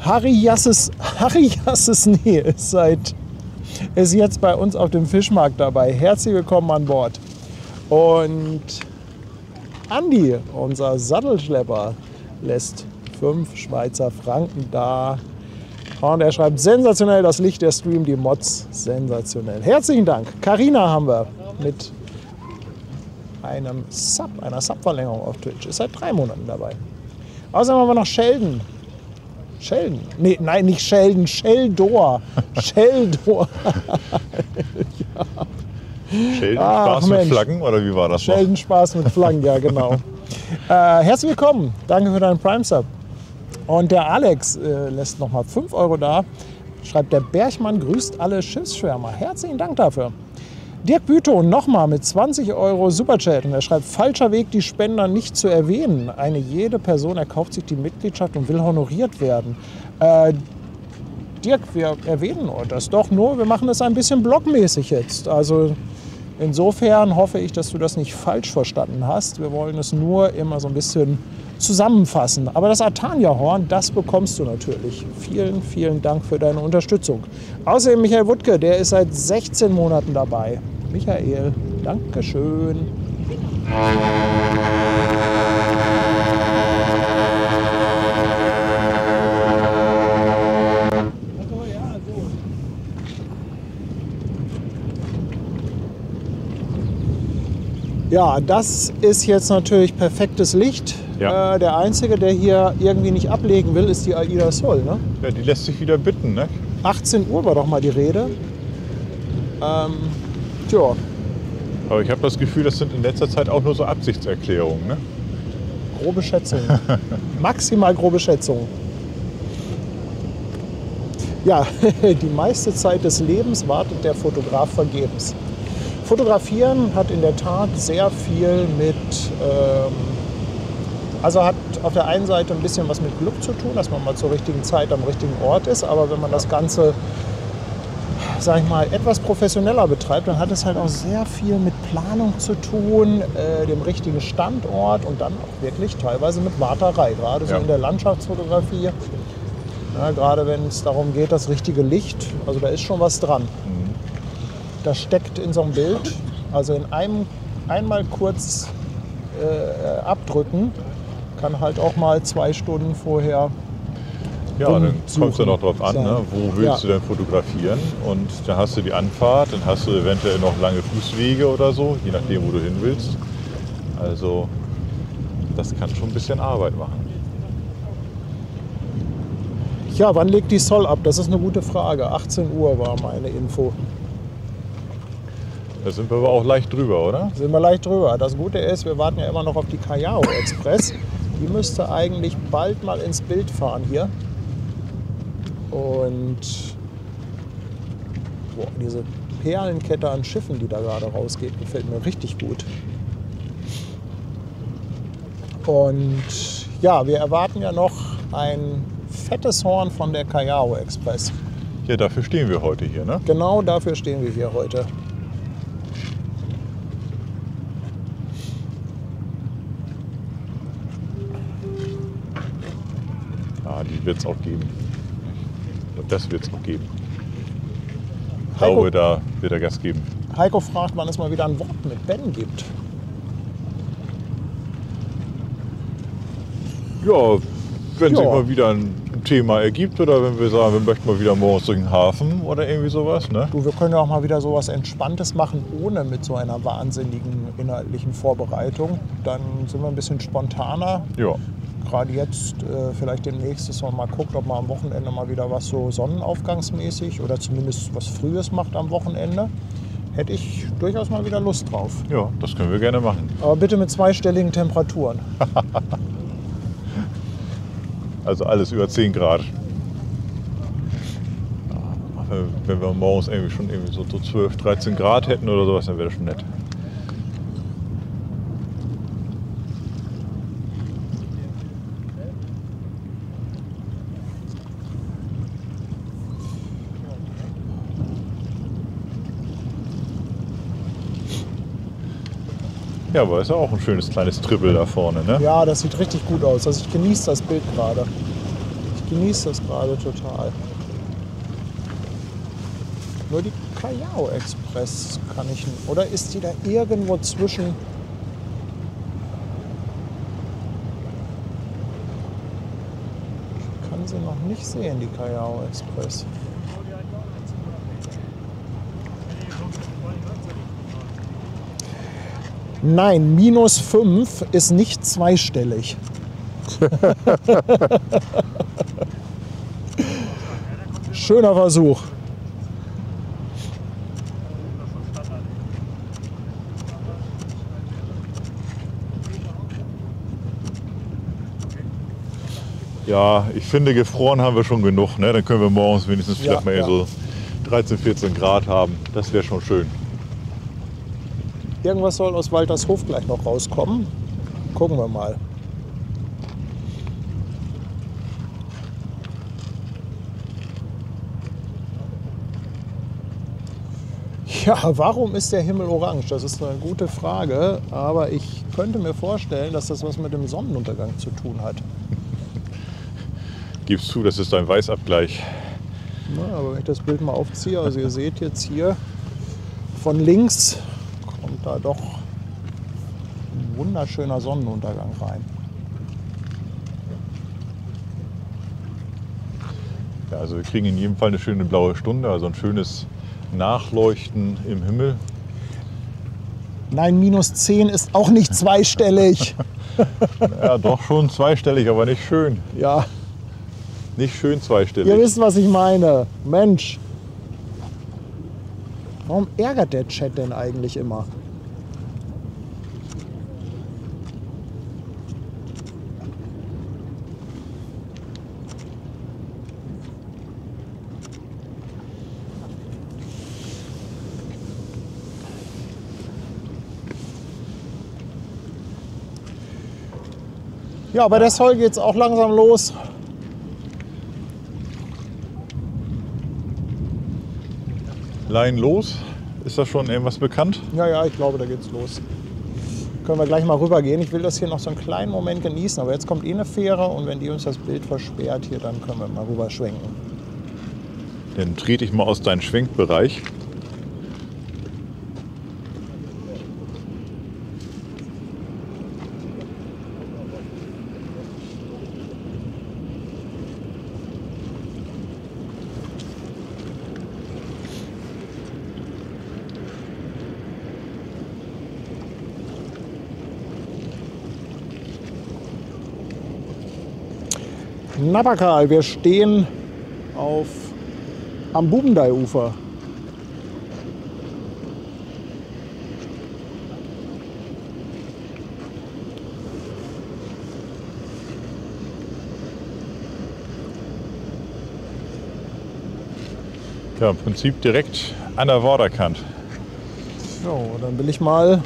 Harry Jasses Nee ist jetzt bei uns auf dem Fischmarkt dabei. Herzlich willkommen an Bord. Und Andi, unser Sattelschlepper, lässt 5 Schweizer Franken da. Und er schreibt, sensationell das Licht, der Stream, die Mods, sensationell. Herzlichen Dank. Carina haben wir mit einer Sub-Verlängerung auf Twitch. Ist seit 3 Monaten dabei. Außerdem haben wir noch Sheldon. Sheldon? Nee, nein, nicht Sheldon, Sheldor. Sheldor. Ja. Sheldon Spaß mit Flaggen, oder wie war das? Sheldon Spaß mit Flaggen, ja genau. Herzlich willkommen, danke für deinen Prime-Sub. Und der Alex lässt nochmal 5 Euro da. Schreibt, der Bergmann grüßt alle Schiffsschwärmer. Herzlichen Dank dafür. Dirk Bütow nochmal mit 20 Euro Superchat. Und er schreibt, falscher Weg, die Spender nicht zu erwähnen. Jede Person erkauft sich die Mitgliedschaft und will honoriert werden. Dirk, wir erwähnen das doch nur. Wir machen das ein bisschen blockmäßig jetzt. Also insofern hoffe ich, dass du das nicht falsch verstanden hast. Wir wollen es nur immer so ein bisschen zusammenfassen. Aber das Artania-Horn, das bekommst du natürlich. Vielen, vielen Dank für deine Unterstützung. Außerdem Michael Wuttke, der ist seit 16 Monaten dabei. Michael, Dankeschön. Ja, das ist jetzt natürlich perfektes Licht. Ja. Der Einzige, der hier irgendwie nicht ablegen will, ist die Aida Sol. Ne? Ja, die lässt sich wieder bitten, ne? 18 Uhr war doch mal die Rede. Tja. Aber ich habe das Gefühl, das sind in letzter Zeit auch nur so Absichtserklärungen, ne? Grobe Schätzungen. Maximal grobe Schätzungen. Ja, die meiste Zeit des Lebens wartet der Fotograf vergebens. Fotografieren hat in der Tat sehr viel mit, also hat auf der einen Seite ein bisschen was mit Glück zu tun, dass man mal zur richtigen Zeit am richtigen Ort ist, aber wenn man das Ganze, sag ich mal, etwas professioneller betreibt, dann hat es halt auch sehr viel mit Planung zu tun, dem richtigen Standort und dann auch wirklich teilweise mit Warterei, gerade so in der Landschaftsfotografie. Ja, gerade wenn es darum geht, das richtige Licht, also da ist schon was dran. Das steckt in so einem Bild, also in einmal kurz abdrücken, kann halt auch mal 2 Stunden vorher. Ja, dann kommt es ja noch drauf an, ne? Wo willst du denn fotografieren? Und dann hast du die Anfahrt, dann hast du eventuell noch lange Fußwege oder so, je nachdem, wo du hin willst. Also das kann schon ein bisschen Arbeit machen. Ja, wann legt die Sol ab? Das ist eine gute Frage. 18 Uhr war meine Info. Da sind wir aber auch leicht drüber, oder? Sind wir leicht drüber. Das Gute ist, wir warten ja immer noch auf die Callao Express. Die müsste eigentlich bald mal ins Bild fahren hier. Und Boah, diese Perlenkette an Schiffen, die da gerade rausgeht, gefällt mir richtig gut. Und ja, wir erwarten ja noch ein fettes Horn von der Callao Express. Ja, dafür stehen wir heute hier, ne? Genau dafür stehen wir hier heute. Ja, die wird es auch geben. Und das wird es auch geben. Ich Heiko- glaube, da wird er Gas geben. Heiko fragt, wann es mal wieder ein Wort mit Ben gibt. Ja, wenn sich Ja. mal wieder ein Thema ergibt oder wenn wir sagen, wir möchten mal wieder morgens durch den Hafen oder irgendwie sowas, ne? Du, wir können ja auch mal wieder sowas Entspanntes machen, ohne mit so einer wahnsinnigen inhaltlichen Vorbereitung. Dann sind wir ein bisschen spontaner. Ja. Gerade jetzt, vielleicht demnächst, dass man mal guckt, ob man am Wochenende mal wieder was so sonnenaufgangsmäßig oder zumindest was Frühes macht am Wochenende. Hätte ich durchaus mal wieder Lust drauf. Ja, das können wir gerne machen. Aber bitte mit zweistelligen Temperaturen. Also alles über 10 Grad. Wenn wir morgens irgendwie schon irgendwie so 12, 13 Grad hätten oder sowas, dann wäre das schon nett. Ja, aber ist ja auch ein schönes kleines Triple da vorne, ne? Ja, das sieht richtig gut aus. Also ich genieße das Bild gerade. Ich genieße das gerade total. Nur die Callao Express kann ich nicht. Oder ist die da irgendwo zwischen? Ich kann sie noch nicht sehen, die Callao Express. Nein, -5 ist nicht zweistellig. Schöner Versuch. Ja, ich finde, gefroren haben wir schon genug. Ne? Dann können wir morgens wenigstens Ja, vielleicht mal ja. so 13, 14 Grad haben. Das wäre schon schön. Irgendwas soll aus Waltershof gleich noch rauskommen. Gucken wir mal. Ja, warum ist der Himmel orange? Das ist eine gute Frage, aber ich könnte mir vorstellen, dass das was mit dem Sonnenuntergang zu tun hat. Gibst zu, das ist ein Weißabgleich. Na, aber wenn ich das Bild mal aufziehe, also ihr seht jetzt hier von links kommt da doch ein wunderschöner Sonnenuntergang rein. Ja, also wir kriegen in jedem Fall eine schöne blaue Stunde, also ein schönes Nachleuchten im Himmel. Nein, -10 ist auch nicht zweistellig. Ja, doch schon zweistellig, aber nicht schön. Ja, Nicht schön zweistellig. ihr wisst, was ich meine. Mensch. Warum ärgert der Chat denn eigentlich immer? Ja, bei der Sol geht es auch langsam los. Leinen los. Ist da schon irgendwas bekannt? Ja, ja, ich glaube, da geht's los. Können wir gleich mal rübergehen. Ich will das hier noch so einen kleinen Moment genießen, aber jetzt kommt eh eine Fähre und wenn die uns das Bild versperrt hier, dann können wir mal rüber schwenken. Dann trete ich mal aus deinem Schwenkbereich. Napakal, wir stehen am Bubendai-Ufer. Ja, im Prinzip direkt an der Vorderkant. So, dann will ich mal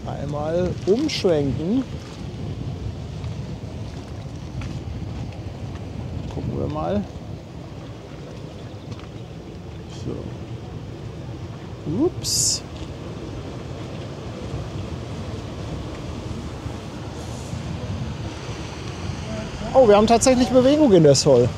einmal umschwenken. Gucken wir mal. So. Ups. Oh, wir haben tatsächlich Bewegung in der Sol.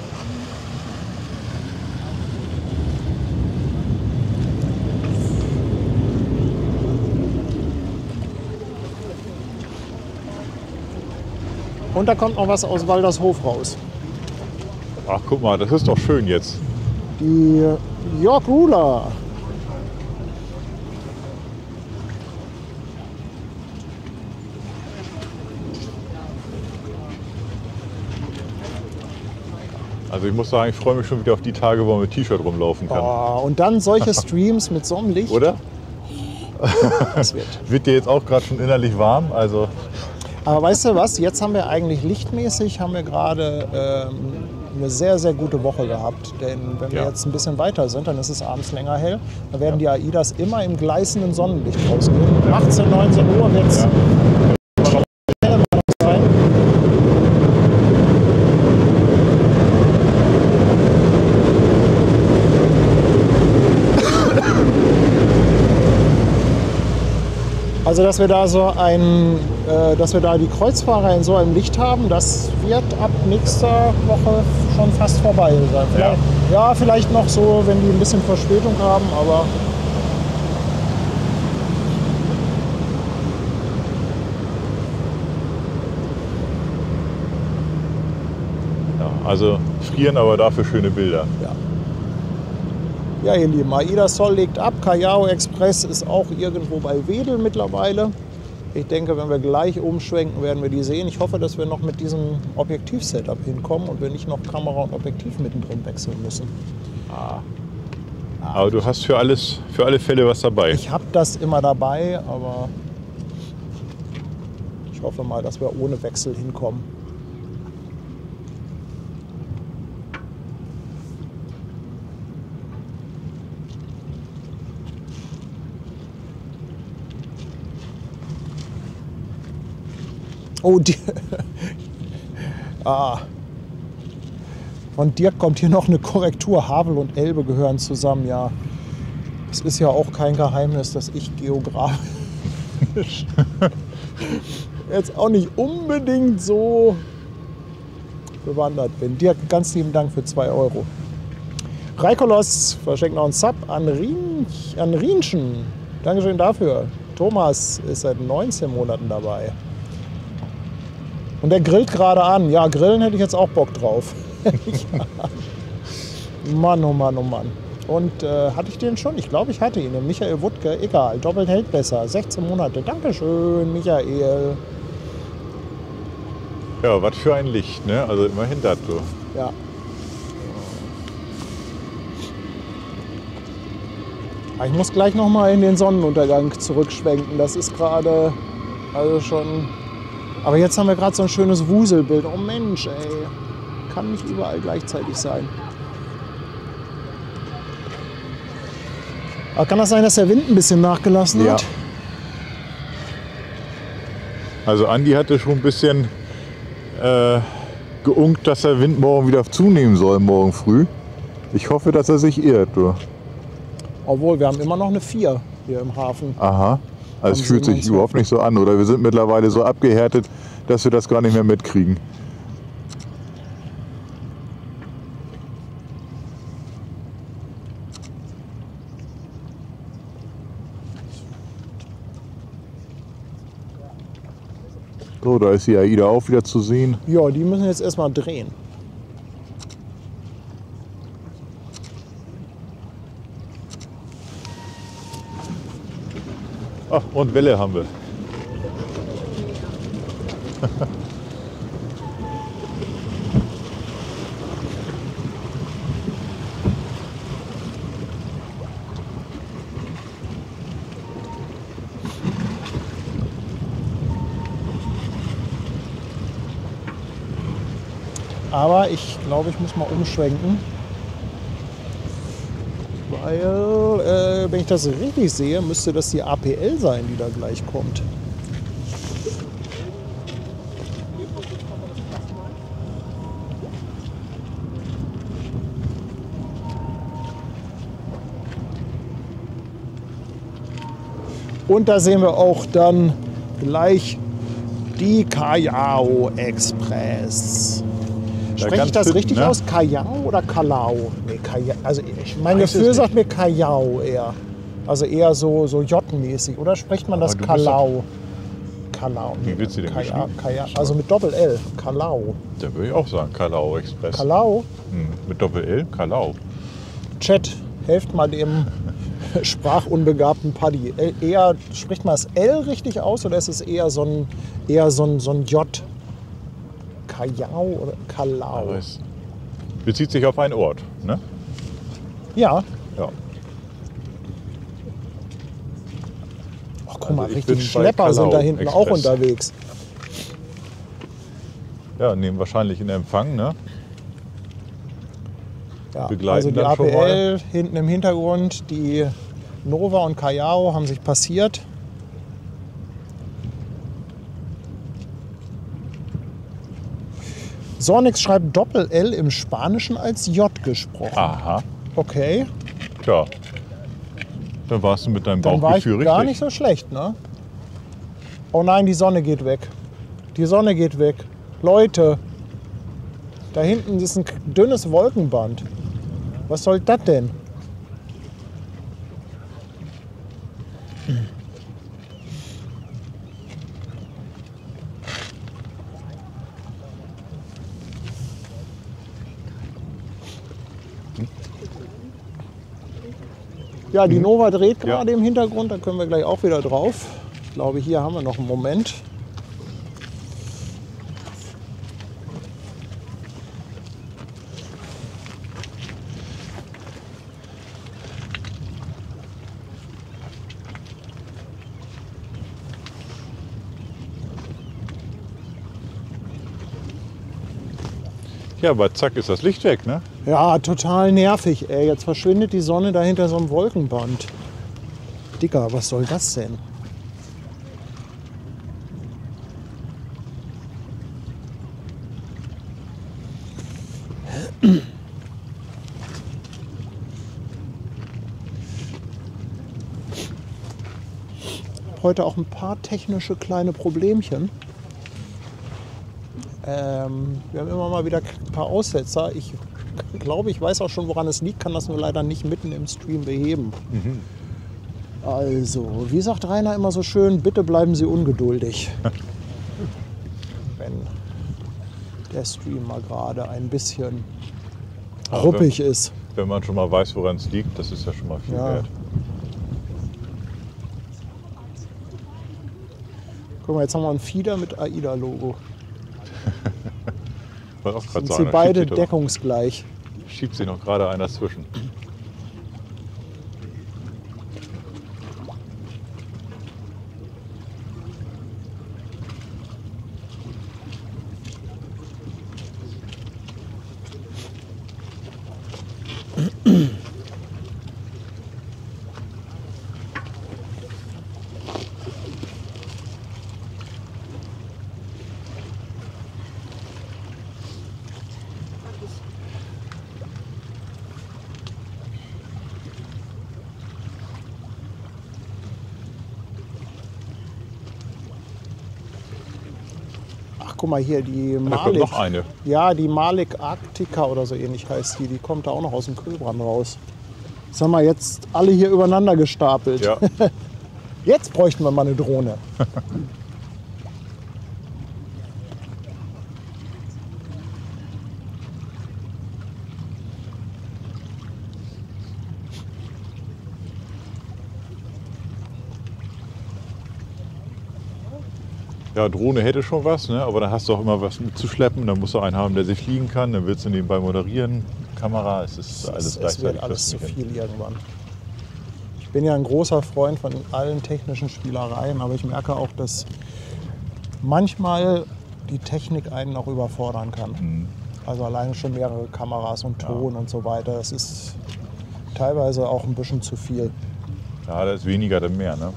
Und da kommt noch was aus Waldershof raus. Ach, guck mal, das ist doch schön jetzt. Die York Ruler. Also ich muss sagen, ich freue mich schon wieder auf die Tage, wo man mit T-Shirt rumlaufen kann. Oh, und dann solche Streams mit so einem Licht. Oder? Das wird. Wird dir jetzt auch gerade schon innerlich warm? Also Aber weißt du was? Jetzt haben wir eigentlich lichtmäßig haben wir gerade eine sehr, sehr gute Woche gehabt. Denn wenn wir jetzt ein bisschen weiter sind, dann ist es abends länger hell. Dann werden die AIDAs immer im gleißenden Sonnenlicht rausgehen. 18, 19 Uhr wird es heller sein. Also dass wir da dass wir da die Kreuzfahrer in so einem Licht haben, das wird ab nächster Woche schon fast vorbei sein. Vielleicht noch so, wenn die ein bisschen Verspätung haben, aber ja, also frieren, aber dafür schöne Bilder. Ja, ihr Lieben, AIDA Sol legt ab. Callao Express ist auch irgendwo bei Wedel mittlerweile. Ich denke, wenn wir gleich umschwenken, werden wir die sehen. Ich hoffe, dass wir noch mit diesem Objektiv-Setup hinkommen und wir nicht noch Kamera und Objektiv mittendrin wechseln müssen. Aber du hast für alle Fälle was dabei. Ich habe das immer dabei, aber ich hoffe mal, dass wir ohne Wechsel hinkommen. Oh, von Dirk kommt hier noch eine Korrektur. Havel und Elbe gehören zusammen, ja. Es ist ja auch kein Geheimnis, dass ich geografisch jetzt auch nicht unbedingt so bewandert bin. Dirk, ganz lieben Dank für 2 Euro. Reikolos verschenkt noch einen Sub an Rienchen. Dankeschön dafür. Thomas ist seit 19 Monaten dabei. Und der grillt gerade an. Ja, grillen hätte ich jetzt auch Bock drauf. Mann, oh Mann, oh Mann. Und hatte ich den schon? Ich glaube, ich hatte ihn. Den Michael Wuttke. Egal, doppelt hält besser. 16 Monate. Dankeschön, Michael. Ja, was für ein Licht, ne? Also immerhin das so. Ja. Ich muss gleich noch mal in den Sonnenuntergang zurückschwenken. Das ist gerade also schon... Aber jetzt haben wir gerade so ein schönes Wuselbild. Oh Mensch, ey. Kann nicht überall gleichzeitig sein. Aber kann das sein, dass der Wind ein bisschen nachgelassen hat? Also Andi hatte schon ein bisschen geunkt, dass der Wind morgen wieder zunehmen soll, morgen früh. Ich hoffe, dass er sich irrt. Du. Obwohl, wir haben immer noch eine 4 hier im Hafen. Aha. Also es fühlt sich überhaupt nicht so an. Oder wir sind mittlerweile so abgehärtet, dass wir das gar nicht mehr mitkriegen. So, da ist die AIDA auch wieder zu sehen. Ja, die müssen jetzt erstmal drehen. Ach, und Welle haben wir. Aber ich glaube, ich muss mal umschwenken. Weil, wenn ich das richtig sehe, müsste das die APL sein, die da gleich kommt. Und da sehen wir auch dann gleich die Callao Express. Spreche ich das richtig aus? Callao oder Callao? Nee, also mein Gefühl sagt mir Callao eher. Also eher so J-mäßig. Oder spricht man das Callao? Callao. Wie willst du denn geschrieben? Also mit Doppel-L. Callao. Da würde ich auch sagen, Callao Express. Callao? Mit Doppel-L, Callao. Chat, helft mal dem sprachunbegabten Paddy. Eher, spricht man das L richtig aus oder ist es eher so ein J? Callao oder Callao? Aber es bezieht sich auf einen Ort, ne? Ja. Ja. Ach, guck mal, Also ich richtig bin bei Schlepper sind da Callao hinten Express. auch unterwegs. Ja, nehmen wahrscheinlich in Empfang, ne? Ja, Begleiten also die dann schon APL hinten im Hintergrund, die Nova und Callao haben sich passiert. Sornix schreibt Doppel-L im Spanischen als J gesprochen. Aha. Okay, Tja. Dann warst du mit deinem dann war ich Bauchgefühl gar richtig. nicht so schlecht, ne? Oh nein, die Sonne geht weg. Die Sonne geht weg. Leute, da hinten ist ein dünnes Wolkenband. Was soll das denn? Ja, die Nova dreht gerade im Hintergrund, da können wir gleich auch wieder drauf. Ich glaube, hier haben wir noch einen Moment. Ja, aber zack ist das Licht weg, ne? Ja, total nervig, ey. Jetzt verschwindet die Sonne da hinter so einem Wolkenband. Dicker, was soll das denn? Heute auch ein paar technische kleine Problemchen. Wir haben immer mal wieder ein paar Aussetzer. Ich glaube, ich weiß auch schon, woran es liegt, kann das nur leider nicht mitten im Stream beheben. Also, wie sagt Rainer immer so schön, bitte bleiben Sie ungeduldig. Wenn der Stream mal gerade ein bisschen ruppig ist. Wenn man schon mal weiß, woran es liegt, das ist ja schon mal viel Ja. wert. Guck mal, jetzt haben wir einen Feeder mit AIDA-Logo. Wollte auch gerade Sind sagen, sie da beide schiebt sich deckungsgleich. schiebt sich noch gerade einer zwischen. Ach, guck mal hier, die Da kommt Malik. noch eine. Ja, die Malik Arctica oder so ähnlich heißt die. Die kommt da auch noch aus dem Kühlbrand raus. Das haben wir jetzt alle hier übereinander gestapelt. Ja. Jetzt bräuchten wir mal eine Drohne. Ja, Drohne hätte schon was, ne? Aber dann hast du auch immer was mitzuschleppen. Dann musst du einen haben, der sich fliegen kann. Dann willst du nebenbei moderieren. Kamera, es ist alles Es gleichzeitig. wird alles zu fast nicht hin. viel irgendwann. Ich bin ja ein großer Freund von allen technischen Spielereien, aber ich merke auch, dass manchmal die Technik einen auch überfordern kann. Also alleine schon mehrere Kameras und Ton und so weiter. Das ist teilweise auch ein bisschen zu viel. Ja, da ist weniger dann mehr, ne?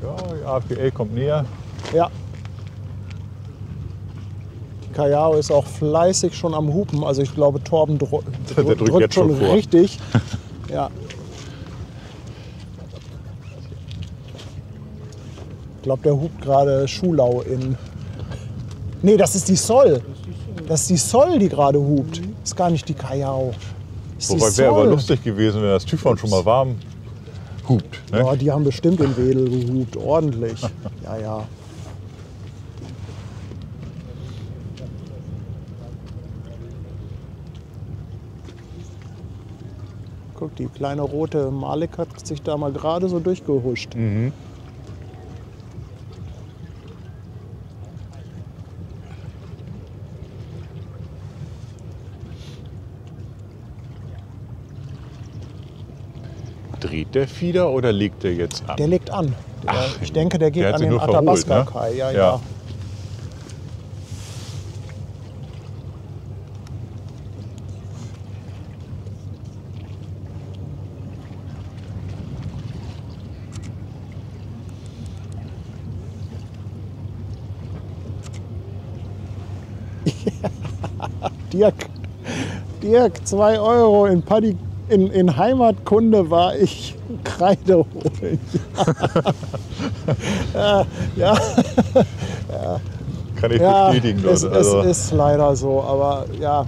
Ja, die APL kommt näher. Ja. Die Kajao ist auch fleißig schon am Hupen. Also ich glaube, Torben Der drückt drückt jetzt schon schon vor. richtig. Ja. Ich glaube, der hupt gerade Schulau in... Nee, das ist die Sol. Das ist die Sol, die gerade hupt. Das ist gar nicht die Kajao. Das ist die Wobei wäre aber Sol. lustig gewesen, wenn das Typhon schon mal warm hupt. Ne? Ja, die haben bestimmt in Wedel gehupt. Ordentlich. Ja, ja. Guck, die kleine rote Malik hat sich da mal gerade so durchgehuscht. Mhm. Dreht der Fieder oder legt der jetzt ab? Der legt an. Ach, Ich denke, der geht der hat an sich den nur verholt, Athabasca-Kai. ne? Ja, Ja. ja. Dirk, 2 Euro in Paddy. In Heimatkunde war ich Kreide holen. Ja, Kann ich ja, bestätigen. es Leute. Also, ist leider so, aber ja.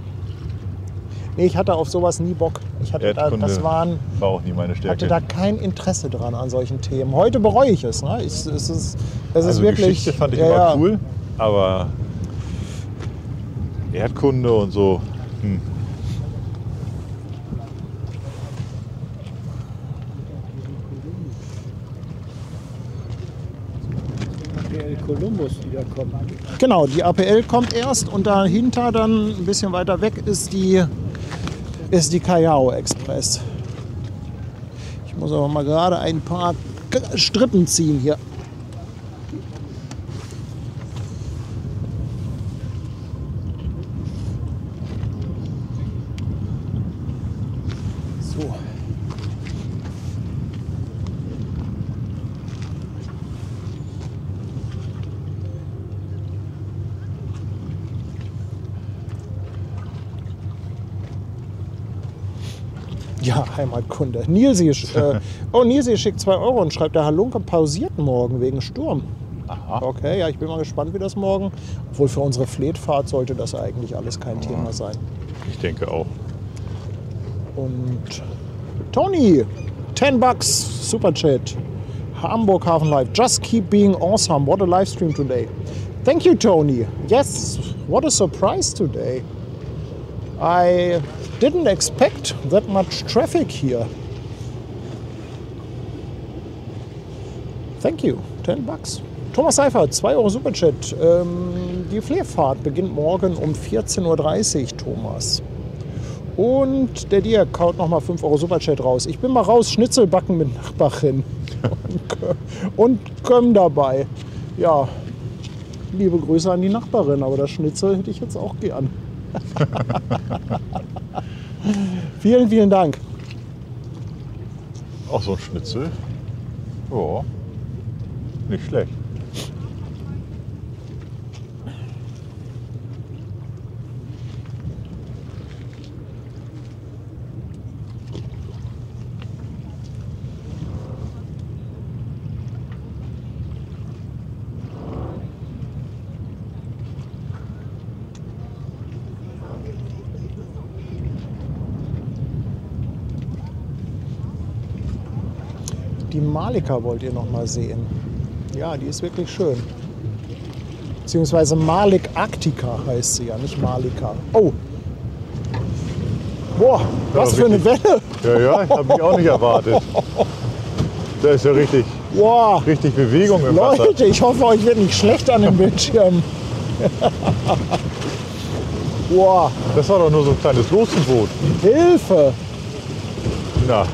Nee, ich hatte auf sowas nie Bock. Ich hatte da, Erdkunde war auch nie meine Stärke. hatte da kein Interesse dran an solchen Themen. Heute bereue ich es. Ne? Es ist also wirklich. Geschichte fand ich immer cool, aber Erdkunde und so. APL Columbus wiederkommen. Genau, die APL kommt erst und dahinter dann ein bisschen weiter weg ist die Kajao Express. Ich muss aber mal gerade ein paar Strippen ziehen hier. So. Ja, Heimatkunde. Nilsi schickt 2 Euro und schreibt, der Halunke pausiert morgen wegen Sturm. Aha. Okay, ja, ich bin mal gespannt, wie das morgen. Obwohl für unsere Fleetfahrt sollte das eigentlich alles kein Thema sein. Ich denke auch. Und Tony, 10 bucks, Super Chat. Hamburg Hafen Live. Just keep being awesome. What a live stream today. Thank you, Tony. Yes, what a surprise today. I didn't expect that much traffic here. Thank you. 10 bucks. Thomas Seifert, 2 Euro Superchat. Die Fleerfahrt beginnt morgen um 14.30 Uhr, Thomas. Und der Dirk haut nochmal 5 Euro Superchat raus. Ich bin mal raus, Schnitzel backen mit Nachbarin. Und Kömm dabei. Ja, liebe Grüße an die Nachbarin, aber das Schnitzel hätte ich jetzt auch gern. Vielen, vielen Dank. Auch so ein Schnitzel. Ja, nicht schlecht. Die Malika wollt ihr noch mal sehen. Ja, die ist wirklich schön. Beziehungsweise Malik Arctica heißt sie ja, nicht Malika. Oh! Boah, was für eine Welle! Ja, ja, habe ich auch nicht erwartet. Da ist ja richtig Boah! Bewegung im Wasser. Leute, ich hoffe, euch wird nicht schlecht an dem Bildschirm. Boah, Das war doch nur so ein kleines Lotsenboot. Hilfe! Na,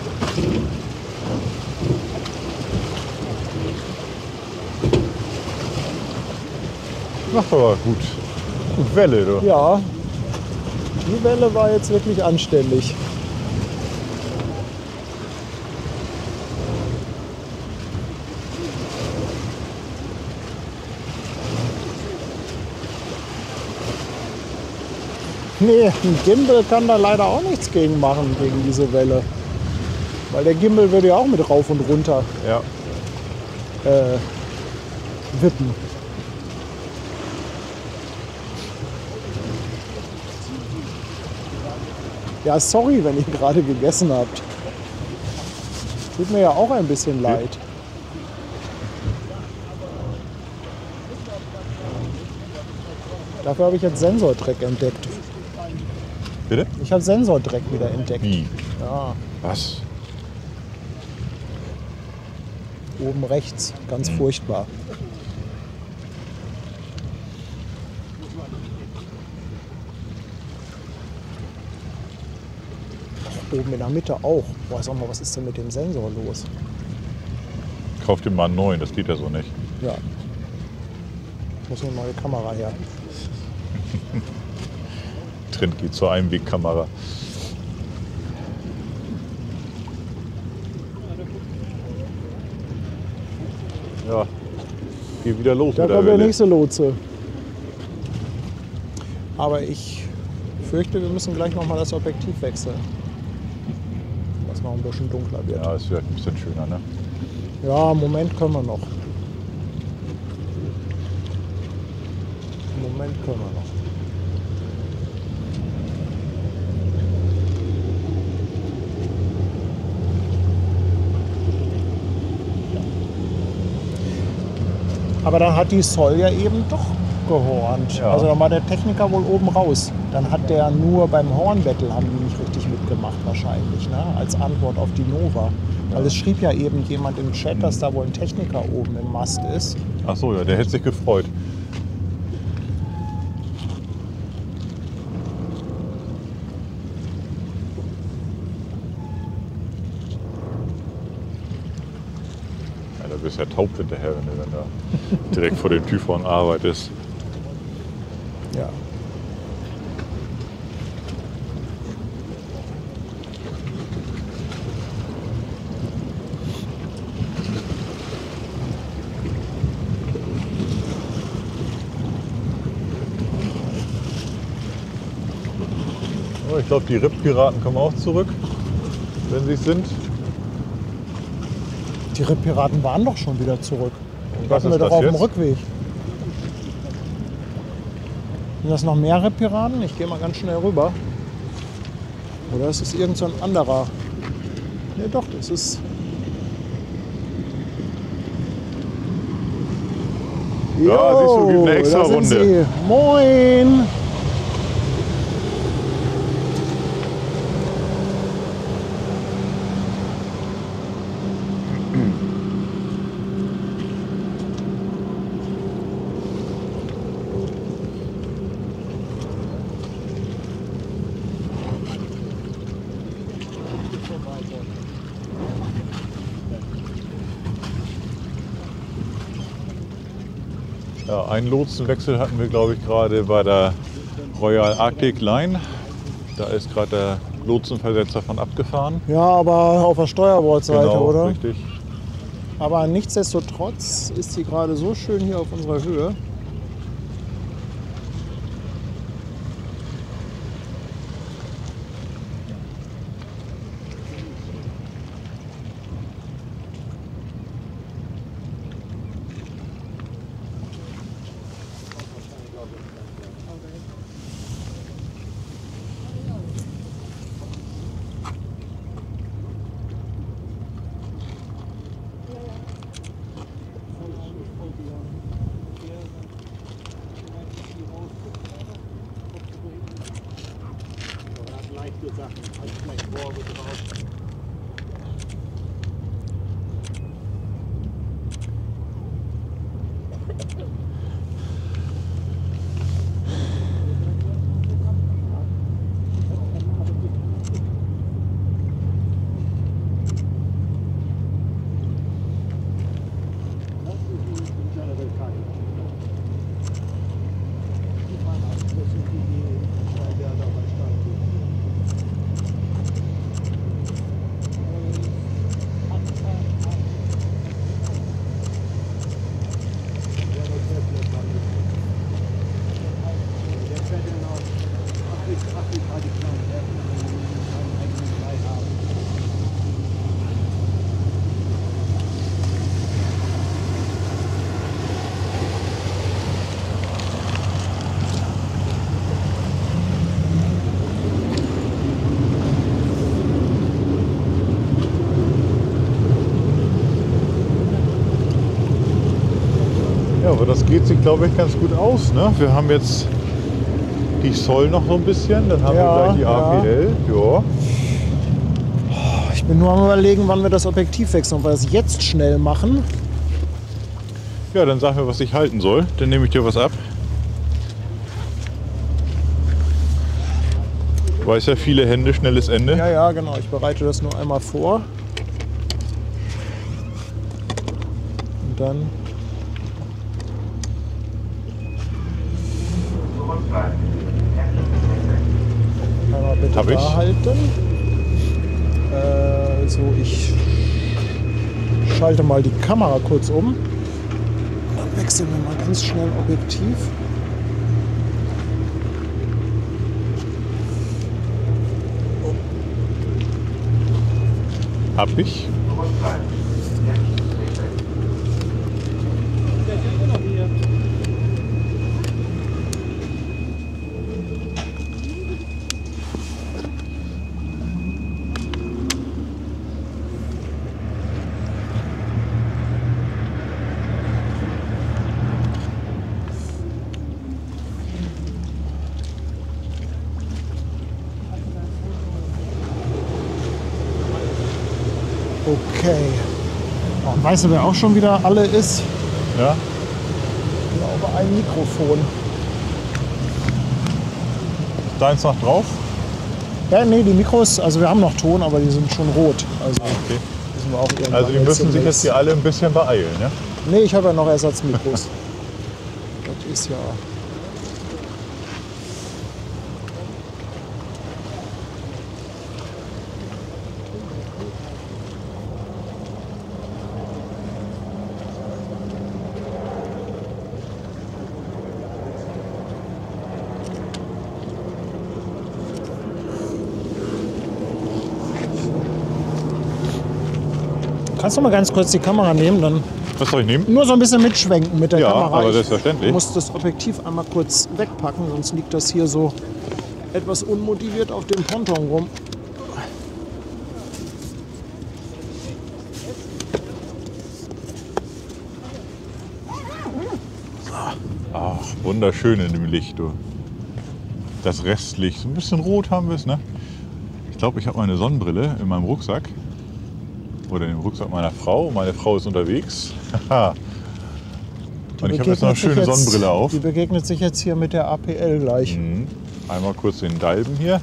Macht aber gut. Gut Welle, du. Ja, die Welle war jetzt wirklich anständig. Nee, ein Gimbal kann da leider auch nichts gegen machen, gegen diese Welle. Weil der Gimbal würde ja auch mit rauf und runter Ja. wippen. Ja, sorry, wenn ihr gerade gegessen habt. Tut mir ja auch ein bisschen leid. Dafür habe ich jetzt Sensordreck entdeckt. Bitte? Ich habe Sensordreck wieder entdeckt. Wie? Ja, Was? oben rechts, ganz furchtbar. Ach, oben in der Mitte auch. Boah, sag mal, was ist denn mit dem Sensor los? Kauf dir mal einen neuen, das geht ja so nicht. Ja. Muss eine neue Kamera her. Trend geht zur Einwegkamera. Ja, geht wieder los Da mit der kommt der Welle. nächste Lotse. Aber ich fürchte, wir müssen gleich noch mal das Objektiv wechseln. Was noch ein bisschen dunkler wird. Ja, ist vielleicht ein bisschen schöner, ne? Ja, im Moment können wir noch. Im Moment können wir noch. Aber dann hat die Sol ja eben doch gehornt. Ja. Also dann war der Techniker wohl oben raus. Dann hat der nur beim Hornbattle haben die nicht richtig mitgemacht wahrscheinlich, ne? Als Antwort auf die Nova. Weil es schrieb ja eben jemand im Chat, dass da wohl ein Techniker oben im Mast ist. Ach so, ja, der hätte sich gefreut. Ja, da bist du ja taub hinterher, wenn du dann da direkt vor dem Typhon arbeitest. Ja. Oh, ich glaube, die Ripp-Piraten kommen auch zurück, wenn sie es sind. Die Ripp-Piraten waren doch schon wieder zurück. Die Was hatten wir ist doch das auf dem jetzt? Rückweg. Sind das noch mehr Ripp-Piraten? Ich gehe mal ganz schnell rüber. Oder ist es irgend so ein anderer? Ne, doch, das ist. Ja, siehst du, gibt eine extra da sind Runde. sie. Moin! Ja, einen Lotsenwechsel hatten wir, glaube ich, gerade bei der Royal Arctic Line. Da ist gerade der Lotsenversetzer von abgefahren. Ja, aber auf der Steuerbordseite, Genau, oder? richtig. Aber nichtsdestotrotz ist sie gerade so schön hier auf unserer Höhe. das geht sich, glaube ich, ganz gut aus. Ne? Wir haben jetzt die Sol noch so ein bisschen, dann haben wir gleich die APL. Ja. Ich bin nur am Überlegen, wann wir das Objektiv wechseln. Ob wir das jetzt schnell machen. Ja, dann sag mir, was ich halten soll. Dann nehme ich dir was ab. Du weißt ja, viele Hände, schnelles Ende. Ja, ja, genau. Ich bereite das nur einmal vor. Und dann... Einmal bitte Hab ich. da halten. So, ich schalte mal die Kamera kurz um. Und dann wechseln wir mal ganz schnell Objektiv. Hab ich. Okay. Oh, und weißt du, wer auch schon wieder alle ist? Ja. Ich glaube, ein Mikrofon. Ist deins noch drauf? Ja, nee, die Mikros, also wir haben noch Ton, aber die sind schon rot. Also, Okay. müssen wir auch irgendwann Also die müssen sich demnächst- jetzt hier alle ein bisschen beeilen. Ne? Nee, ich habe ja noch Ersatzmikros. Das ist ja... Kannst du mal ganz kurz die Kamera nehmen, dann Was soll ich nehmen? nur so ein bisschen mitschwenken mit der Ja, Kamera. aber Ich selbstverständlich. muss das Objektiv einmal kurz wegpacken, sonst liegt das hier so etwas unmotiviert auf dem Ponton rum. Ach, wunderschön in dem Licht, du. Das Restlicht. So ein bisschen rot haben wir es, ne? Ich glaube, ich habe meine Sonnenbrille in meinem Rucksack. Oder in dem Rucksack meiner Frau. Meine Frau ist unterwegs. Haha. Und ich habe jetzt noch eine schöne Sonnenbrille auf. Die begegnet sich jetzt hier mit der APL gleich. Mhm. Einmal kurz den Dalben hier.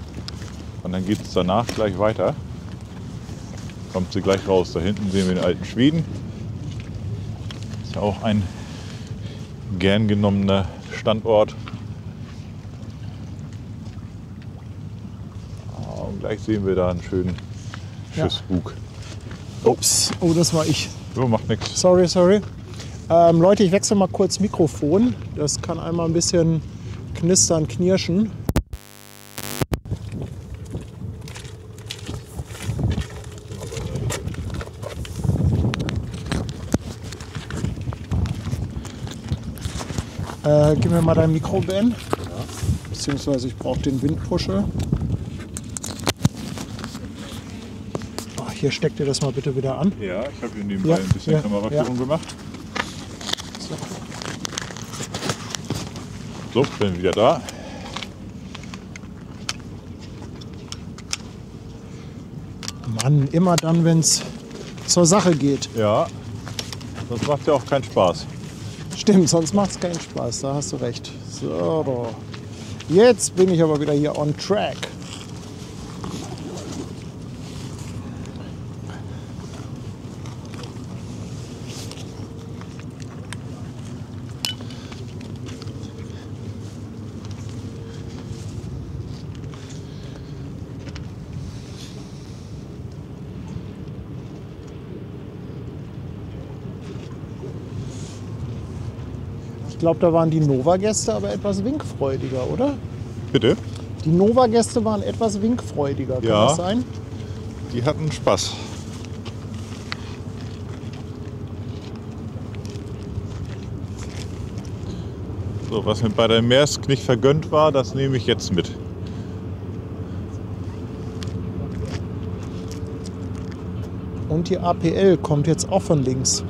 Und dann geht es danach gleich weiter. Kommt sie gleich raus. Da hinten sehen wir den alten Schweden. Ist ja auch ein gern genommener Standort. Und gleich sehen wir da einen schönen Schiffsbug. Ups, oh, das war ich. So, macht nichts. Sorry. Leute, ich wechsle mal kurz Mikrofon. Das kann einmal ein bisschen knistern, knirschen. Gib mir mal dein Mikro, Ben. Beziehungsweise ich brauche den Windpuschel. Oh, hier steckt ihr das mal bitte wieder an. Ja, ich habe hier nebenbei ein bisschen Kameraführung gemacht. So, bin wieder da. Mann, immer dann, wenn es zur Sache geht. Ja, sonst macht ja auch keinen Spaß. Stimmt, sonst macht es keinen Spaß, da hast du recht. So, jetzt bin ich aber wieder hier on track. Ich glaube, da waren die Nova-Gäste aber etwas winkfreudiger, oder? Bitte? Die Nova-Gäste waren etwas winkfreudiger, kann Ja. das sein? Die hatten Spaß. So, was mir bei der Maersk nicht vergönnt war, das nehme ich jetzt mit. Und die APL kommt jetzt auch von links.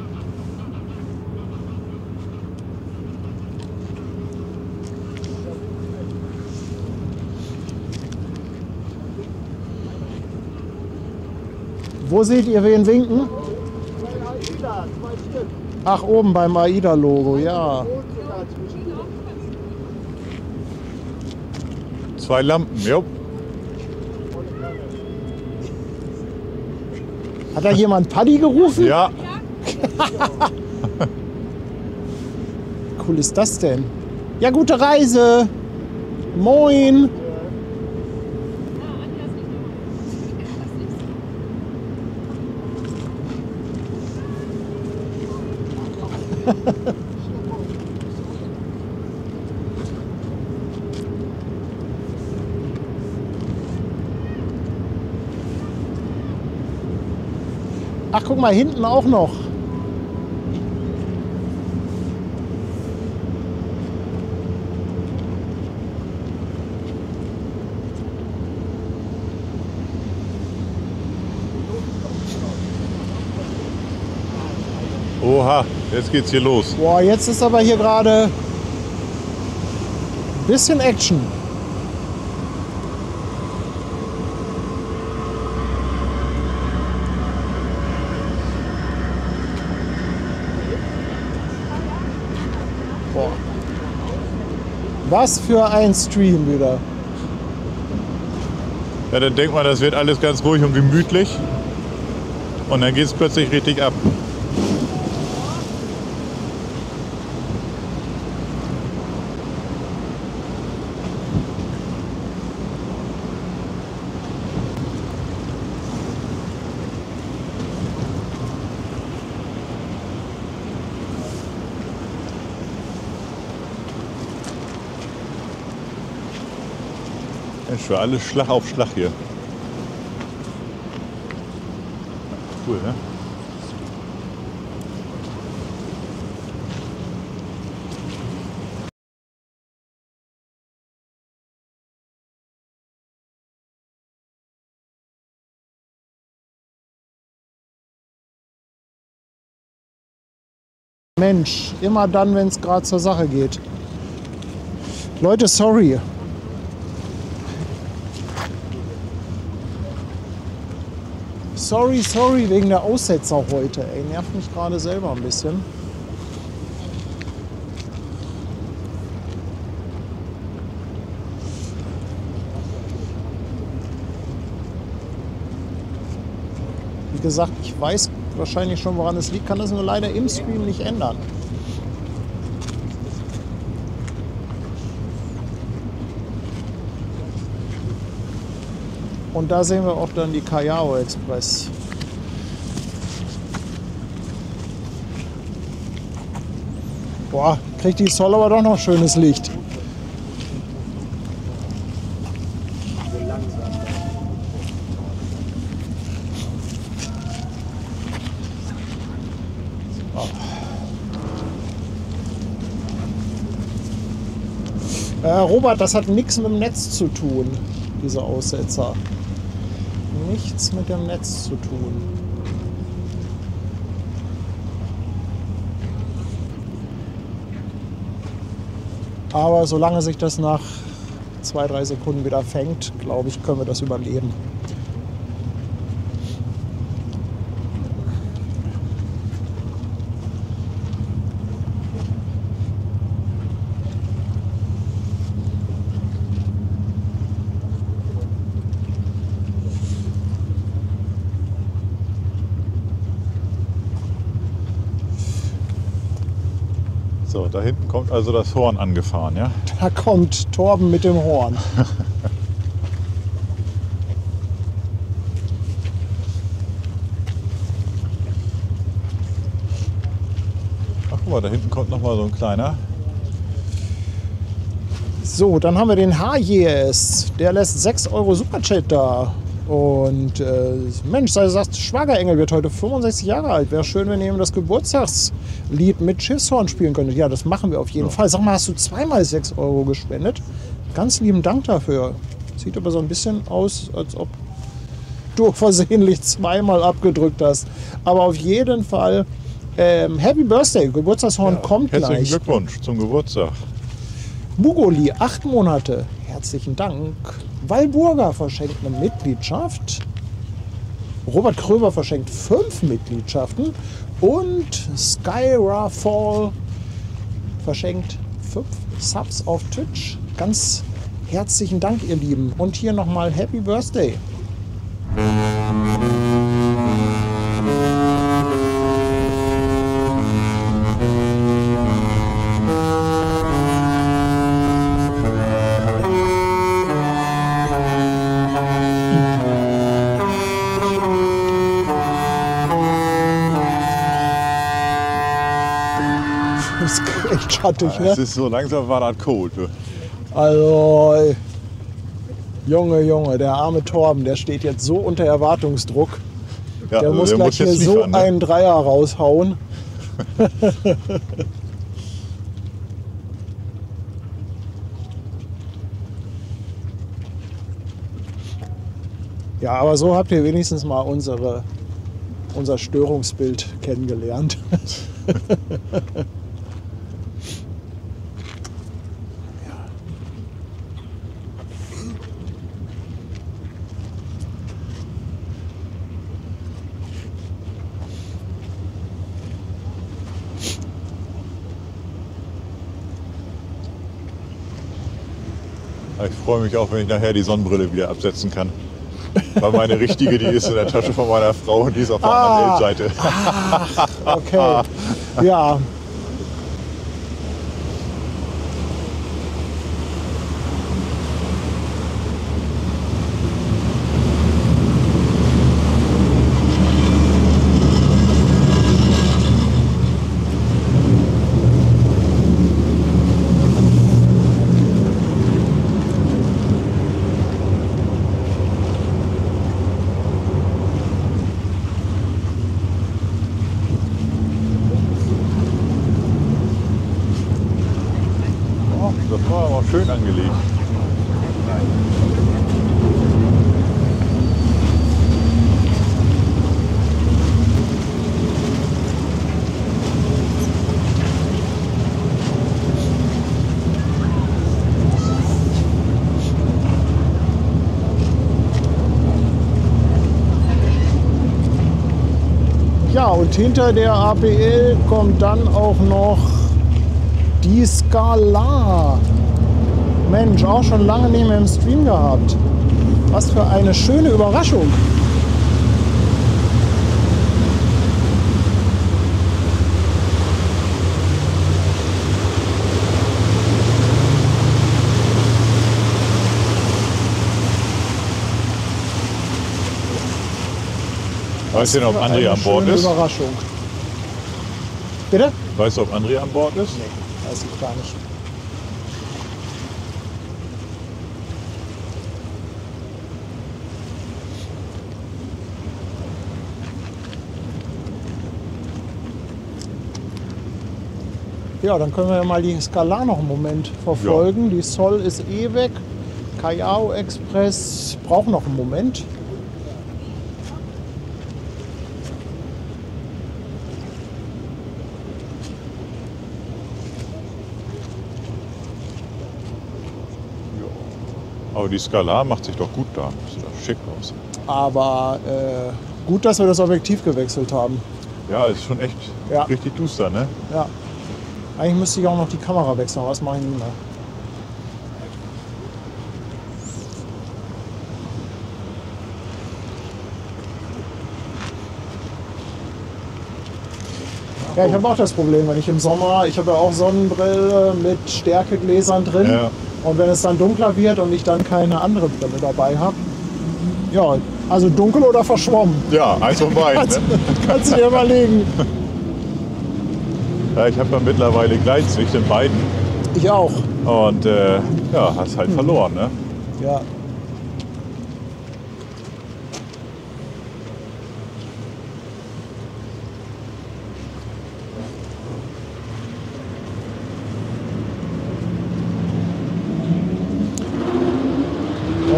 Wo seht ihr wen winken? Ach, oben beim AIDA-Logo, ja. 2 Lampen, jo. Hat da jemand Paddy gerufen? Ja, Cool ist das denn? Ja, gute Reise. Moin. Ach, guck mal, hinten auch noch. oha, jetzt geht's hier los. Boah, jetzt ist aber hier gerade ein bisschen Action. Boah. Was für ein Stream wieder. Ja, dann denkt man, das wird alles ganz ruhig und gemütlich. Und dann geht's plötzlich richtig ab. Mensch, für alles Schlag auf Schlag hier. Cool, ne? Mensch, immer dann, wenn es gerade zur Sache geht. Leute, sorry. Sorry, wegen der Aussetzer heute. Ey, nervt mich gerade selber ein bisschen. Wie gesagt, ich weiß wahrscheinlich schon, woran es liegt, kann das nur leider im Stream nicht ändern. Und da sehen wir auch dann die Callao Express. Boah, kriegt die Sol aber doch noch schönes Licht. Robert, das hat nichts mit dem Netz zu tun, diese Aussetzer. Nichts mit dem Netz zu tun. Aber solange sich das nach 2-3 Sekunden wieder fängt, glaube ich, können wir das überleben. So, da hinten kommt also das Horn angefahren, ja? Da kommt Torben mit dem Horn. Ach, guck mal, da hinten kommt noch mal so ein kleiner. So, dann haben wir den Hayes. Der lässt 6 Euro Superchat da. Und Mensch, sei sagt, Schwagerengel wird heute 65 Jahre alt. Wäre schön, wenn ihr ihm das Geburtstagslied mit Schiffshorn spielen könntet. Ja, das machen wir auf jeden Fall. Sag mal, hast du zweimal 6 Euro gespendet? Ganz lieben Dank dafür. Sieht aber so ein bisschen aus, als ob du versehentlich zweimal abgedrückt hast. Aber auf jeden Fall Happy Birthday. Geburtstagshorn kommt gleich. Herzlichen Glückwunsch zum Geburtstag. Mugoli, 8 Monate. Herzlichen Dank. Walburga verschenkt eine Mitgliedschaft. Robert Kröber verschenkt 5 Mitgliedschaften und Skyrafall verschenkt 5 Subs auf Twitch. Ganz herzlichen Dank, ihr Lieben. Und hier nochmal Happy Birthday. Das ist echt schattig, ne? Es ist so langsam war das cold. Also, Junge, der arme Torben, der steht jetzt so unter Erwartungsdruck. Ja, Der also muss gleich hier jetzt so liefern, ne? einen Dreier raushauen. Ja, aber so habt ihr wenigstens mal unser Störungsbild kennengelernt. Ich freue mich auch, wenn ich nachher die Sonnenbrille wieder absetzen kann. Weil meine richtige, die ist in der Tasche von meiner Frau und die ist auf der anderen Seite. Okay, ja. Das war aber schön angelegt. Ja, und hinter der APL kommt dann auch noch die Skala. Mensch, auch schon lange nicht mehr im Stream gehabt. Was für eine schöne Überraschung. Weißt du denn, ob Für André eine an Bord schöne ist? Überraschung. Bitte? Weißt du, ob André an Bord ist? Nee, weiß ich gar nicht. Ja, dann können wir ja mal die Skala noch einen Moment verfolgen. Die Sol ist eh weg. Callao Express braucht noch einen Moment. Aber die Skala macht sich doch gut da. Sieht doch schick aus. Aber gut, dass wir das Objektiv gewechselt haben. Ja, ist schon echt Ja. richtig duster, ne? Ja. Eigentlich müsste ich auch noch die Kamera wechseln, aber das mache ich nie mehr. Ja, ich habe auch das Problem, wenn ich im Sommer, ich habe ja auch Sonnenbrille mit Stärkegläsern drin. Ja. Und wenn es dann dunkler wird und ich dann keine andere Brille dabei habe, ja, also dunkel oder verschwommen. Ja, eins von beiden. Ne? Kannst du dir überlegen. Ja, ich habe ja mittlerweile Gleitsicht in beiden. Ich auch. Und ja, hast halt verloren, ne? Ja.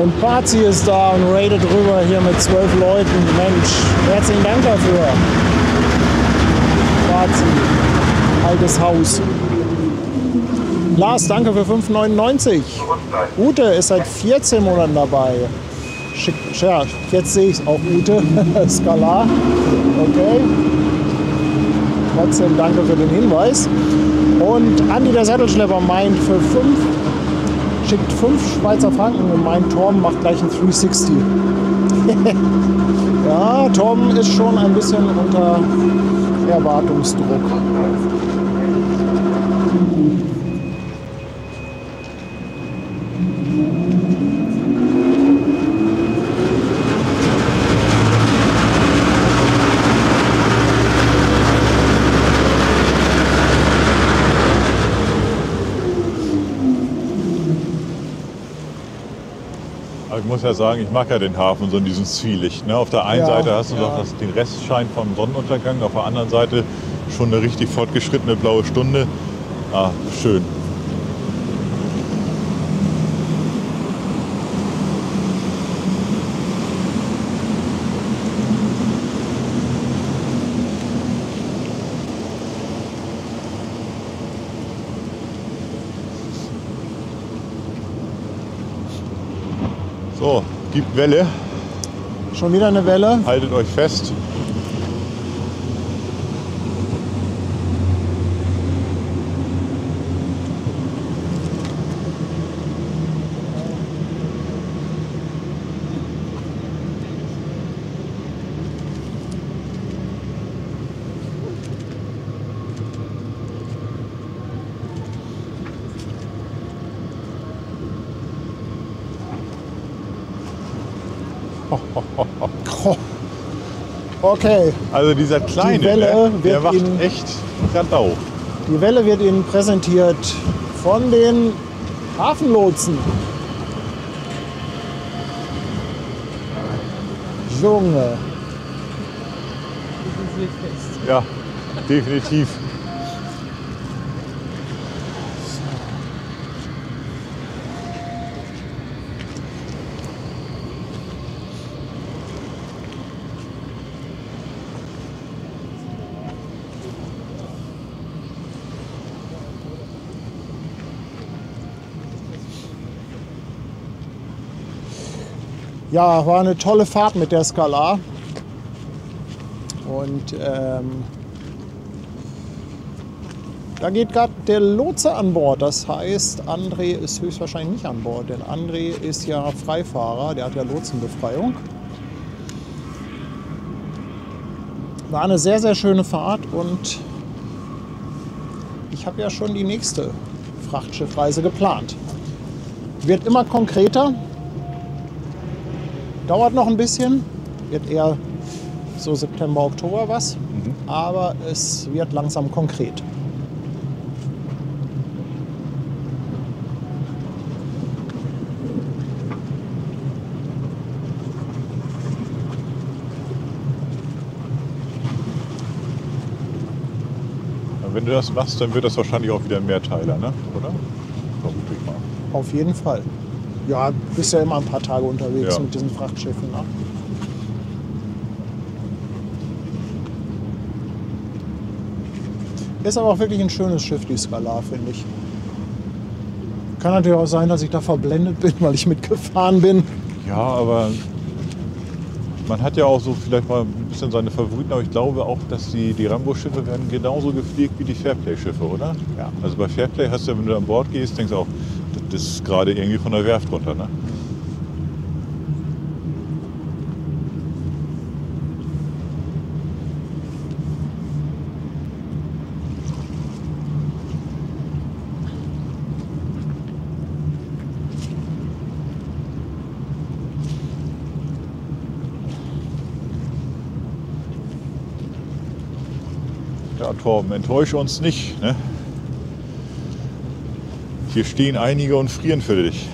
Und Pazi ist da und raidet rüber hier mit 12 Leuten. Mensch, herzlichen Dank dafür. Pazi, altes Haus. Lars, danke für 5,99. Ute ist seit 14 Monaten dabei. Schick, ja, jetzt sehe ich es auch, Ute. Skalar. Okay. Trotzdem danke für den Hinweis. Und Andi der Sattelschlepper meint für 5, schickt 5 Schweizer Franken und meint, Torben macht gleich ein 360. Ja, Torben ist schon ein bisschen unter Erwartungsdruck. Aber ich muss ja sagen, ich mag ja den Hafen so in diesem Zwielicht. Ne? Auf der einen Ja, Seite hast du ja. noch den Restschein vom Sonnenuntergang, auf der anderen Seite schon eine richtig fortgeschrittene blaue Stunde. Ah, schön. So, gibt Welle. Schon wieder eine Welle. Haltet euch fest. Okay, Also dieser kleine, Die Welle ne, der wird macht Ihnen- echt Radau. die Welle wird Ihnen präsentiert von den Hafenlotsen. Junge, Ja, definitiv. ja, war eine tolle Fahrt mit der Skalar. Und da geht gerade der Lotse an Bord. Das heißt, André ist höchstwahrscheinlich nicht an Bord, denn André ist ja Freifahrer, der hat ja Lotsenbefreiung. War eine sehr, sehr schöne Fahrt und ich habe ja schon die nächste Frachtschiffreise geplant. Wird immer konkreter, dauert noch ein bisschen, wird eher so September, Oktober was, aber es wird langsam konkret. Wenn du das machst, dann wird das wahrscheinlich auch wieder ein Mehrteiler, ne? Oder? Vermute ich mal. Auf jeden Fall. Ja, bist ja immer ein paar Tage unterwegs Ja. mit diesen Frachtschiffen. Ne? Ist aber auch wirklich ein schönes Schiff, die Skalar, finde ich. Kann natürlich auch sein, dass ich da verblendet bin, weil ich mitgefahren bin. Ja, aber man hat ja auch so vielleicht mal ein bisschen seine Favoriten, aber ich glaube auch, dass die Rambo-Schiffe werden genauso gepflegt wie die Fairplay-Schiffe, oder? Ja. Also bei Fairplay hast du ja, wenn du an Bord gehst, denkst du auch, das ist gerade irgendwie von der Werft runter, ne? Ja, Torben, enttäusche uns nicht. Ne? Hier stehen einige und frieren für dich.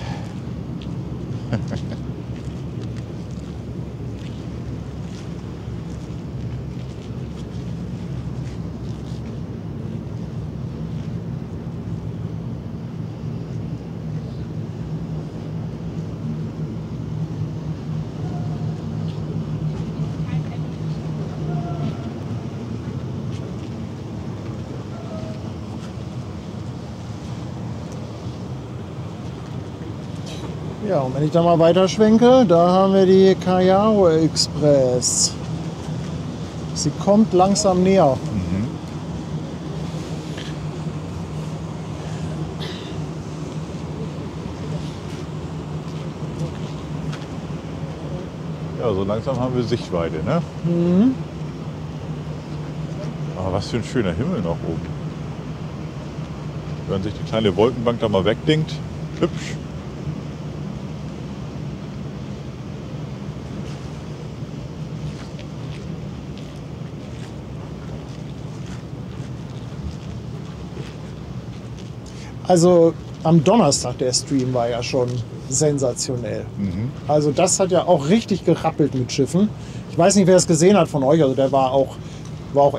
Ja, und wenn ich da mal weiterschwenke, da haben wir die Callao Express. Sie kommt langsam näher. Ja, so langsam haben wir Sichtweite, ne? Aber was für ein schöner Himmel noch oben. Wenn sich die kleine Wolkenbank da mal wegdingt, hübsch. Also am Donnerstag der Stream war ja schon sensationell. Also das hat ja auch richtig gerappelt mit Schiffen. Ich weiß nicht, wer es gesehen hat von euch. Also der war auch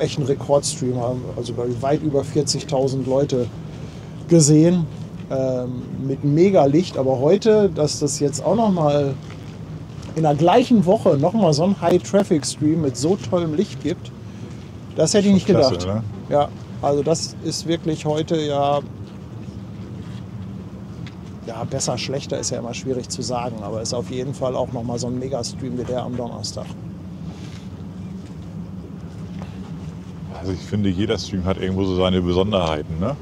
echt ein Rekordstream. Also weit über 40.000 Leute gesehen mit mega Licht. Aber heute, dass das jetzt auch noch mal in der gleichen Woche noch mal so ein High-Traffic-Stream mit so tollem Licht gibt, das hätte ich nicht Klasse, gedacht. ne? Ja, also das ist wirklich heute ja besser, schlechter ist ja immer schwierig zu sagen, aber ist auf jeden Fall auch noch mal so ein Megastream wie der am Donnerstag. Also ich finde, jeder Stream hat irgendwo so seine Besonderheiten, ne?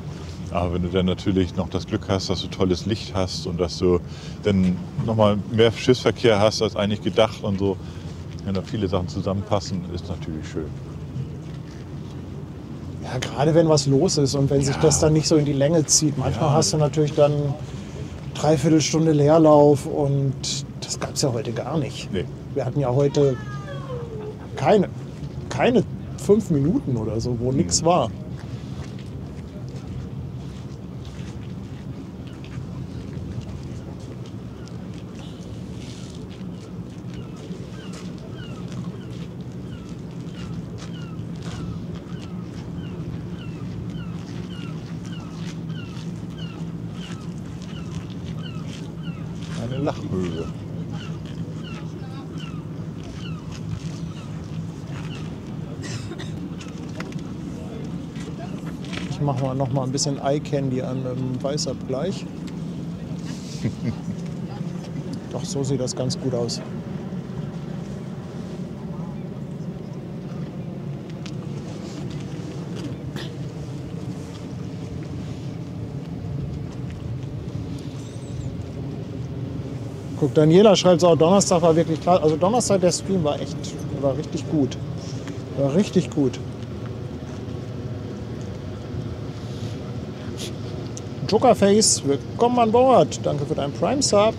Aber wenn du dann natürlich noch das Glück hast, dass du tolles Licht hast und dass du dann nochmal mehr Schiffsverkehr hast als eigentlich gedacht und so, wenn da viele Sachen zusammenpassen, ist natürlich schön. Ja, gerade wenn was los ist und wenn sich das dann nicht so in die Länge zieht. Manchmal hast du natürlich dann 3/4 Stunde Leerlauf und das gab es ja heute gar nicht. Nee. Wir hatten ja heute keine 5 Minuten oder so, wo nichts war. Eine Lachmöwe. Ich mache mal noch mal ein bisschen Eye Candy an dem Weißabgleich. Doch, so sieht das ganz gut aus. Guck, Daniela schreibt auch, Donnerstag war wirklich klar. Also Donnerstag, der Stream war richtig gut. War richtig gut. Jokerface, willkommen an Bord. Danke für deinen Prime-Sub.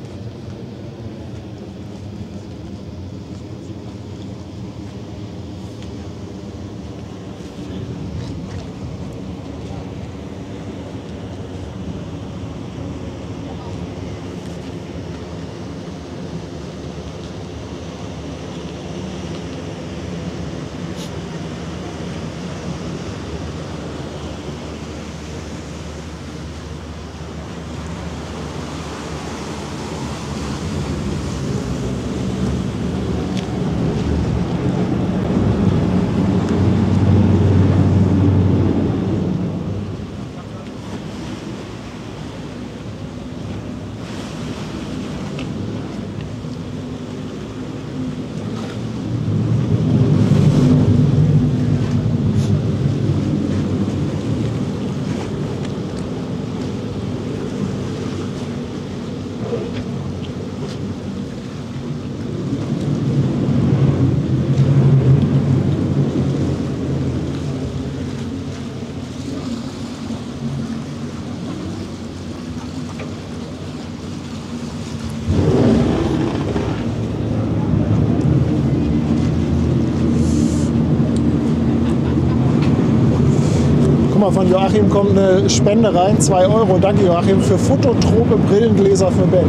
Von Joachim kommt eine Spende rein, 2 Euro. Danke Joachim für fototrope Brillengläser für Ben.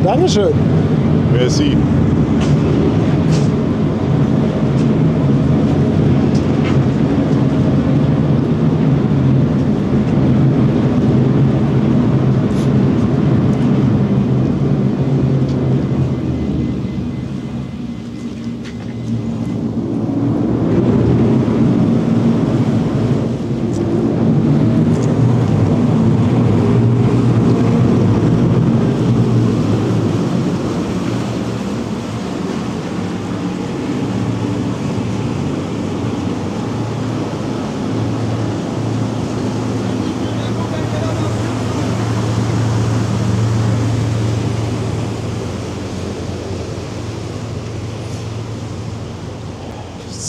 Dankeschön. Merci.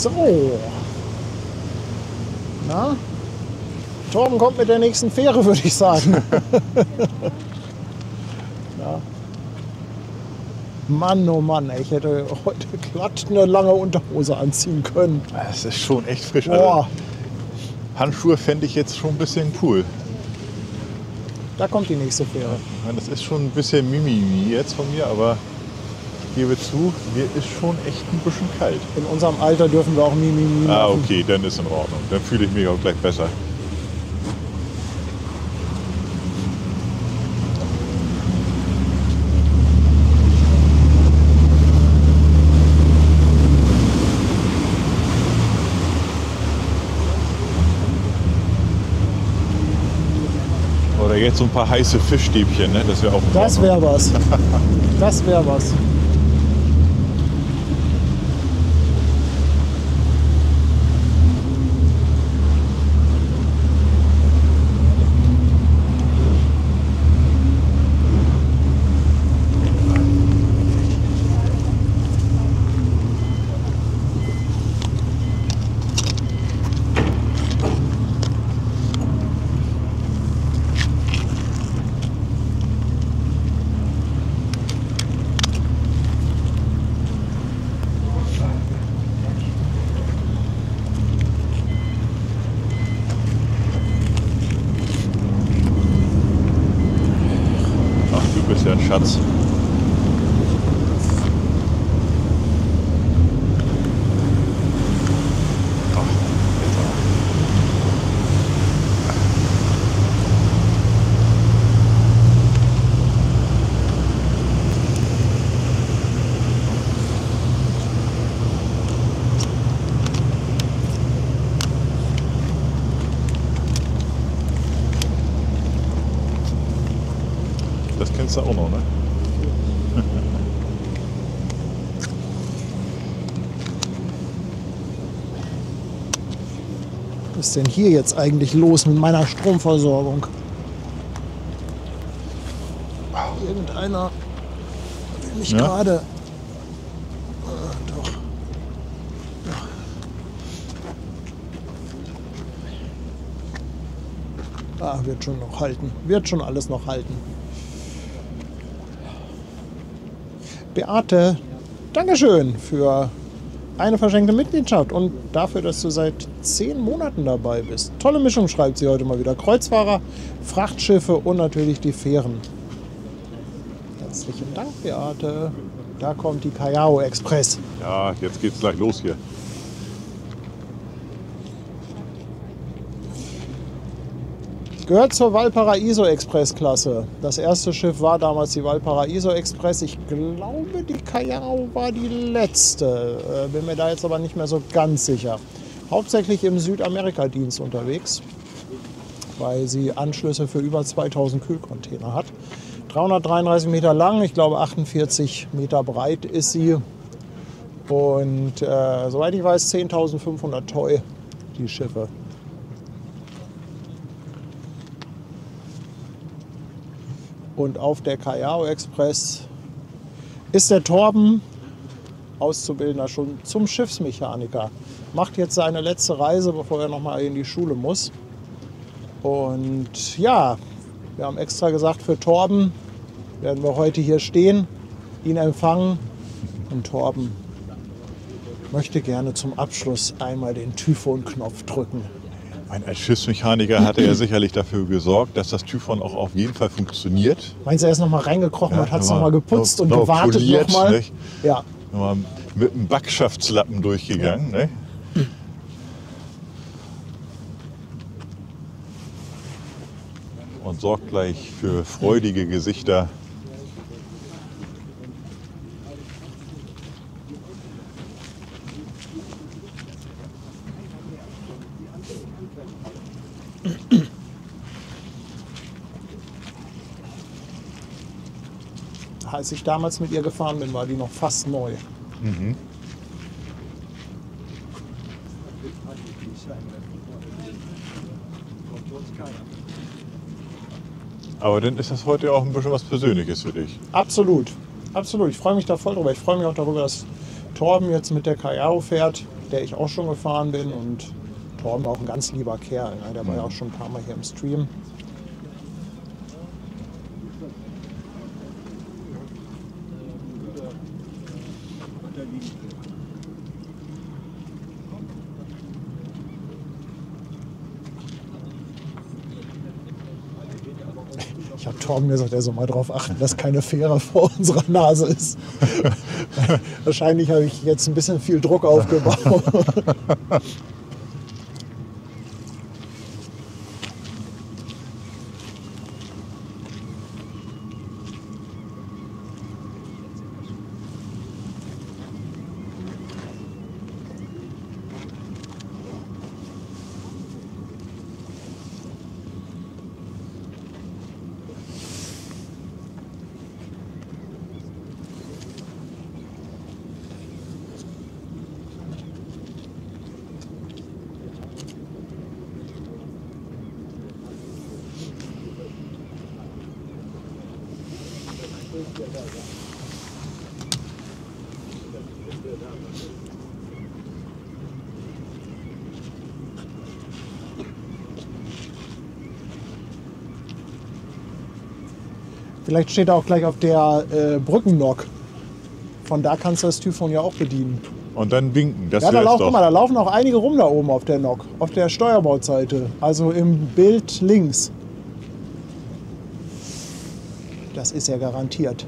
So. Na? Torben kommt mit der nächsten Fähre, würde ich sagen. Ja. Mann, oh Mann, ich hätte heute glatt eine lange Unterhose anziehen können. Das ist schon echt frisch. Boah, Also, Handschuhe fände ich jetzt schon ein bisschen cool. da kommt die nächste Fähre. Ich meine, das ist schon ein bisschen Mimimi jetzt von mir, aber ich gebe zu, mir ist schon echt ein bisschen kalt. In unserem Alter dürfen wir auch Mimimi Ah, machen. okay, dann ist in Ordnung. Dann fühle ich mich auch gleich besser. Oder jetzt so ein paar heiße Fischstäbchen, ne? Das wäre auch in Das Ordnung. wäre was. Das wäre was. Ach, du bist ja ein Schatz. Das kennst du auch noch, ne? Was ist denn hier jetzt eigentlich los mit meiner Stromversorgung? Irgendeiner will mich Ja? gerade. Doch. Ja. Wird schon noch halten. Wird schon alles noch halten. Beate, Dankeschön für eine verschenkte Mitgliedschaft und dafür, dass du seit 10 Monaten dabei bist. Tolle Mischung, schreibt sie heute mal wieder. Kreuzfahrer, Frachtschiffe und natürlich die Fähren. Herzlichen Dank, Beate. Da kommt die Callao Express. Ja, jetzt geht's gleich los hier. Gehört zur Valparaiso Express Klasse. Das erste Schiff war damals die Valparaiso Express. Ich glaube, die Callao war die letzte. Bin mir da jetzt aber nicht mehr so ganz sicher. Hauptsächlich im Südamerika-Dienst unterwegs, weil sie Anschlüsse für über 2000 Kühlcontainer hat. 333 Meter lang, ich glaube 48 Meter breit ist sie. Und soweit ich weiß, 10.500 Toy, die Schiffe. Und auf der Callao Express ist der Torben, Auszubildender, schon zum Schiffsmechaniker. Macht jetzt seine letzte Reise, bevor er nochmal in die Schule muss. Und ja, wir haben extra gesagt, für Torben werden wir heute hier stehen, ihn empfangen. Und Torben möchte gerne zum Abschluss einmal den Typhon-Knopf drücken. Als Schiffsmechaniker hatte er sicherlich dafür gesorgt, dass das Typhon auch auf jeden Fall funktioniert. Meinst du, er ist nochmal reingekrochen und hat es nochmal geputzt und noch gewartet poliert, nochmal? nicht? Ja. Nochmal mit einem Backschaftslappen durchgegangen. Ne? Und sorgt gleich für freudige Gesichter. Als ich damals mit ihr gefahren bin, war die noch fast neu. Mhm. Aber dann ist das heute auch ein bisschen was Persönliches für dich. Absolut, absolut. Ich freue mich da voll drüber. Ich freue mich auch darüber, dass Torben jetzt mit der Callao fährt. der ich auch schon gefahren bin. Und Torben war auch ein ganz lieber Kerl. Ne? Der war ja auch schon ein paar Mal hier im Stream. Ich habe Torben gesagt, er soll mal darauf achten, dass keine Fähre vor unserer Nase ist. Wahrscheinlich habe ich jetzt ein bisschen viel Druck aufgebaut. Vielleicht steht er auch gleich auf der Brückenlok. Von da kannst du das Typhon ja auch bedienen. Und dann winken. Das Ja, da, wär's doch. guck mal, da laufen auch einige rum da oben auf der Lok, auf der Steuerbordseite. Also im Bild links. Das ist ja garantiert.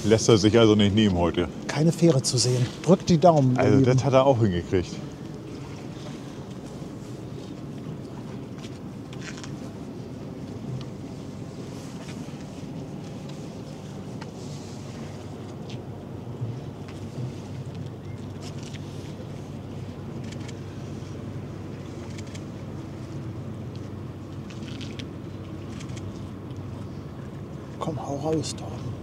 Lässt er sich also nicht nehmen heute. Keine Fähre zu sehen. Drückt die Daumen. ihr Also Lieben. das hat er auch hingekriegt. Komm, hau raus, Torben.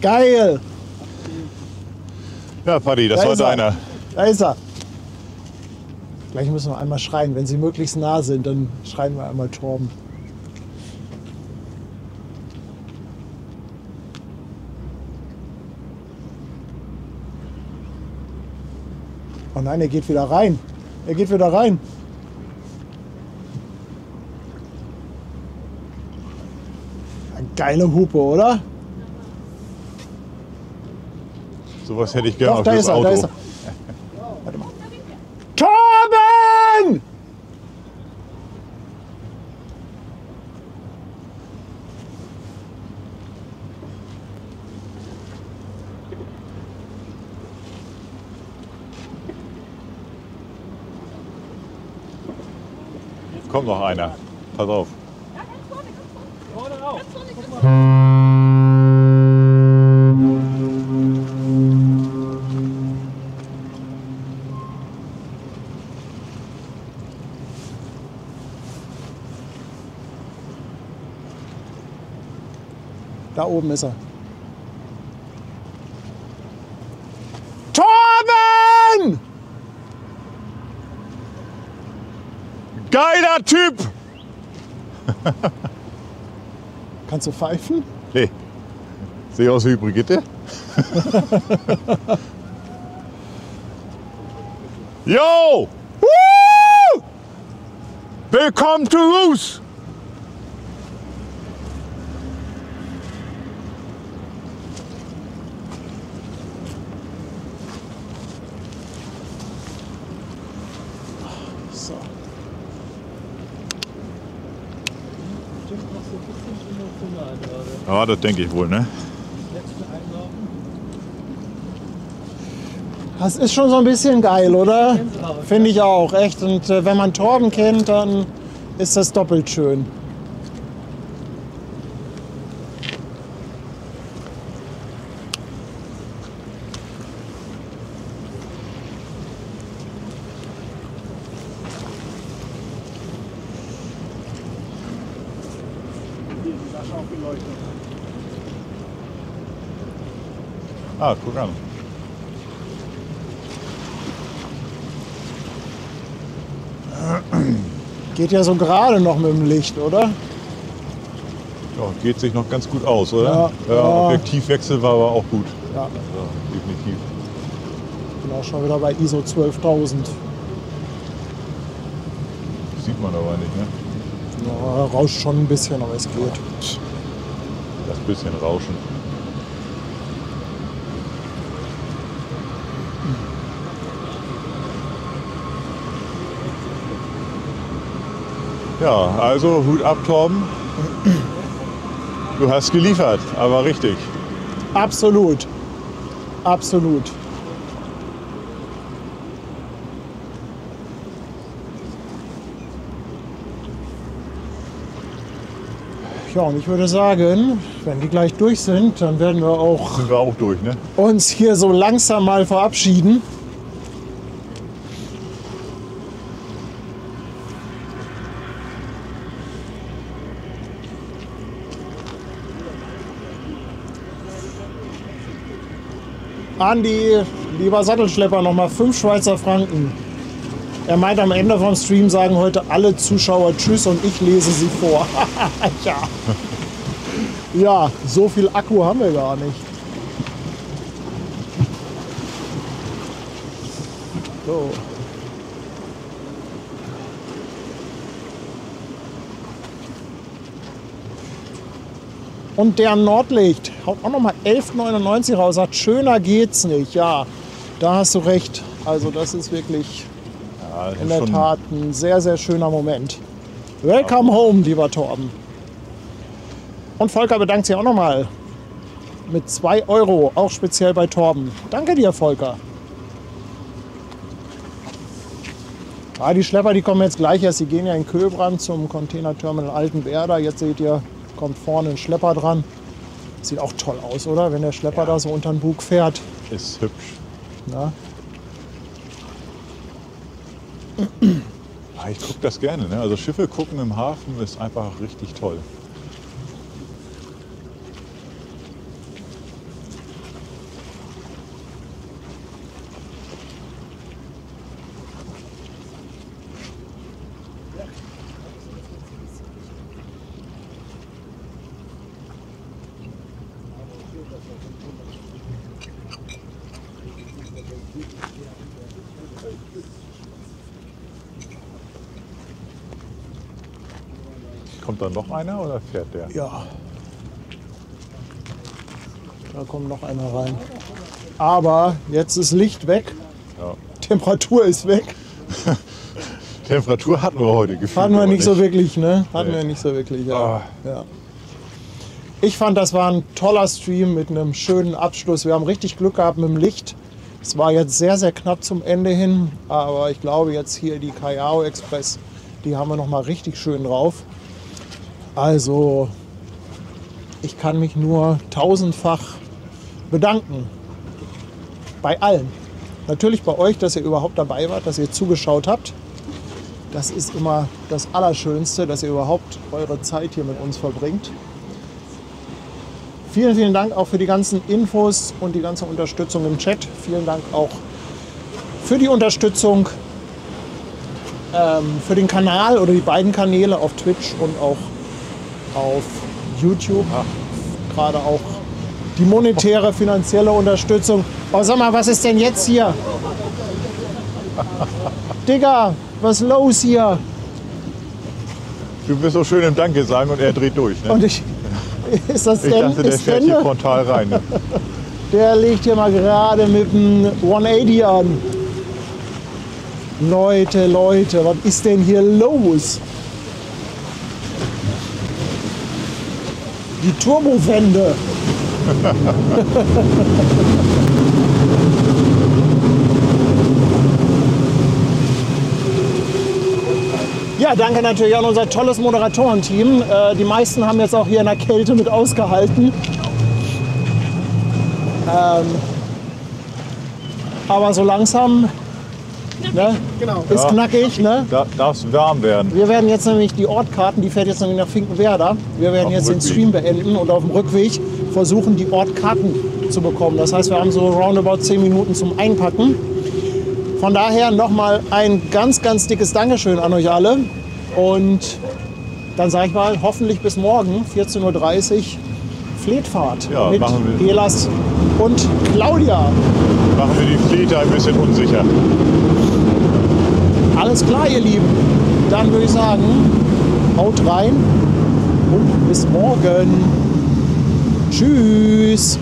Geil! Ja, Paddy, das Da war ist er. deiner. Da ist er. Gleich müssen wir einmal schreien. Wenn sie möglichst nah sind, dann schreien wir einmal Torben. Oh nein, er geht wieder rein. Er geht wieder rein. Eine geile Hupe, oder? Sowas hätte ich gerne Doch, auf da das ist er, Auto. da ist er. Warte mal. Torben! Kommt noch einer. Pass auf. Da oben ist er. Torben! Geiler Typ! Kannst du pfeifen? Nee. Sehe aus wie Brigitte. Yo! Woo! Willkommen to Roos! So. Ja, das denke ich wohl, ne? Das ist schon so ein bisschen geil, oder? Finde ich auch, echt. Und wenn man Torben kennt, dann ist das doppelt schön. Ah, guck an. Geht ja so gerade noch mit dem Licht, oder? Ja, geht sich noch ganz gut aus, oder? Ja. Ja, Objektivwechsel war aber auch gut. Ja. Ja, definitiv. Bin auch schon wieder bei ISO 12.000. Sieht man aber nicht, ne? Ja, rauscht schon ein bisschen, aber es geht. Das bisschen Rauschen. Ja, also Hut ab, Torben. Du hast geliefert, aber richtig. Absolut. Absolut. Ja, und ich würde sagen, wenn die gleich durch sind, dann werden wir auch Sind wir auch durch, ne? uns hier so langsam mal verabschieden. Andi, lieber Sattelschlepper, nochmal 5 Schweizer Franken. Er meint, am Ende vom Stream sagen heute alle Zuschauer Tschüss und ich lese sie vor. Ja. Ja, so viel Akku haben wir gar nicht. So. Und der Nordlicht haut auch nochmal 11,99 raus. Sagt, schöner geht's nicht. Ja, da hast du recht. Also das ist wirklich Ja, das in ist der schon- Tat ein sehr, sehr schöner Moment. Welcome home, lieber Torben. Und Volker bedankt sich auch nochmal mit 2 Euro, auch speziell bei Torben. Danke dir, Volker. Ah, die Schlepper, die kommen jetzt gleich erst. Die gehen ja in Köbrand zum Containerterminal Altenwerder. Jetzt seht ihr, kommt vorne ein Schlepper dran. Sieht auch toll aus, oder? Wenn der Schlepper da so unter den Bug fährt. Ist hübsch. Na? Ja, ich gucke das gerne. Ne? Also Schiffe gucken im Hafen ist einfach richtig toll. Kommt da noch einer oder fährt der? Ja. Da kommt noch einer rein. Aber jetzt ist Licht weg. Ja. Temperatur ist weg. Temperatur hatten wir heute gefühlt. Hatten wir aber nicht so wirklich, ne? Hatten Nee. wir nicht so wirklich, ja. Ah. Ja. Ich fand, das war ein toller Stream mit einem schönen Abschluss. Wir haben richtig Glück gehabt mit dem Licht. Es war jetzt sehr, sehr knapp zum Ende hin. Aber ich glaube, jetzt hier die Callao Express, die haben wir noch mal richtig schön drauf. Also, ich kann mich nur tausendfach bedanken. Bei allen. Natürlich bei euch, dass ihr überhaupt dabei wart, dass ihr zugeschaut habt. Das ist immer das Allerschönste, dass ihr überhaupt eure Zeit hier mit uns verbringt. Vielen, vielen Dank auch für die ganzen Infos und die ganze Unterstützung im Chat. Vielen Dank auch für die Unterstützung für den Kanal oder die beiden Kanäle auf Twitch und auch auf YouTube. Gerade auch die monetäre, finanzielle Unterstützung. Oh, sag mal, was ist denn jetzt hier? Digga, was ist los hier? Du bist so schön im Danke sagen und er dreht durch. Ne? Und ist das Ich denn? dachte, der Ist fährt denn hier frontal rein. Ne? der legt hier mal gerade mit dem 180 an. Leute, Leute, was ist denn hier los? Die Turbowände. Ja, danke natürlich an unser tolles Moderatorenteam. Die meisten haben jetzt auch hier in der Kälte mit ausgehalten. Aber so langsam ne, ist knackig. Ne? Darf es warm werden. Wir werden jetzt nämlich die Ortkarten, die fährt jetzt nämlich nach Finkenwerder. Wir werden jetzt den Stream beenden und auf dem Rückweg versuchen, die Ortkarten zu bekommen. Das heißt, wir haben so roundabout 10 Minuten zum Einpacken. Von daher nochmal ein ganz, ganz dickes Dankeschön an euch alle. Und dann sage ich mal, hoffentlich bis morgen, 14:30 Uhr, Fletfahrt Ja, mit machen wir. Elas und Claudia. Machen wir die Flete ein bisschen unsicher. Alles klar, ihr Lieben. Dann würde ich sagen, haut rein und bis morgen. Tschüss.